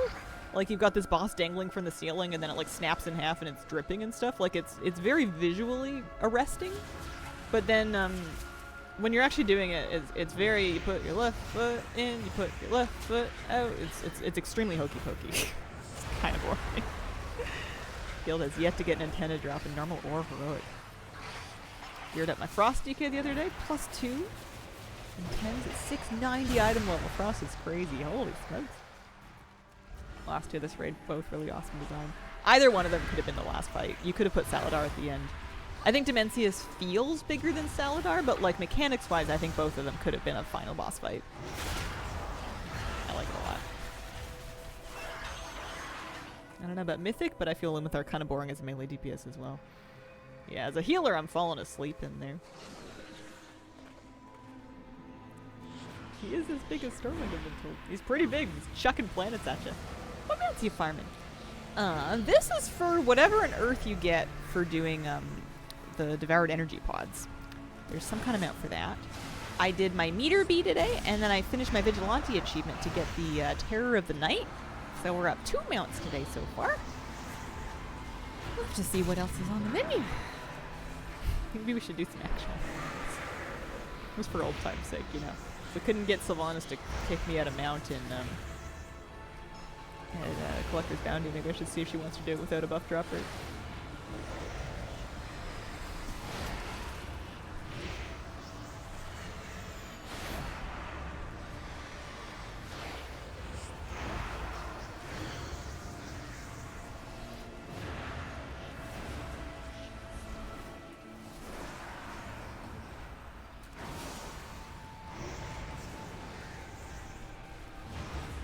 Like you've got this boss dangling from the ceiling and then it like snaps in half and it's dripping and stuff. Like it's very visually arresting. But then when you're actually doing it, it's very, you put your left foot in, you put your left foot out. It's extremely hokey pokey. It's kind of boring. Guild has yet to get an antenna drop in normal or heroic. Geared up my Frost DK the other day, +2. And 10's at 690 item level. Frost is crazy. Holy smokes. Last two of this raid, both really awesome design. Either one of them could have been the last fight. You could have put Saladar at the end. I think Dimensius feels bigger than Saladar, but like mechanics-wise, I think both of them could have been a final boss fight. I like it a lot. I don't know about Mythic, but I feel Limithar kind of boring as a melee DPS as well. Yeah, as a healer, I'm falling asleep in there. He is as big as Stormwind, I've been told. He's pretty big. He's chucking planets at you. What amounts are you farming? This is for whatever on Earth you get for doing the Devoured Energy Pods. There's some kind of amount for that. I did my meter bee today, and then I finished my Vigilante achievement to get the Terror of the Night. So we're up 2 mounts today so far. We'll have to see what else is on the menu. Maybe we should do some action. Just for old time's sake, you know. We couldn't get Sylvanas to kick me at a mount in Collector's Bounty. Maybe I should see if she wants to do it without a buff dropper.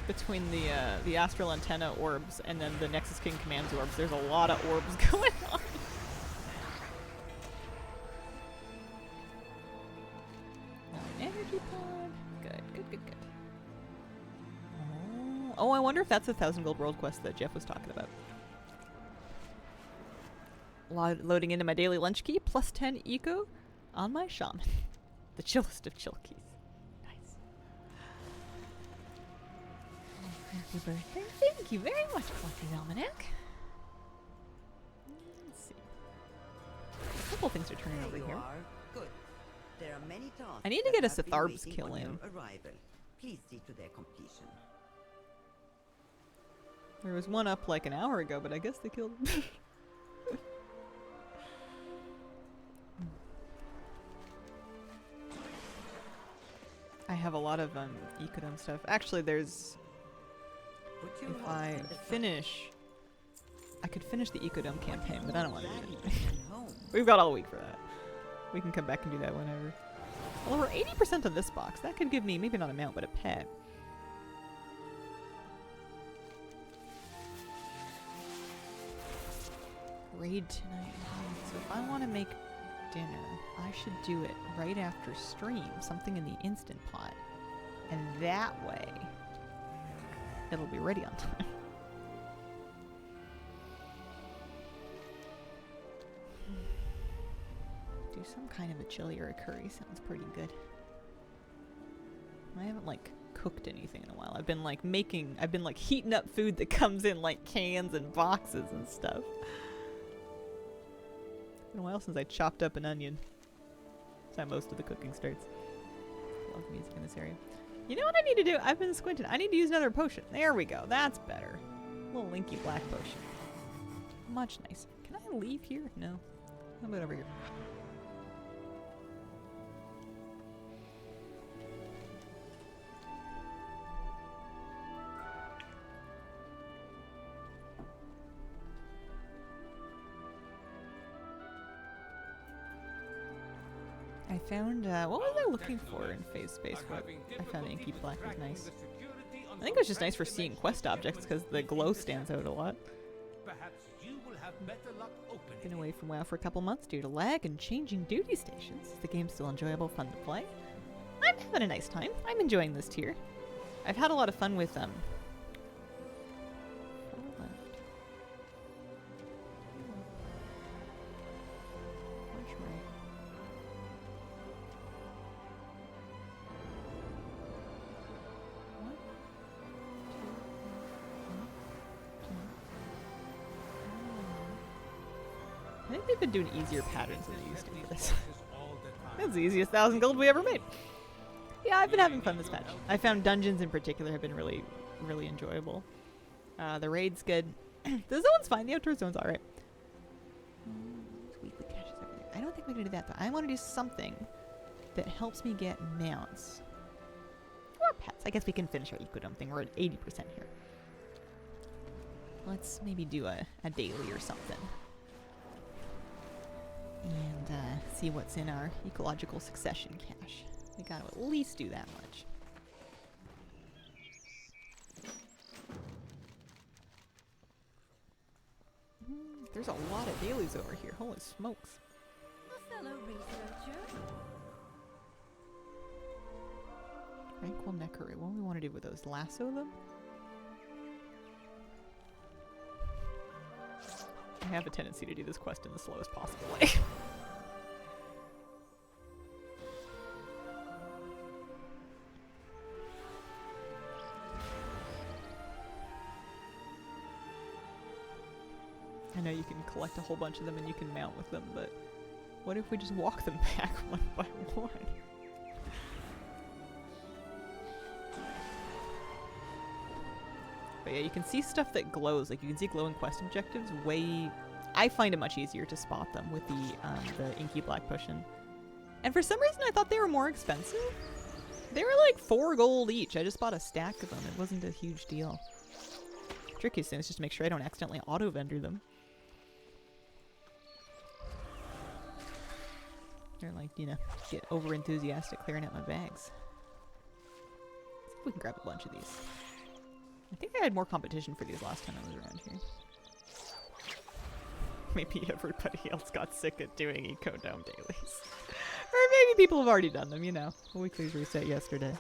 Between the Astral Antenna orbs and then the Nexus King Commands orbs, there's a lot of orbs going on. Energy pod. Good. Oh, I wonder if that's the 1,000 gold world quest that Jeff was talking about. Loading into my daily lunch key, +10 eco on my shaman. The chillest of chill keys. Happy birthday. Thank you very much, Collector's Almanac. Let's see. A couple things are turning over here. Good. There are many tasks I need to get a that have been Sitharb's waiting kill on in. your arrival. Please see to their completion. There was one up like an hour ago, but I guess they killed him. I have a lot of Ecodome stuff. Actually, there's... If I finish... I could finish the Ecodome campaign, but I don't want to do it. We've got all week for that. We can come back and do that whenever. Well, we're 80% on this box. That could give me, maybe not a mount, but a pet. Raid tonight. So if I want to make dinner, I should do it right after stream. Something in the Instant Pot. And that way... it'll be ready on time. Do some kind of a chili or a curry. Sounds pretty good. I haven't like cooked anything in a while. I've been like heating up food that comes in like cans and boxes and stuff. It's been a while since I chopped up an onion. That's how most of the cooking starts. Love music in this area. You know what I need to do? I've been squinting. I need to use another potion. There we go. That's better. A little linky black potion. Much nicer. Can I leave here? No. How about over here? I found, what was I looking for in Phase Space? What I found Inky Black was nice. I think it was just nice for seeing quest objects because the glow stands out a lot. Been away from WoW for a couple months due to lag and changing duty stations. Is the game still enjoyable, fun to play? I'm having a nice time. I'm enjoying this tier. I've had a lot of fun with them. think they've been doing easier patterns than they used to for this. That's the easiest 1,000 gold we ever made. Yeah, I've been having fun this patch. I found dungeons in particular have been really, really enjoyable. The raid's good. The zone's fine. The outdoor zone's alright. Weekly caches, everything. I don't think we're gonna do that though. I want to do something that helps me get mounts. Or pets. I guess we can finish our ecodome thing. We're at 80% here. Let's maybe do a daily or something. And see what's in our ecological succession cache. We gotta at least do that much. There's a lot of dailies over here. Holy smokes. A fellow researcher. Tranquil Neckery. What do we want to do with those? Lasso them? I have a tendency to do this quest in the slowest possible way. I know you can collect a whole bunch of them and you can mount with them, but what if we just walk them back one by one? But yeah, you can see stuff that glows. Like you can see glowing quest objectives way... I find it much easier to spot them with the Inky Black Potion. And for some reason I thought they were more expensive. They were like 4 gold each. I just bought a stack of them. It wasn't a huge deal. Trickiest thing is just to make sure I don't accidentally auto-vendor them. Or like, you know, get over-enthusiastic clearing out my bags. Let's see if we can grab a bunch of these. I think I had more competition for these last time I was around here. Maybe everybody else got sick of doing Ecodome dailies. Or maybe people have already done them, you know. The weeklies reset yesterday.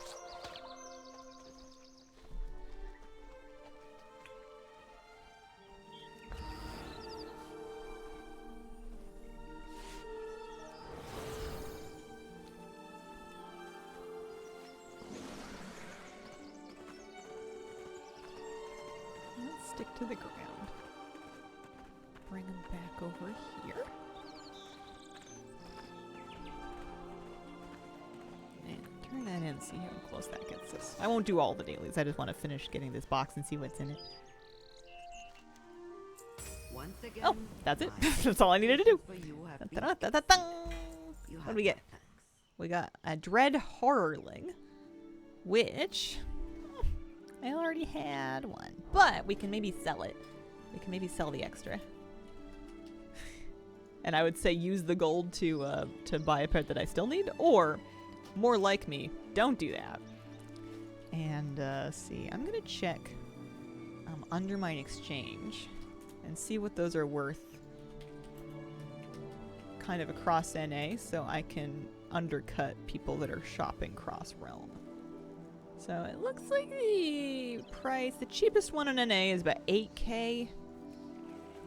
Let's stick to the ground. Bring them back over here. And turn that in and see how close that gets us. I won't do all the dailies. I just want to finish getting this box and see what's in it. Once again, Oh, that's it. That's all I needed to do. for you have been Da-da-da-da-dang. You What have do we get? my thanks. We got a Dread Horrorling, which I already had one, but we can maybe sell it. We can maybe sell the extra. And I would say use the gold to buy a pet that I still need, or more like me, don't do that. And see, I'm gonna check Undermine Exchange and see what those are worth kind of across NA, so I can undercut people that are shopping cross-realm. So it looks like the price, the cheapest one on NA is about 8k.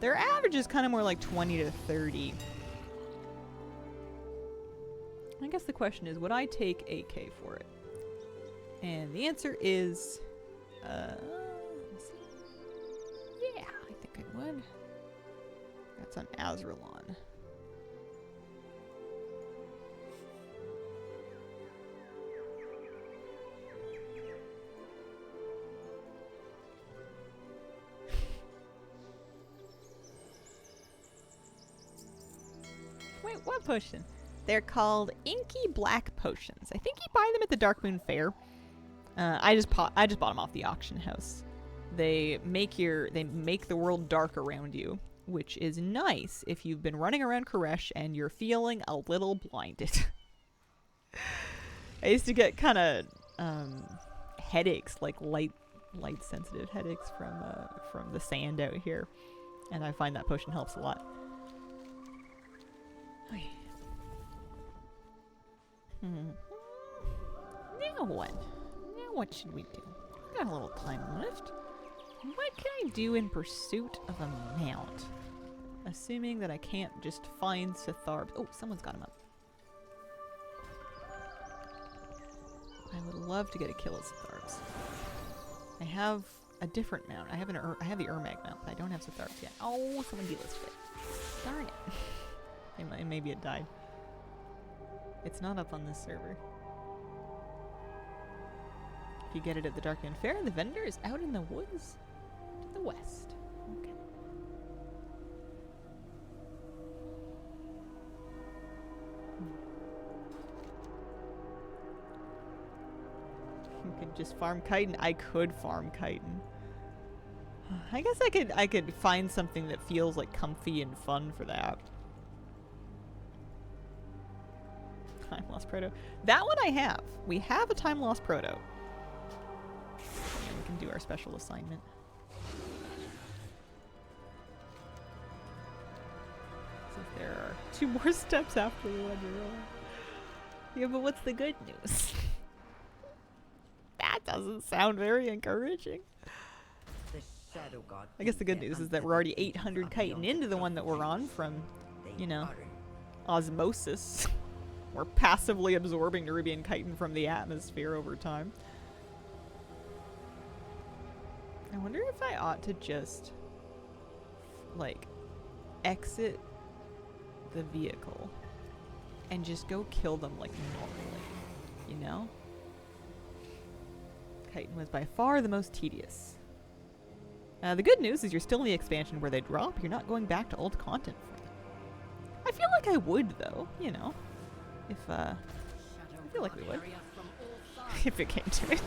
Their average is kind of more like 20 to 30. I guess the question is, would I take 8k for it? And the answer is, let's see. Yeah, I think I would. That's on Azralon. Wait, what potion? They're called Inky Black Potions. I think you buy them at the Darkmoon Fair. I just bought them off the auction house. They make the world dark around you, which is nice if you've been running around Koresh and you're feeling a little blinded. I used to get kind of headaches, like light sensitive headaches from the sand out here, and I find that potion helps a lot. Okay. Now what? Now what should we do? Got a little time left. What can I do in pursuit of a mount? Assuming that I can't just find Sitharb. Oh, someone's got him up. I would love to get a kill at Sitharbs. I have a different mount. I have the Urmag mount, but I don't have Sitharbs yet. Oh, someone delisted it. Darn it. Maybe it died. It's not up on this server. If you get it at the Dark End Fair, the vendor is out in the woods to the west. Okay. You could just farm chitin. I could farm chitin. I guess I could find something that feels like comfy and fun for that. Time Lost Proto. That one I have. We have a Time Lost Proto. And we can do our special assignment. So there are 2 more steps after the one you're on. Yeah, but what's the good news? That doesn't sound very encouraging. The Shadow God. I guess the good news is that we're already 800 chitin into the one that we're on from, you know, osmosis. We're passively absorbing Nerubian chitin from the atmosphere over time. I wonder if I ought to just, like, exit the vehicle and just go kill them like normally, you know? Chitin was by far the most tedious. The good news is you're still in the expansion where they drop. You're not going back to old content for them. I feel like I would, though, you know. If, I feel like we would. If it came to it.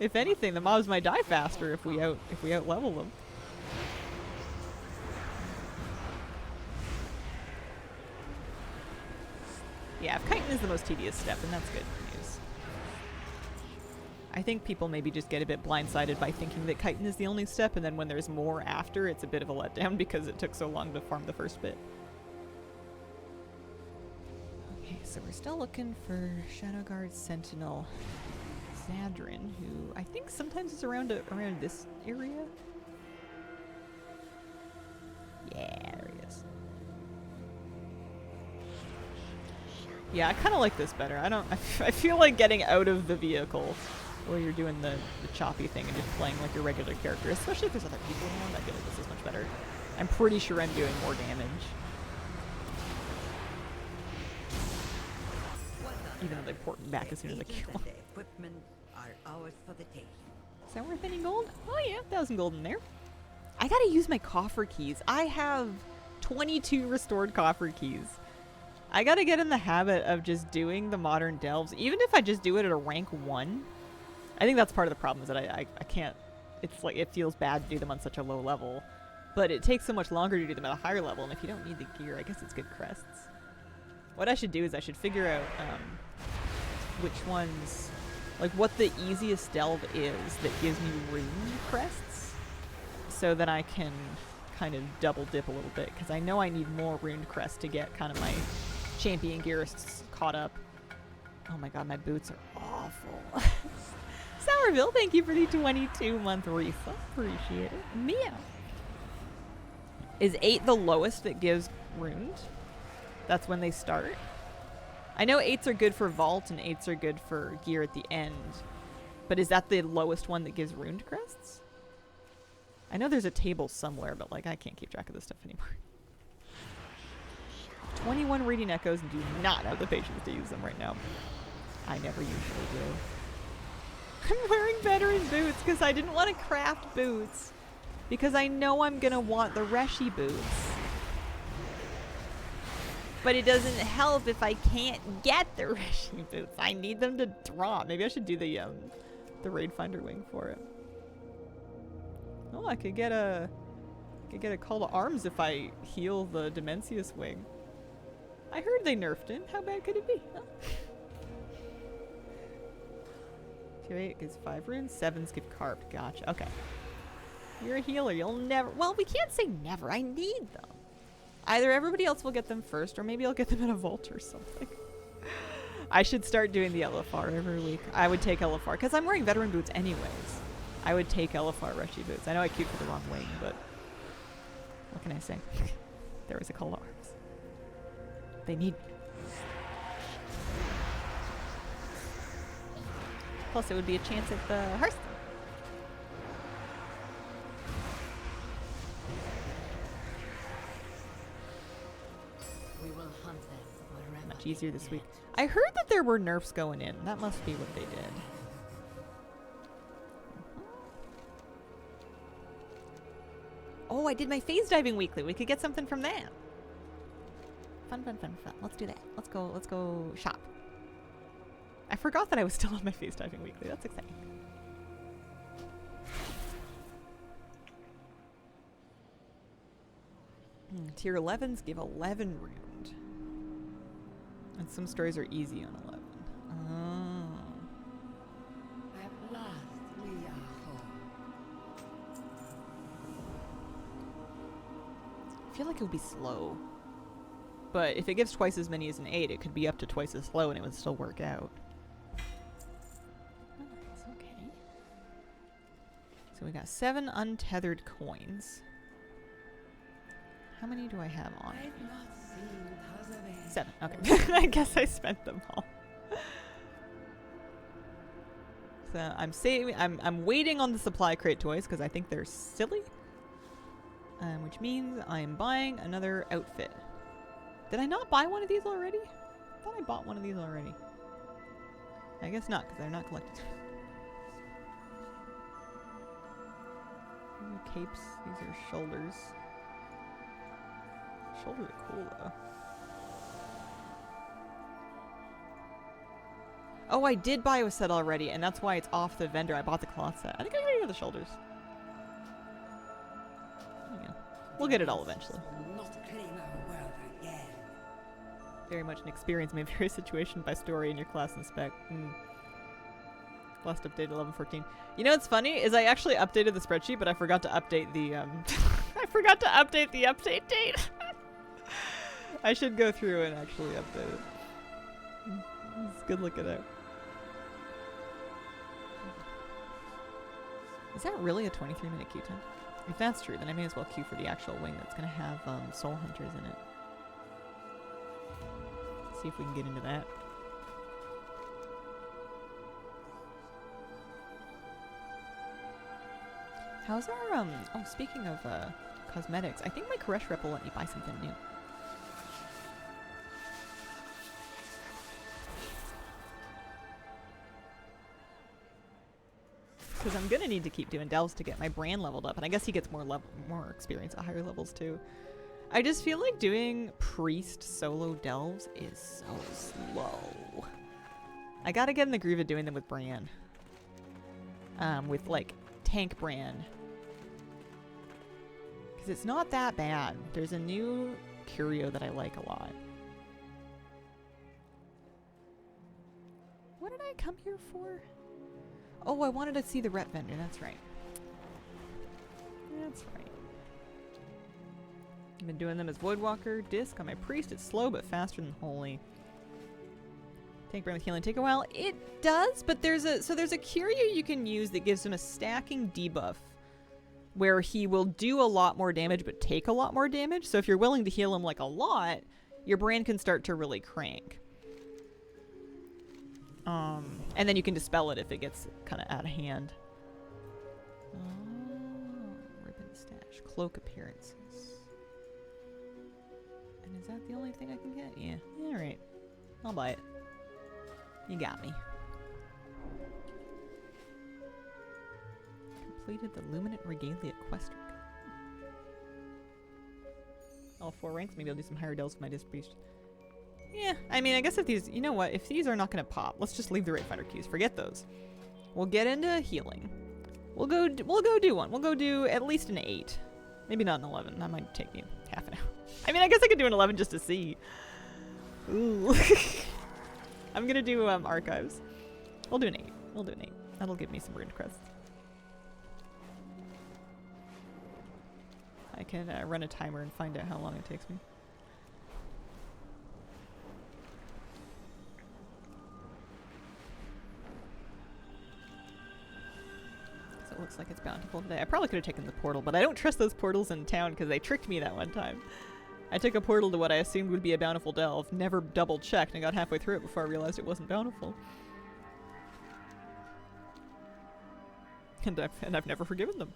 If anything, the mobs might die faster if we out level them. Yeah, if chitin is the most tedious step, then that's good news. I think people maybe just get a bit blindsided by thinking that chitin is the only step, and then when there's more after, it's a bit of a letdown because it took so long to farm the first bit. Okay, so we're still looking for Shadowguard Sentinel Zadrin, who I think sometimes is around this area. Yeah, there he is. Yeah, I kind of like this better. I feel like getting out of the vehicle where you're doing the choppy thing and just playing like your regular character, especially if there's other people around. I feel like this is much better. I'm pretty sure I'm doing more damage. Even though they port back as soon as I kill them. Equipment are ours for the taking. Is that worth any gold? Oh yeah, 1,000 gold in there. I gotta use my coffer keys. I have 22 restored coffer keys. I gotta get in the habit of just doing the modern delves, even if I just do it at a rank 1. I think that's part of the problem is that I can't, it's like, it feels bad to do them on such a low level, but it takes so much longer to do them at a higher level, and if you don't need the gear, I guess it's good crests. What I should do is I should figure out which ones, like what the easiest delve is that gives me rune crests, so that I can kind of double dip a little bit, because I know I need more rune crests to get kind of my champion gear caught up. Oh my god, my boots are awful. Sourville, thank you for the 22-month refund. Appreciate it. Meow. Is 8 the lowest that gives runes? That's when they start? I know 8s are good for vault and 8s are good for gear at the end. But is that the lowest one that gives runed crests? I know there's a table somewhere, but like I can't keep track of this stuff anymore. 21 reading echoes and do not have the patience to use them right now. I never usually do. I'm wearing veteran boots because I didn't want to craft boots. Because I know I'm going to want the Reshi boots. But it doesn't help if I can't get the Reshi boots. I need them to drop. Maybe I should do the Raid Finder wing for it. Oh, I could get a call to arms if I heal the Demencius wing. I heard they nerfed him. How bad could it be? Huh? 2-8 gives 5 runes. 7s give carved. Gotcha. Okay. You're a healer. You'll never... Well, we can't say never. I need them. Either everybody else will get them first, or maybe I'll get them in a vault or something. I should start doing the LFR every week. I would take LFR, because I'm wearing veteran boots anyways. I would take LFR Reshi boots. I know I queued for the wrong wing, but... What can I say? There was a call to arms. They need... Plus, it would be a chance at the Hearthstone. much easier this week. I heard that there were nerfs going in. That must be what they did. Oh, I did my phase diving weekly. We could get something from that. Fun, fun, fun, fun. Let's do that. Let's go shop. I forgot that I was still on my phase diving weekly. That's exciting. Tier 11s give 11 ruined. And some stories are easy on 11. Oh. At last we are home. I feel like it would be slow. But if it gives twice as many as an 8, it could be up to twice as slow and it would still work out. Nice, okay. So we got 7 untethered coins. How many do I have on? I've not seen Tazave. 7. Okay. I guess I spent them all. So I'm saving. I'm waiting on the supply crate toys because I think they're silly. Which means I'm buying another outfit. Did I not buy one of these already? I thought I bought one of these already. I guess not because they're not collected. These are capes. These are shoulders. Shoulders are cool though. Oh, I did buy a set already, and that's why it's off the vendor. I bought the cloth set. I think I'm gonna go the shoulders. There you go. We'll get it all eventually. Not claim our world again. Very much an experience may vary situation by story in your class and spec. Last updated 11.14. You know what's funny is I actually updated the spreadsheet, but I forgot to update the I forgot to update the update date. I should go through and actually update it. It's good looking out. Is that really a 23-minute queue time? If that's true, then I may as well queue for the actual wing that's going to have soul hunters in it. See if we can get into that. How's our oh, speaking of cosmetics, I think my Koresh rep will let me buy something new. Because I'm gonna need to keep doing delves to get my brand leveled up, and I guess he gets more experience at higher levels too. I just feel like doing priest solo delves is so slow. I gotta get in the groove of doing them with Bran. With like tank Bran. Because it's not that bad. There's a new curio that I like a lot. What did I come here for? Oh, I wanted to see the rep vendor. That's right. That's right. I've been doing them as Voidwalker. Disc on my priest. It's slow but faster than Holy. Tank Brand with healing take a while. It does, but there's a curio you can use that gives him a stacking debuff where he will do a lot more damage but take a lot more damage. So if you're willing to heal him like a lot, your brand can start to really crank. And then you can dispel it if it gets kind of out of hand. Ribbon stash. Cloak appearances. And is that the only thing I can get? Yeah. Alright. I'll buy it. You got me. Completed the Luminant Regalia quest. All 4 ranks. Maybe I'll do some higher delves with my Disc Priest. Yeah, I mean, I guess if these, you know what, if these are not going to pop, let's just leave the Right Fighter queues. Forget those. We'll get into healing. We'll go do one. We'll go do at least an 8. Maybe not an 11. That might take me half an hour. I mean, I guess I could do an 11 just to see. Ooh. I'm going to do archives. We'll do an 8. We'll do an 8. That'll give me some ruined crests. I can run a timer and find out how long it takes me. It looks like it's bountiful today. I probably could have taken the portal, but I don't trust those portals in town because they tricked me that one time. I took a portal to what I assumed would be a bountiful delve, never double checked, and got halfway through it before I realized it wasn't bountiful. And I've never forgiven them.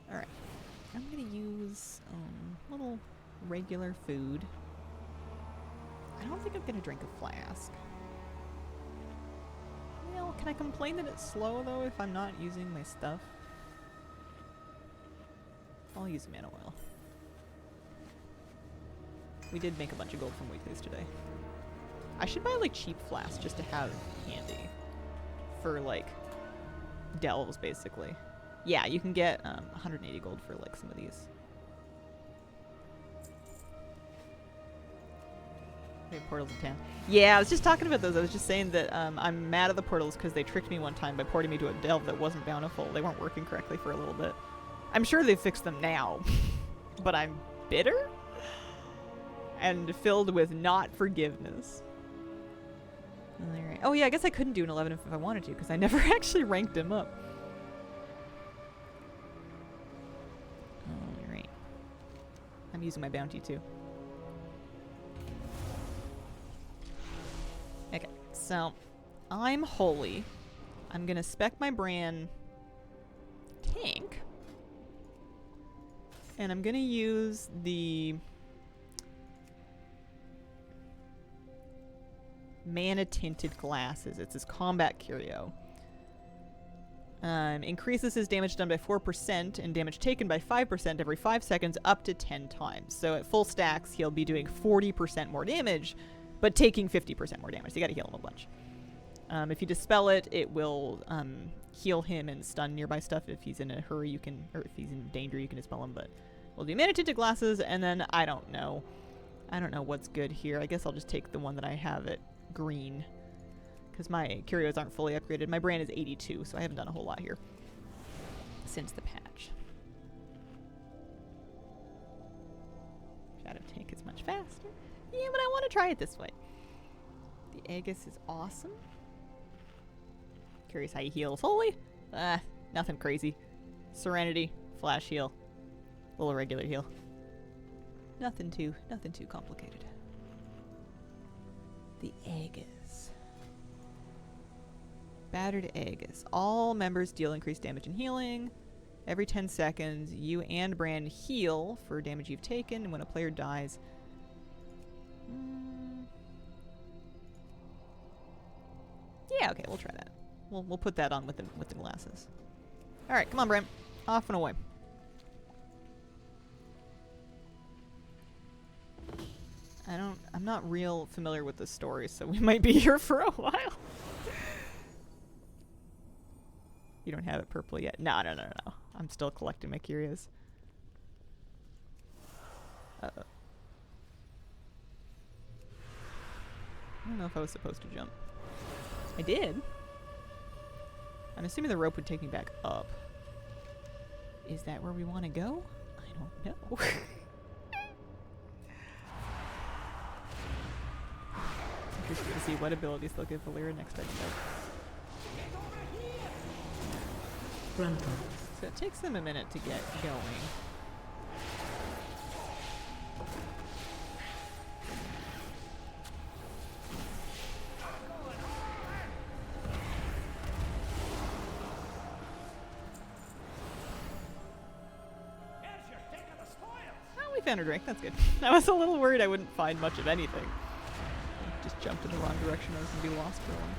Alright. I'm gonna use little regular food. I don't think I'm gonna drink a flask. Well, can I complain that it's slow though if I'm not using my stuff? I'll use mana oil. We did make a bunch of gold from weeklies today. I should buy like cheap flasks just to have handy for like delves basically. Yeah, you can get 180 gold for like some of these. Portals in town. Yeah, I was just talking about those. I was just saying that I'm mad at the portals because they tricked me one time by porting me to a delve that wasn't bountiful. They weren't working correctly for a little bit. I'm sure they fixed them now, but I'm bitter and filled with not forgiveness. Alright. Oh yeah, I guess I couldn't do an 11 if I wanted to because I never actually ranked him up. Alright. I'm using my bounty too. Okay, so I'm holy. I'm gonna spec my Bran tank. And I'm gonna use the mana tinted glasses. It's his combat curio. Increases his damage done by 4% and damage taken by 5% every 5 seconds up to 10 times. So at full stacks, he'll be doing 40% more damage, but taking 50% more damage. So you gotta heal him a bunch. If you dispel it, it will heal him and stun nearby stuff. If he's in a hurry, you can, or if he's in danger, you can dispel him. But we'll do mana tinted glasses, and then I don't know. I don't know what's good here. I guess I'll just take the one that I have at green, because my curios aren't fully upgraded. My brand is 82, so I haven't done a whole lot here since the patch. Shadow tank is much faster. Yeah, but I want to try it this way. The Aegis is awesome. Curious how he heals. Holy! Nothing crazy. Serenity, flash heal, little regular heal. Nothing too complicated. The Aegis. Battered Aegis. All members deal increased damage and healing. Every 10 seconds, you and Bran heal for damage you've taken when a player dies. Yeah, okay, we'll try that. We'll put that on with the glasses. All right, come on, Bran. Off and away. I'm not real familiar with the story, so we might be here for a while. You don't have it purple yet? No. I'm still collecting my curios. Uh-oh. I don't know if I was supposed to jump. I did. I'm assuming the rope would take me back up. Is that where we want to go? I don't know. Interested to see what abilities they'll give Valyria next episode. So it takes them a minute to get going. Oh, we found a drink. That's good. I was a little worried I wouldn't find much of anything. I just jumped in the wrong direction. I was going to be lost for a while.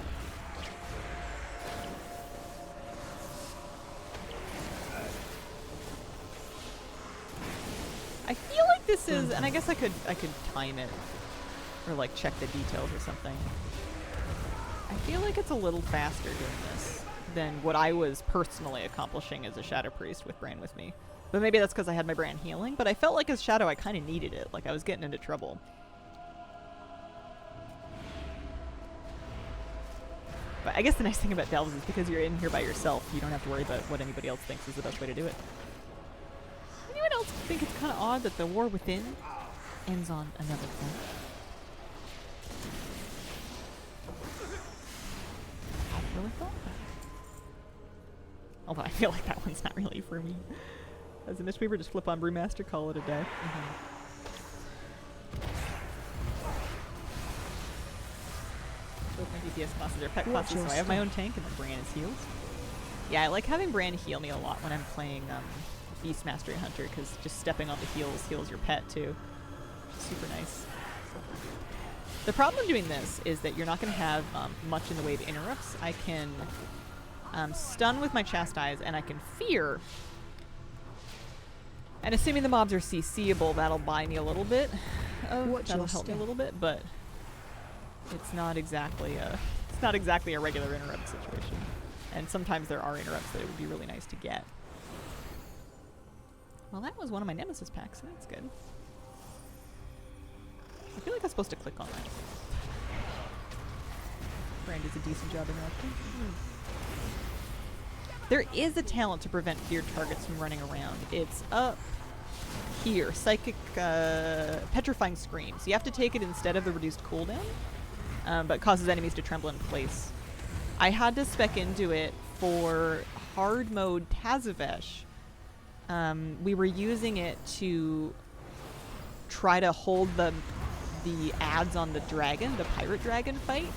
I feel like this is, and I guess I could time it, or like check the details or something. I feel like it's a little faster doing this than what I was personally accomplishing as a Shadow Priest with Bran with me. But maybe that's because I had my Bran healing, but I felt like as Shadow I kind of needed it, like I was getting into trouble. But I guess the nice thing about Delves is because you're in here by yourself, you don't have to worry about what anybody else thinks is the best way to do it. Anyone else think it's kind of odd that the war within ends on another front? I hadn't really thought about it. Although I feel like that one's not really for me. As a Mistweaver, just flip on Brewmaster, call it a day. Both my DPS classes are pet classes, so I have my own tank and then Bran is heals. Yeah, I like having Bran heal me a lot when I'm playing Beast Mastery Hunter, because just stepping on the heals heals your pet too. Super nice. The problem doing this is that you're not going to have much in the way of interrupts. I can stun with my Chastise, and I can fear. And assuming the mobs are CCable, that'll buy me a little bit. That'll help me a little bit, but it's not exactly a regular interrupt situation. And sometimes there are interrupts that it would be really nice to get. Well, that was one of my Nemesis packs, so that's good. I feel like I'm supposed to click on that. Brand does a decent job interrupting. There is a talent to prevent feared targets from running around. It's up here. Psychic Petrifying Scream. So you have to take it instead of the reduced cooldown, but causes enemies to tremble in place. I had to spec into it for hard mode Tazavesh. We were using it to try to hold the ads on the dragon, the pirate dragon fight,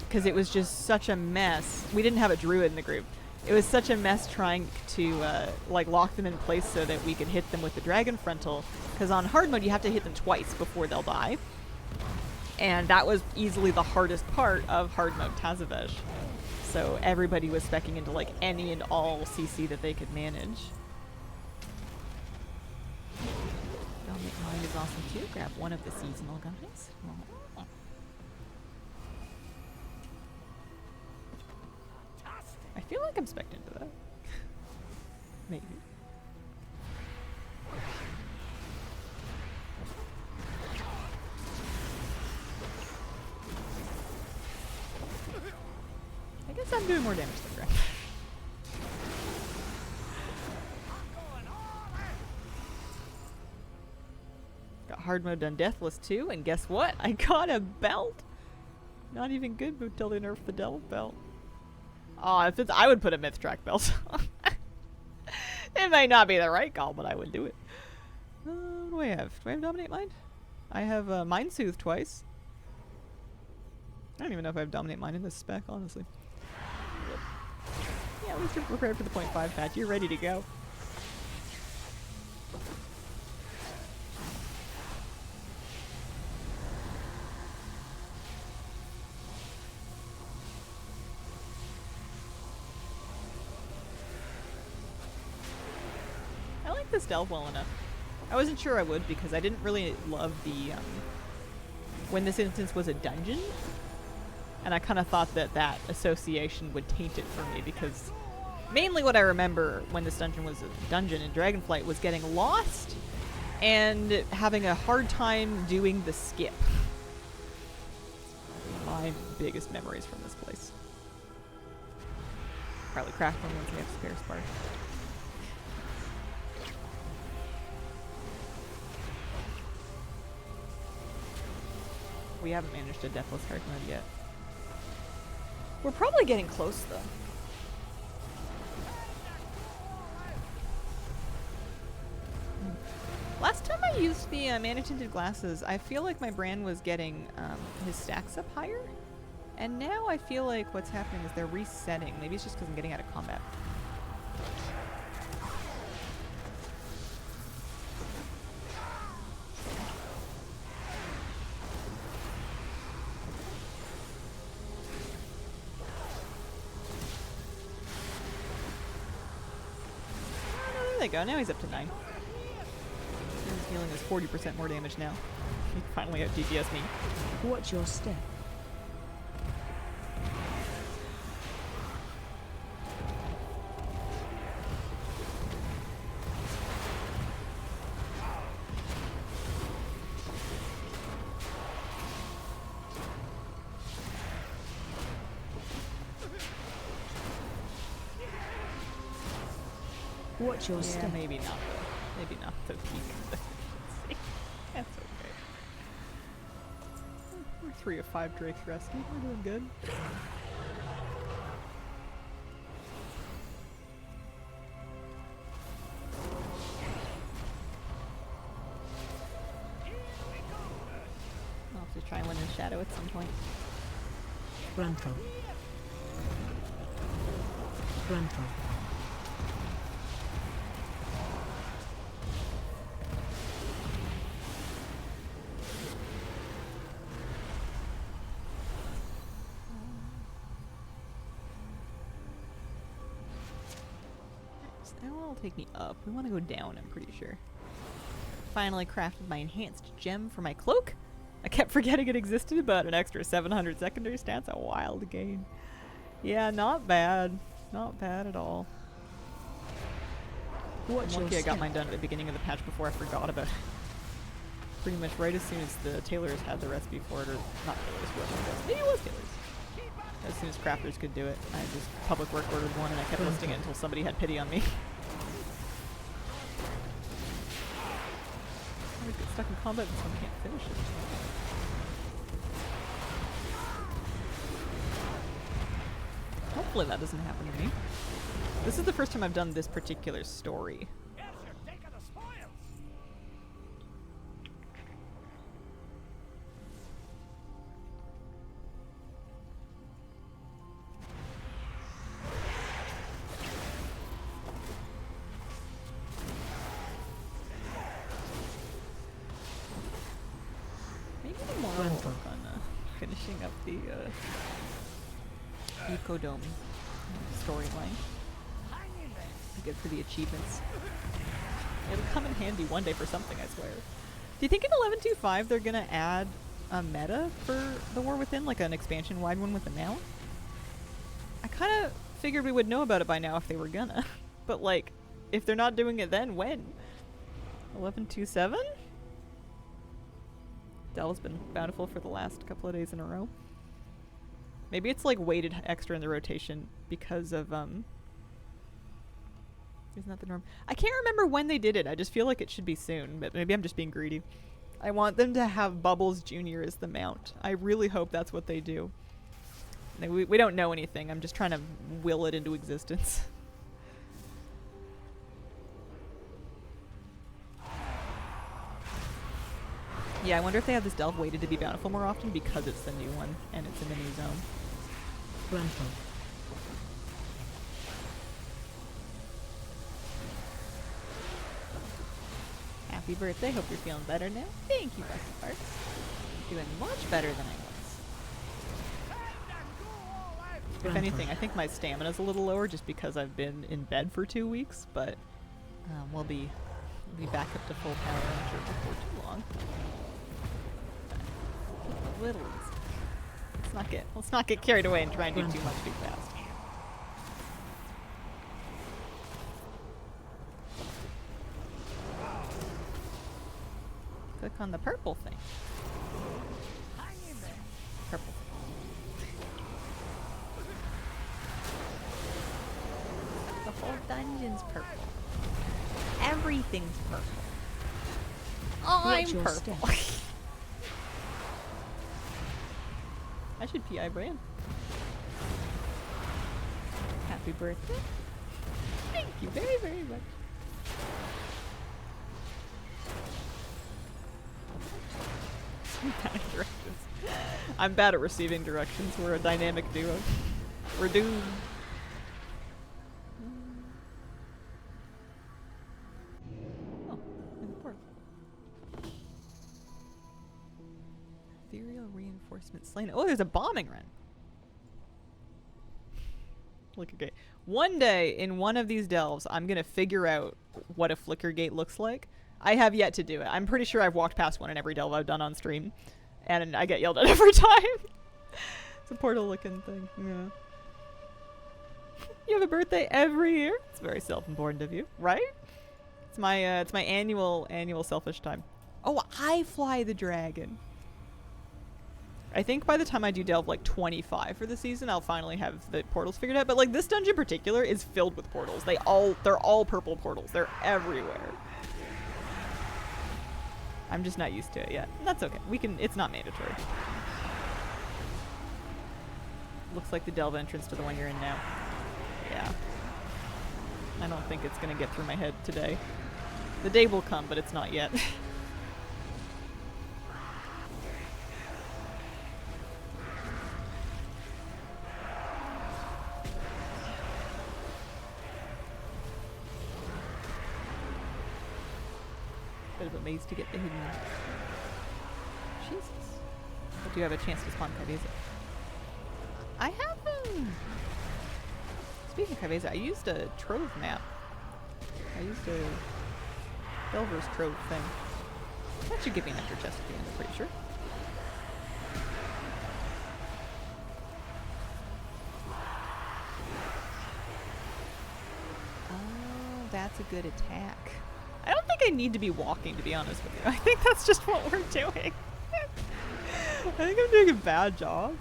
because it was just such a mess. We didn't have a druid in the group. It was such a mess trying to like lock them in place so that we could hit them with the dragon frontal, because on hard mode you have to hit them twice before they'll die, and that was easily the hardest part of hard mode Tazavesh. So everybody was speccing into like any and all CC that they could manage. Dominate Mind is awesome too. Grab one of the seasonal guys. Oh. I feel like I'm specced into that. Maybe. I guess I'm doing more damage than Greg. Got hard mode done deathless too, and guess what? I got a belt. Not even good until they nerfed the Devil belt. Oh, if it's, I would put a myth track belt on. It might not be the right call, but I would do it. What do I have? Do I have Dominate Mind? I have Mind Soothe twice. I don't even know if I have Dominate Mind in this spec, honestly. Yeah, at least you're prepared for the 0.5 patch. You're ready to go. I like this delve well enough. I wasn't sure I would because I didn't really love the when this instance was a dungeon, and I kind of thought that that association would taint it for me, because mainly what I remember when this dungeon was a dungeon in Dragonflight was getting lost and having a hard time doing the skip. My biggest memories from this place. Probably craft one once we have spare spark. We haven't managed a deathless hard mode yet. We're probably getting close though. Last time I used the mana tinted glasses, I feel like my brand was getting his stacks up higher, and now I feel like what's happening is they're resetting. Maybe it's just because I'm getting out of combat. There you go, now he's up to 9. His healing is 40% more damage now. He finally out DPS me. Watch your step. Watch your step. Maybe not the peak. That's okay. We're 3 of 5 Drakes rescue. We're doing good. I'll have to try one in Shadow at some point. Grandpa. Grandpa. That'll take me up. We want to go down, I'm pretty sure. Finally crafted my enhanced gem for my cloak. I kept forgetting it existed, but an extra 700 secondary stats, a wild gain. Yeah, not bad. Not bad at all. Watch I'm your lucky I got step. mine done at the beginning of the patch before I forgot about it. Pretty much right as soon as the tailors had the recipe for it, or not tailors, whoever it was. Maybe it was tailors. As soon as crafters could do it, I just public work ordered one and I kept listing it until somebody had pity on me. I would get stuck in combat and someone can't finish it. Hopefully that doesn't happen to me. This is the first time I've done this particular story. Maybe tomorrow we'll work on finishing up the Ecodome storyline. Good for the achievements. It'll come in handy one day for something, I swear. Do you think in 11.2.5 they're gonna add a meta for the War Within, like an expansion-wide one with a mount? I kind of figured we would know about it by now if they were gonna. But like, if they're not doing it then, when? 11.2.7? Del's been bountiful for the last couple of days in a row. Maybe it's like weighted extra in the rotation because of isn't that the norm? I can't remember when they did it. I just feel like it should be soon, but maybe I'm just being greedy. I want them to have Bubbles Jr. as the mount. I really hope that's what they do. We don't know anything. I'm just trying to will it into existence. Yeah, I wonder if they have this delve weighted to be bountiful more often because it's the new one and it's in the new zone. Grandpa. Happy birthday. Hope you're feeling better now. Thank you, Bucky Parks. Doing much better than I was. If anything, I think my stamina's a little lower just because I've been in bed for 2 weeks, but we'll be back up to full power, I'm sure, before too long. A little easy. Let's not get carried away and try and do too much too fast. Click on the purple thing. Purple. The whole dungeon's purple. Everything's purple. I'm Watch your purple. step. I should PI Bran. Happy birthday. Thank you very, very much. Bad at directions. I'm bad at receiving directions. We're a dynamic duo. We're doomed. Oh, in the port. Ethereal reinforcement slain. Oh, there's a bombing run. Look, okay. One day in one of these delves, I'm gonna figure out what a flicker gate looks like. I have yet to do it. I'm pretty sure I've walked past one in every delve I've done on stream, and I get yelled at every time. It's a portal-looking thing. Yeah. You have a birthday every year. It's very self-important of you, right? It's my annual selfish time. Oh, I fly the dragon. I think by the time I do delve like 25 for the season, I'll finally have the portals figured out. But like this dungeon in particular is filled with portals. They're all purple portals. They're everywhere. I'm just not used to it yet. That's okay. It's not mandatory. Looks like the delve entrance to the one you're in now. Yeah. I don't think it's gonna get through my head today. The day will come, but it's not yet. Bit of a maze to get the hidden one. Jesus. But do you have a chance to spawn Carveza? I haven't! Speaking of Carveza, I used a trove map I used a Delver's Trove thing. That should give me an extra chest at the end, I'm pretty sure. Oh, that's a good attack. I don't think I need to be walking, to be honest with you. I think that's just what we're doing. I think I'm doing a bad job.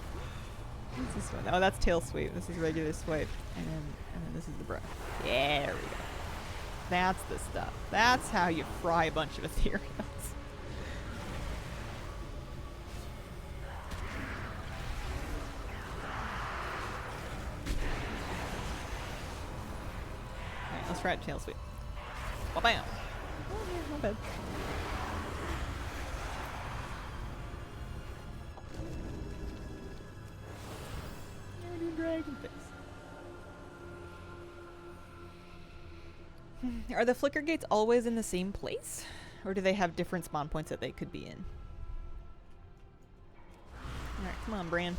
What's this one? Oh, that's tail sweep. This is regular swipe. And then this is the breath. Yeah, there we go. That's the stuff. That's how you fry a bunch of ethereals. Alright, let's try tail sweep. Bam! Oh, yeah, not bad. Dragon face. Are the flicker gates always in the same place? Or do they have different spawn points that they could be in? Alright, come on, Bran.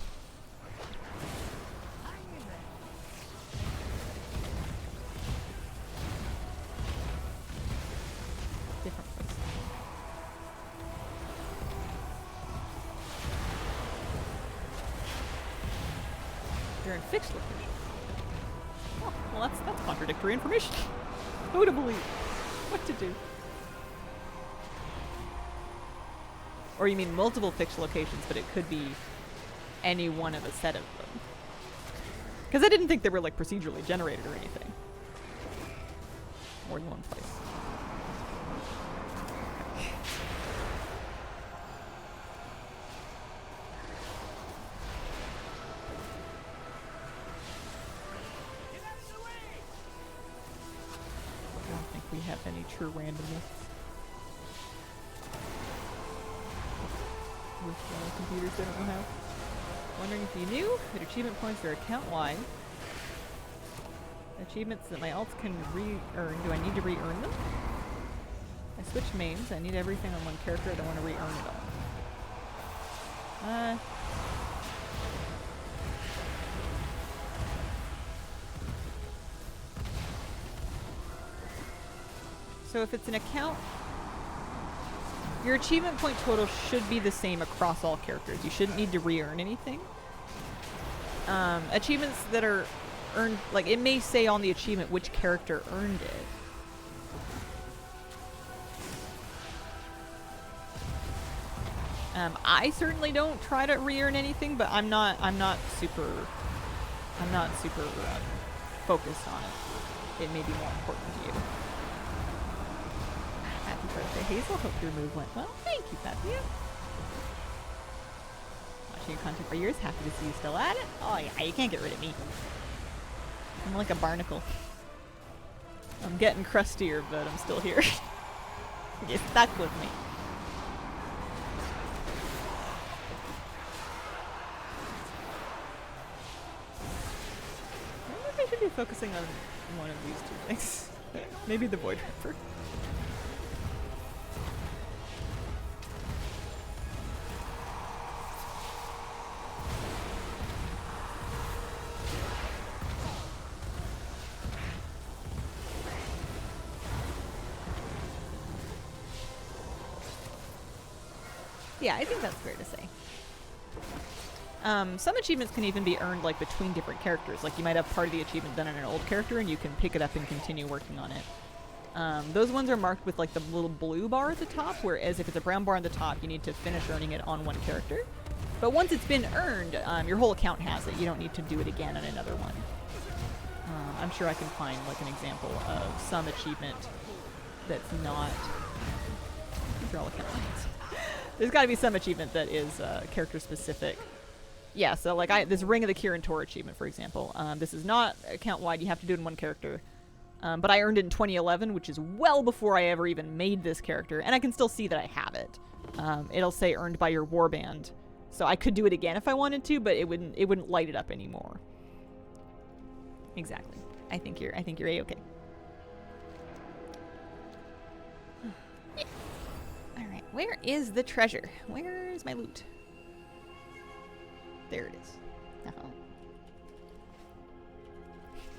Different place. You're in fixed location. Oh, well that's contradictory information. Who to believe? What to do? Or you mean multiple fixed locations, but it could be any one of a set of them. Because I didn't think they were like procedurally generated or anything. More than one place. We have any true randomness with computers I don't know how. Wondering if you knew that achievement points are account-wide. Achievements that my alts can re-earn. Do I need to re-earn them? I switched mains. I need everything on one character. I don't want to re-earn it all. So if it's an account, your achievement point total should be the same across all characters. You shouldn't need to re-earn anything. Achievements that are earned, like it may say on the achievement which character earned it. I certainly don't try to re-earn anything, but I'm not super focused on it. It may be more important to you. Happy birthday, Hazel. Hope your move went well. Thank you, Pathia. Watching your content for years. Happy to see you still at it. Oh yeah, you can't get rid of me. I'm like a barnacle. I'm getting crustier, but I'm still here. Get stuck with me. I wonder if I should be focusing on one of these two things. Maybe the Void Ripper. Yeah, I think that's fair to say. Some achievements can even be earned like between different characters. Like you might have part of the achievement done on an old character and you can pick it up and continue working on it. Those ones are marked with like the little blue bar at the top, whereas if it's a brown bar on the top, you need to finish earning it on one character. But once it's been earned, your whole account has it. You don't need to do it again on another one. I'm sure I can find like an example of some achievement that's not... These are all account lines. There's got to be some achievement that is character specific. Yeah, so like this Ring of the Kirin Tor achievement, for example. This is not account wide. You have to do it in one character. But I earned it in 2011, which is well before I ever even made this character, and I can still see that I have it. It'll say earned by your warband, so I could do it again if I wanted to, but it wouldn't light it up anymore. Exactly. I think you're a-okay. Yeah. All right, where is the treasure? Where is my loot? There it is.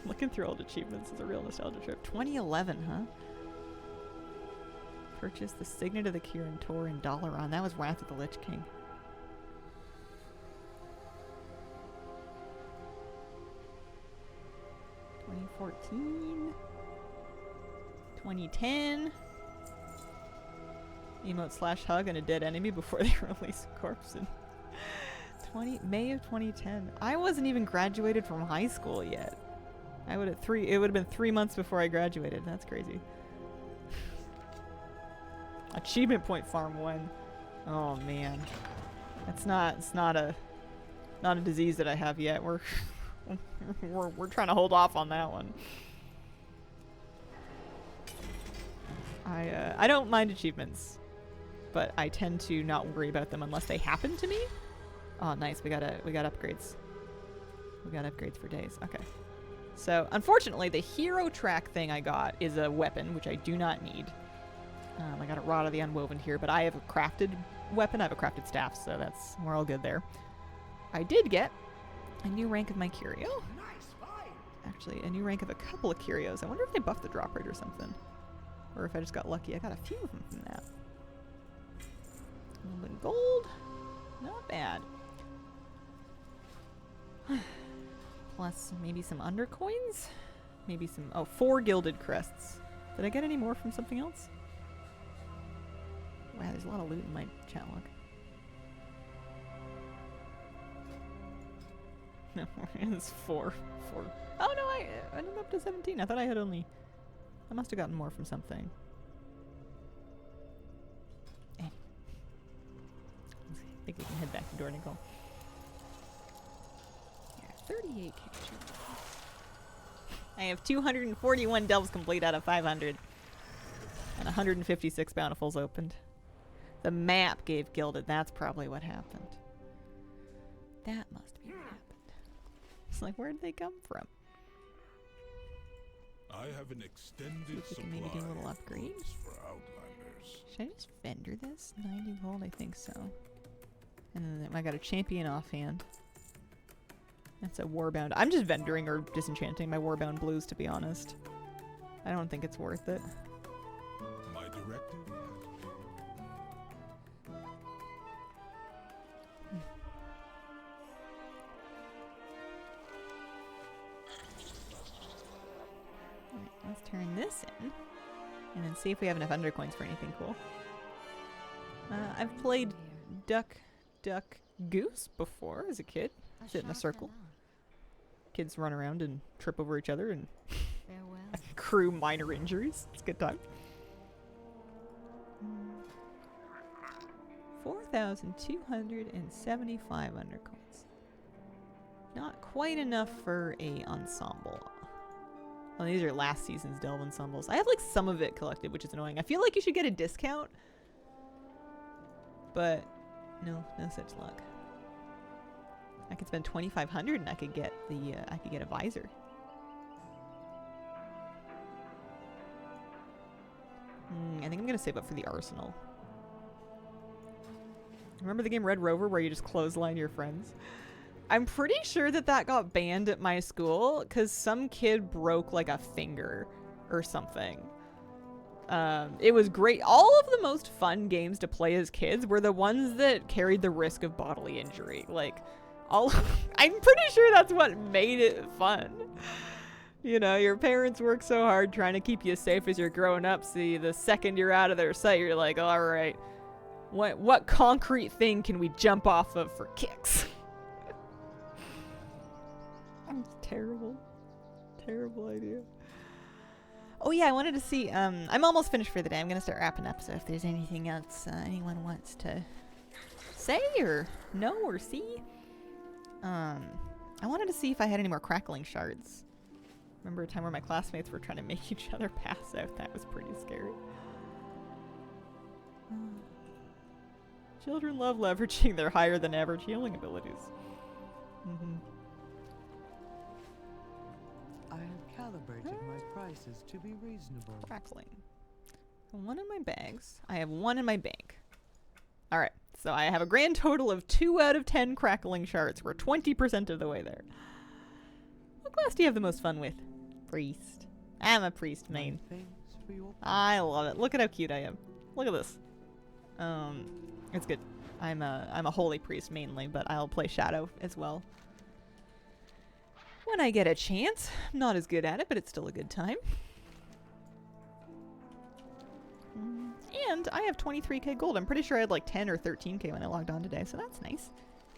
Looking through old achievements is a real nostalgia trip. 2011, huh? Purchased the Signet of the Kirin Tor in Dalaran. That was Wrath of the Lich King. $2014. 2010. Emote / hug and a dead enemy before they release a corpse in May of 2010. I wasn't even graduated from high school yet. It would have been 3 months before I graduated. That's crazy. Achievement point farm 1. Oh man. It's not a disease that I have yet. We're we're trying to hold off on that one. I don't mind achievements, but I tend to not worry about them unless they happen to me. Oh, nice. We got upgrades. We got upgrades for days. Okay. So, unfortunately, the hero track thing I got is a weapon, which I do not need. I got a Rod of the Unwoven here, but I have a crafted weapon. I have a crafted staff, so we're all good there. I did get a new rank of my curio. Actually, a new rank of a couple of curios. I wonder if they buffed the drop rate or something. Or if I just got lucky. I got a few of them from that. A little bit of gold. Not bad. Plus maybe some undercoins? Maybe some... Oh, 4 gilded crests. Did I get any more from something else? Wow, there's a lot of loot in my chat log. No, it's 4. Oh no, I ended up to 17. I thought I had only... I must have gotten more from something. I think we can head back to Dornigal. Yeah, 38k. I have 241 delves complete out of 500. And 156 bountifuls opened. The map gave gilded. That's probably what happened. That must be what happened. It's like, where did they come from? I have an extended See if we can maybe do a little supply of upgrade. goods for outlanders. Should I just vendor this? 90 gold? I think so. And then I got a champion offhand. That's a warbound. I'm just vendoring or disenchanting my warbound blues, to be honest. I don't think it's worth it. My directive Alright, let's turn this in. And then see if we have enough undercoins for anything cool. I've played Duck, Goose before as a kid. Sit in a circle. Kids run around and trip over each other and accrue minor injuries. It's a good time. 4,275 undercoins. Not quite enough for a ensemble. Well, these are last season's delve ensembles. I have like some of it collected, which is annoying. I feel like you should get a discount, but no such luck. I could spend 2,500 and I could get the I could get a visor. I think I'm gonna save up for the arsenal. Remember the game Red Rover where you just clothesline your friends? I'm pretty sure that got banned at my school because some kid broke like a finger or something. It was great. All of the most fun games to play as kids were the ones that carried the risk of bodily injury. Like, I'm pretty sure that's what made it fun. You know, your parents work so hard trying to keep you safe as you're growing up. See, the second you're out of their sight, you're like, all right, what concrete thing can we jump off of for kicks? Terrible idea. Oh yeah, I wanted to see, I'm almost finished for the day. I'm gonna start wrapping up, so if there's anything else anyone wants to say or know or see. I wanted to see if I had any more crackling shards. Remember a time where my classmates were trying to make each other pass out? That was pretty scary. Children love leveraging their higher than average healing abilities. I have calibrated my prices to be reasonable. Crackling. One in my bags. I have one in my bank. Alright, so I have a grand total of 2 out of 10 crackling shards. We're 20% of the way there. What class do you have the most fun with? priest. I'm a priest main. Thanks for your I love it. Look at how cute I am. Look at this. It's good. I'm a holy priest mainly, but I'll play shadow as well when I get a chance. I'm not as good at it, but it's still a good time. And I have 23k gold. I'm pretty sure I had like 10 or 13k when I logged on today, so that's nice.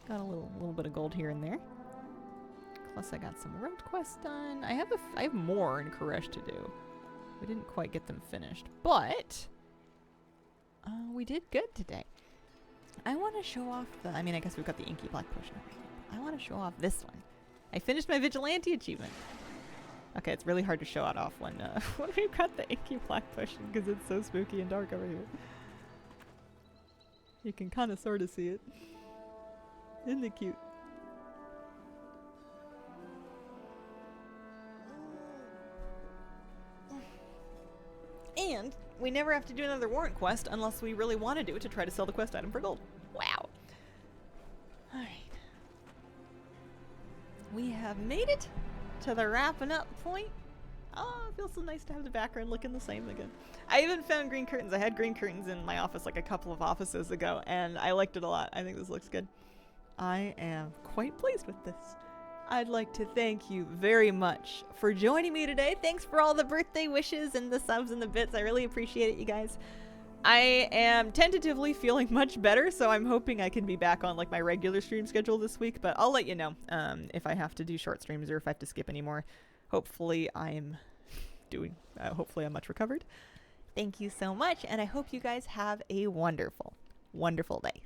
Got a little bit of gold here and there. Plus I got some road quests done. I have more in Koresh to do. We didn't quite get them finished, but we did good today. I want to show off the, I mean, I guess we've got the Inky Black Potion. I want to show off this one. I finished my Vigilante achievement. Okay, it's really hard to show it off when we've got the Inky Black Potion because it's so spooky and dark over here. You can kind of sort of see it. Isn't it cute? And we never have to do another warrant quest unless we really want to do it to try to sell the quest item for gold. Wow. Alright. We have made it to the wrapping up point. Oh, it feels so nice to have the background looking the same again. I even found green curtains. I had green curtains in my office like a couple of offices ago, and I liked it a lot. I think this looks good. I am quite pleased with this. I'd like to thank you very much for joining me today. Thanks for all the birthday wishes and the subs and the bits. I really appreciate it, you guys. I am tentatively feeling much better, so I'm hoping I can be back on like my regular stream schedule this week, but I'll let you know if I have to do short streams or if I have to skip anymore. Hopefully I'm hopefully I'm much recovered. Thank you so much, and I hope you guys have a wonderful, wonderful day.